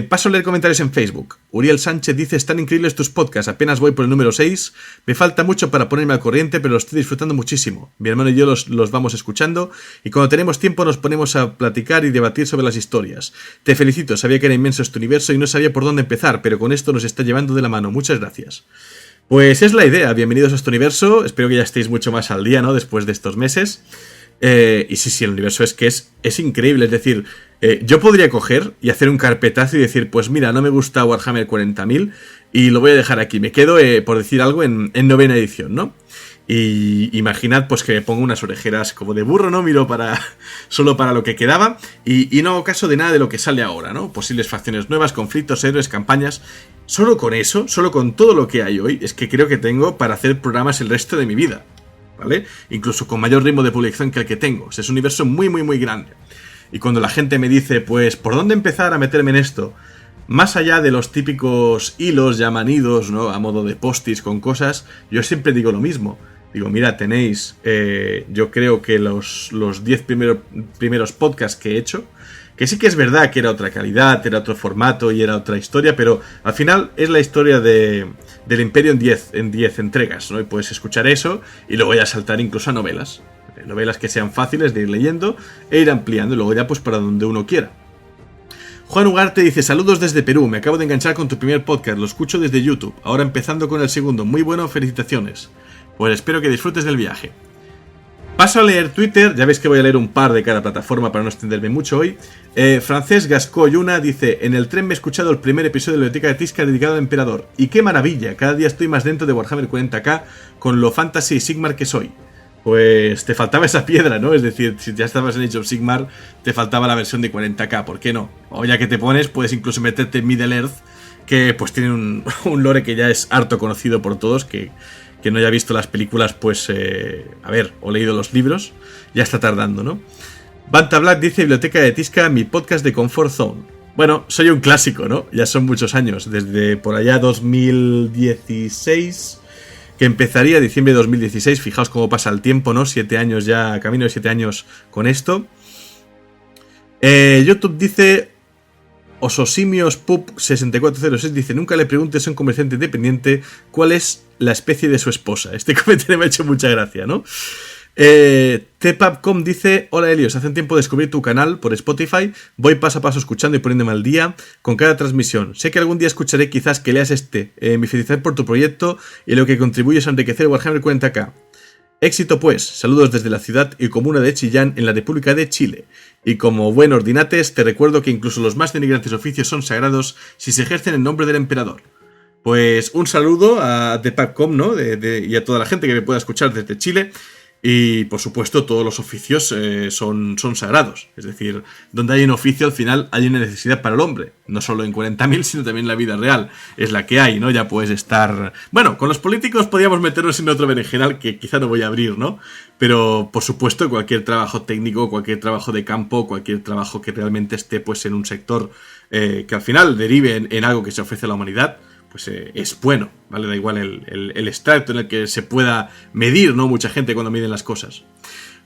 Paso a leer comentarios en Facebook. Uriel Sánchez dice: están increíbles tus podcasts, apenas voy por el número 6. Me falta mucho para ponerme al corriente, pero lo estoy disfrutando muchísimo. Mi hermano y yo los vamos escuchando y cuando tenemos tiempo nos ponemos a platicar y debatir sobre las historias. Te felicito, sabía que era inmenso este universo y no sabía por dónde empezar, pero con esto nos está llevando de la mano. Muchas gracias. Pues es la idea, bienvenidos a este universo. Espero que ya estéis mucho más al día, ¿no? Después de estos meses. Y sí, el universo es increíble, es decir, yo podría coger y hacer un carpetazo y decir, pues mira, no me gusta Warhammer 40.000 y lo voy a dejar aquí, me quedo, por decir algo, en 9ª edición, ¿no? Y imaginad pues que me pongo unas orejeras como de burro, ¿no? Miro solo para lo que quedaba y no hago caso de nada de lo que sale ahora, ¿no? Posibles facciones nuevas, conflictos, héroes, campañas. Solo con eso, solo con todo lo que hay hoy, es que creo que tengo para hacer programas el resto de mi vida, ¿vale? Incluso con mayor ritmo de publicación que el que tengo. O sea, es un universo muy, muy, muy grande. Y cuando la gente me dice, pues, ¿por dónde empezar a meterme en esto? Más allá de los típicos hilos ya manidos, ¿no? A modo de postis con cosas, yo siempre digo lo mismo. Digo, mira, tenéis, yo creo que los 10 primeros podcasts que he hecho, que sí que es verdad que era otra calidad, era otro formato y era otra historia, pero al final es la historia del Imperio en 10 entregas, ¿no? Y puedes escuchar eso y luego ya saltar incluso a novelas. Novelas que sean fáciles de ir leyendo e ir ampliando y luego ya pues para donde uno quiera. Juan Ugarte dice: saludos desde Perú, me acabo de enganchar con tu primer podcast, lo escucho desde YouTube, ahora empezando con el segundo, muy bueno, felicitaciones. Pues espero que disfrutes del viaje. Paso a leer Twitter, ya veis que voy a leer un par de cada plataforma para no extenderme mucho hoy. Francés Gasco Yuna dice: en el tren me he escuchado el primer episodio de la Biblioteca de Tisca dedicado al Emperador, y qué maravilla, cada día estoy más dentro de Warhammer 40k con lo fantasy y Sigmar que soy. Pues te faltaba esa piedra, ¿no? Es decir, si ya estabas en Age of Sigmar, te faltaba la versión de 40k, ¿por qué no? O ya que te pones, puedes incluso meterte en Middle Earth, que pues tiene un lore que ya es harto conocido por todos, que no haya visto las películas, pues, o leído los libros, ya está tardando, ¿no? Banta Black dice: Biblioteca de Tisca, mi podcast de Comfort Zone. Bueno, soy un clásico, ¿no? Ya son muchos años, desde por allá 2016... que empezaría diciembre de 2016, fijaos cómo pasa el tiempo, ¿no? 7 años ya, camino de 7 años con esto. YouTube dice: Ososimios Pup 6406 dice: nunca le preguntes a un comerciante independiente cuál es la especie de su esposa. Este comentario me ha hecho mucha gracia, ¿no? Tepapcom dice: hola Helios, hace un tiempo descubrí tu canal por Spotify, voy paso a paso escuchando y poniéndome al día con cada transmisión. Sé que algún día escucharé quizás que leas mi felicidad por tu proyecto y lo que contribuyes a enriquecer Warhammer 40k. Éxito pues, saludos desde la ciudad y comuna de Chillán en la República de Chile. Y como buen ordinates te recuerdo que incluso los más denigrantes oficios son sagrados si se ejercen en nombre del emperador. Pues un saludo a Tepapcom, ¿no? Y a toda la gente que me pueda escuchar desde Chile. Y, por supuesto, todos los oficios son sagrados. Es decir, donde hay un oficio, al final hay una necesidad para el hombre. No solo en 40.000, sino también en la vida real. Es la que hay, ¿no? Ya puedes estar... Bueno, con los políticos podríamos meternos en otro berenjenal que quizá no voy a abrir, ¿no? Pero, por supuesto, cualquier trabajo técnico, cualquier trabajo de campo, cualquier trabajo que realmente esté, pues, en un sector que al final derive en algo que se ofrece a la humanidad, pues es bueno, ¿vale? Da igual el extracto en el que se pueda medir, ¿no? Mucha gente cuando miden las cosas.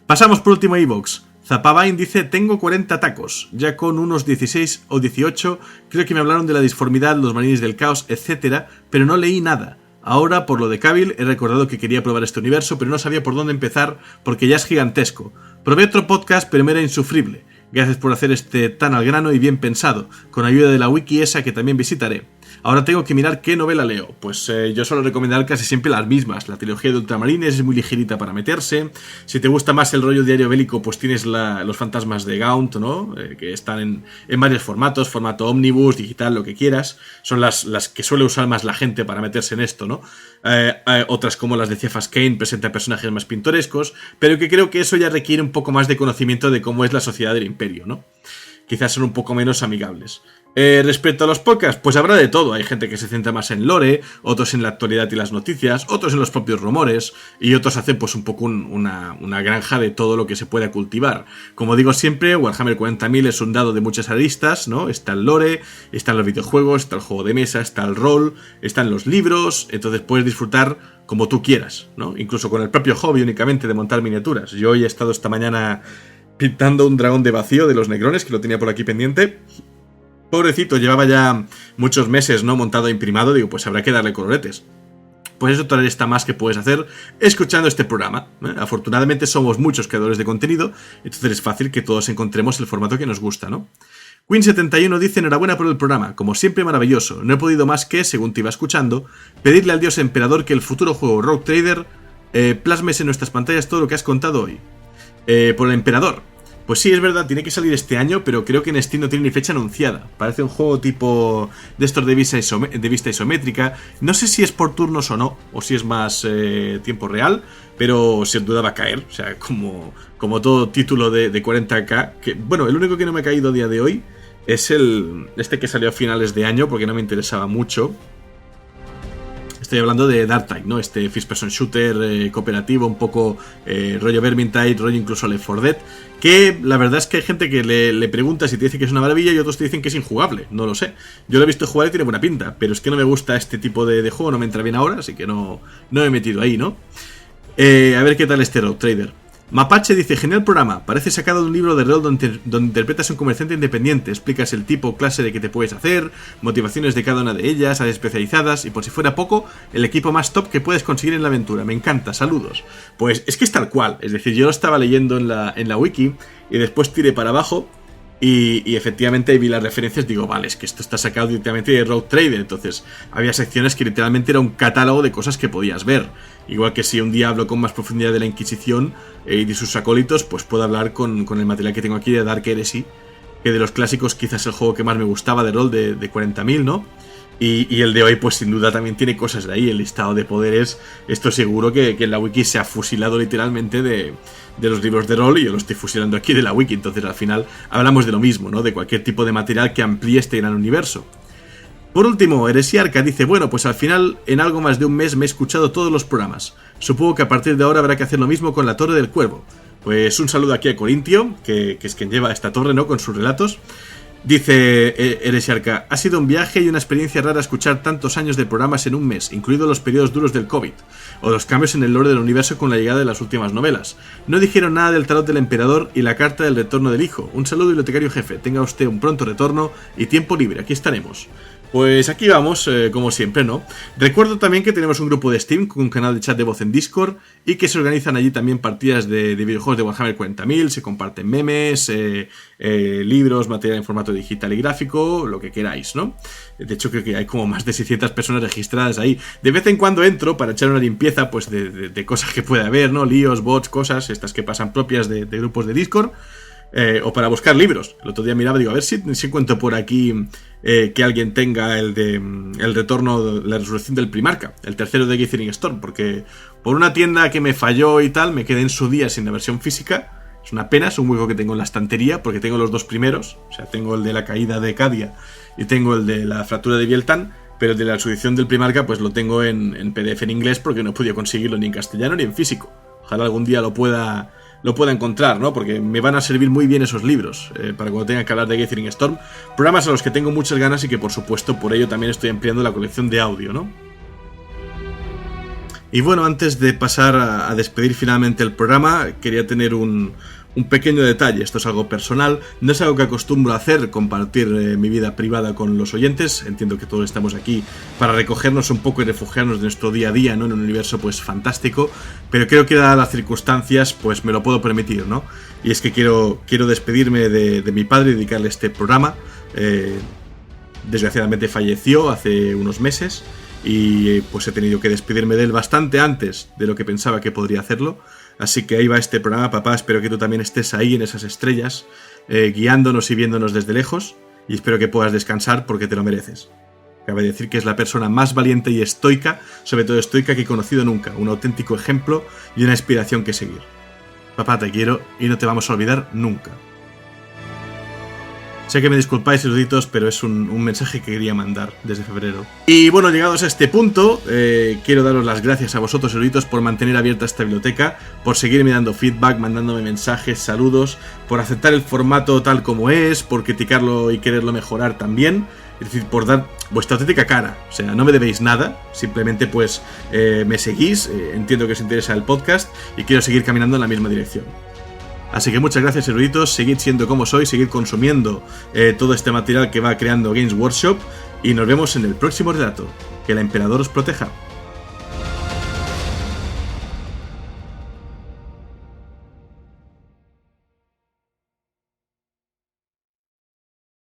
Pasamos por último a iVoox. Zapabain dice: tengo 40 tacos, ya con unos 16 o 18, creo que me hablaron de la disformidad, los marines del caos, etc., pero no leí nada. Ahora, por lo de Cavill, he recordado que quería probar este universo, pero no sabía por dónde empezar, porque ya es gigantesco. Probé otro podcast, pero me era insufrible. Gracias por hacer este tan al grano y bien pensado, con ayuda de la wiki esa que también visitaré. Ahora tengo que mirar qué novela leo. Pues yo suelo recomendar casi siempre las mismas. La trilogía de Ultramarines es muy ligerita para meterse. Si te gusta más el rollo diario bélico, pues tienes los fantasmas de Gaunt, ¿no? Que están en varios formatos, formato ómnibus, digital, lo que quieras. Son las que suele usar más la gente para meterse en esto, ¿no? Otras como las de Cephas Cain presentan personajes más pintorescos, pero que creo que eso ya requiere un poco más de conocimiento de cómo es la sociedad del Imperio, ¿no? Quizás son un poco menos amigables. Respecto a los podcasts, pues habrá de todo. Hay gente que se centra más en lore, otros en la actualidad y las noticias, otros en los propios rumores, y otros hacen pues un poco una granja de todo lo que se pueda cultivar. Como digo siempre, Warhammer 40.000 es un dado de muchas aristas, ¿no? Está el lore, están los videojuegos, está el juego de mesa, está el rol, están los libros, entonces puedes disfrutar como tú quieras, ¿no? Incluso con el propio hobby únicamente de montar miniaturas. Yo hoy he estado esta mañana pintando un dragón de vacío de los Negrones, que lo tenía por aquí pendiente. Pobrecito, llevaba ya muchos meses, ¿no? Montado e imprimado, digo, pues habrá que darle coloretes. Pues eso todavía está más que puedes hacer escuchando este programa, ¿eh? Afortunadamente somos muchos creadores de contenido, entonces es fácil que todos encontremos el formato que nos gusta, ¿no? Queen71 dice: enhorabuena por el programa, como siempre maravilloso. No he podido más que, según te iba escuchando, pedirle al dios emperador que el futuro juego Rogue Trader plasmes en nuestras pantallas todo lo que has contado hoy. Por el emperador. Pues sí, es verdad, tiene que salir este año, pero creo que en Steam no tiene ni fecha anunciada. Parece un juego tipo de estos de vista isométrica. No sé si es por turnos o no, o si es más tiempo real, pero sin duda va a caer. O sea, como todo título de 40k. Que, bueno, el único que no me ha caído a día de hoy es este que salió a finales de año, porque no me interesaba mucho. Estoy hablando de Dark Tide, ¿no? Este first person shooter cooperativo, un poco rollo Vermintide, rollo incluso Left 4 Dead, que la verdad es que hay gente que le pregunta si te dice que es una maravilla y otros te dicen que es injugable, no lo sé. Yo lo he visto jugar y tiene buena pinta, pero es que no me gusta este tipo de juego, no me entra bien ahora, así que no me he metido ahí, ¿no? A ver qué tal este Rogue Trader. Mapache dice: genial programa, parece sacado de un libro de rol donde interpretas a un comerciante independiente, explicas el tipo o clase de que te puedes hacer, motivaciones de cada una de ellas, áreas especializadas y por si fuera poco, el equipo más top que puedes conseguir en la aventura. Me encanta, saludos. Pues es que es tal cual, es decir, yo lo estaba leyendo en la wiki y después tiré para abajo y efectivamente vi las referencias, digo, vale, es que esto está sacado directamente de Rogue Trader, entonces había secciones que literalmente era un catálogo de cosas que podías ver. Igual que si un día hablo con más profundidad de la Inquisición y de sus acólitos, pues puedo hablar con el material que tengo aquí de Dark Heresy, que de los clásicos quizás el juego que más me gustaba de rol de 40.000, ¿no? Y el de hoy pues sin duda también tiene cosas de ahí, el listado de poderes, esto seguro que en la wiki se ha fusilado literalmente de los libros de rol y yo lo estoy fusilando aquí de la wiki, entonces al final hablamos de lo mismo, ¿no? De cualquier tipo de material que amplíe este gran universo. Por último, Heresiarca dice: bueno, pues al final en algo más de un mes me he escuchado todos los programas. Supongo que a partir de ahora habrá que hacer lo mismo con la Torre del Cuervo. Pues un saludo aquí a Corintio, que es quien lleva esta torre, ¿no? Con sus relatos. Dice Heresiarca: ha sido un viaje y una experiencia rara escuchar tantos años de programas en un mes, incluidos los periodos duros del COVID, o los cambios en el lore del universo con la llegada de las últimas novelas. No dijeron nada del tarot del emperador y la carta del retorno del hijo. Un saludo, bibliotecario jefe. Tenga usted un pronto retorno y tiempo libre. Aquí estaremos. Pues aquí vamos, como siempre, ¿no? Recuerdo también que tenemos un grupo de Steam con un canal de chat de voz en Discord y que se organizan allí también partidas de videojuegos de Warhammer 40.000, se comparten memes, libros, material en formato digital y gráfico, lo que queráis, ¿no? De hecho creo que hay como más de 600 personas registradas ahí. De vez en cuando entro para echar una limpieza pues de cosas que puede haber, ¿no? Líos, bots, cosas, estas que pasan propias de grupos de Discord. O para buscar libros. El otro día miraba, digo, a ver si encuentro por aquí que alguien tenga el retorno, la resurrección del Primarca, el tercero de Gathering Storm, porque por una tienda que me falló y tal, me quedé en su día sin la versión física. Es una pena, es un hueco que tengo en la estantería, porque tengo los dos primeros, o sea, tengo el de la caída de Cadia y tengo el de la fractura de Bieltan, pero el de la resurrección del Primarca pues lo tengo en PDF en inglés porque no he podido conseguirlo ni en castellano ni en físico. Ojalá algún día lo pueda lo pueda encontrar, ¿no? Porque me van a servir muy bien esos libros para cuando tenga que hablar de Gathering Storm. Programas a los que tengo muchas ganas y que, por supuesto, por ello también estoy ampliando la colección de audio, ¿no? Y bueno, antes de pasar a despedir finalmente el programa, quería tener un pequeño detalle. Esto es algo personal, no es algo que acostumbro a hacer, compartir mi vida privada con los oyentes. Entiendo que todos estamos aquí para recogernos un poco y refugiarnos de nuestro día a día, ¿no? En un universo pues fantástico, pero creo que dadas las circunstancias pues me lo puedo permitir, ¿no? Y es que quiero despedirme de mi padre y dedicarle este programa. Desgraciadamente falleció hace unos meses y pues he tenido que despedirme de él bastante antes de lo que pensaba que podría hacerlo. Así que ahí va este programa, papá. Espero que tú también estés ahí en esas estrellas, guiándonos y viéndonos desde lejos. Y espero que puedas descansar porque te lo mereces. Cabe decir que es la persona más valiente y estoica, sobre todo estoica, que he conocido nunca. Un auténtico ejemplo y una inspiración que seguir. Papá, te quiero y no te vamos a olvidar nunca. Sé que me disculpáis, eruditos, pero es un mensaje que quería mandar desde febrero. Y bueno, llegados a este punto, quiero daros las gracias a vosotros, eruditos, por mantener abierta esta biblioteca, por seguirme dando feedback, mandándome mensajes, saludos, por aceptar el formato tal como es, por criticarlo y quererlo mejorar también. Es decir, por dar vuestra auténtica cara. O sea, no me debéis nada, simplemente pues me seguís, entiendo que os interesa el podcast y quiero seguir caminando en la misma dirección. Así que muchas gracias, eruditos, seguid siendo como sois, seguid consumiendo todo este material que va creando Games Workshop y nos vemos en el próximo relato. Que el emperador os proteja.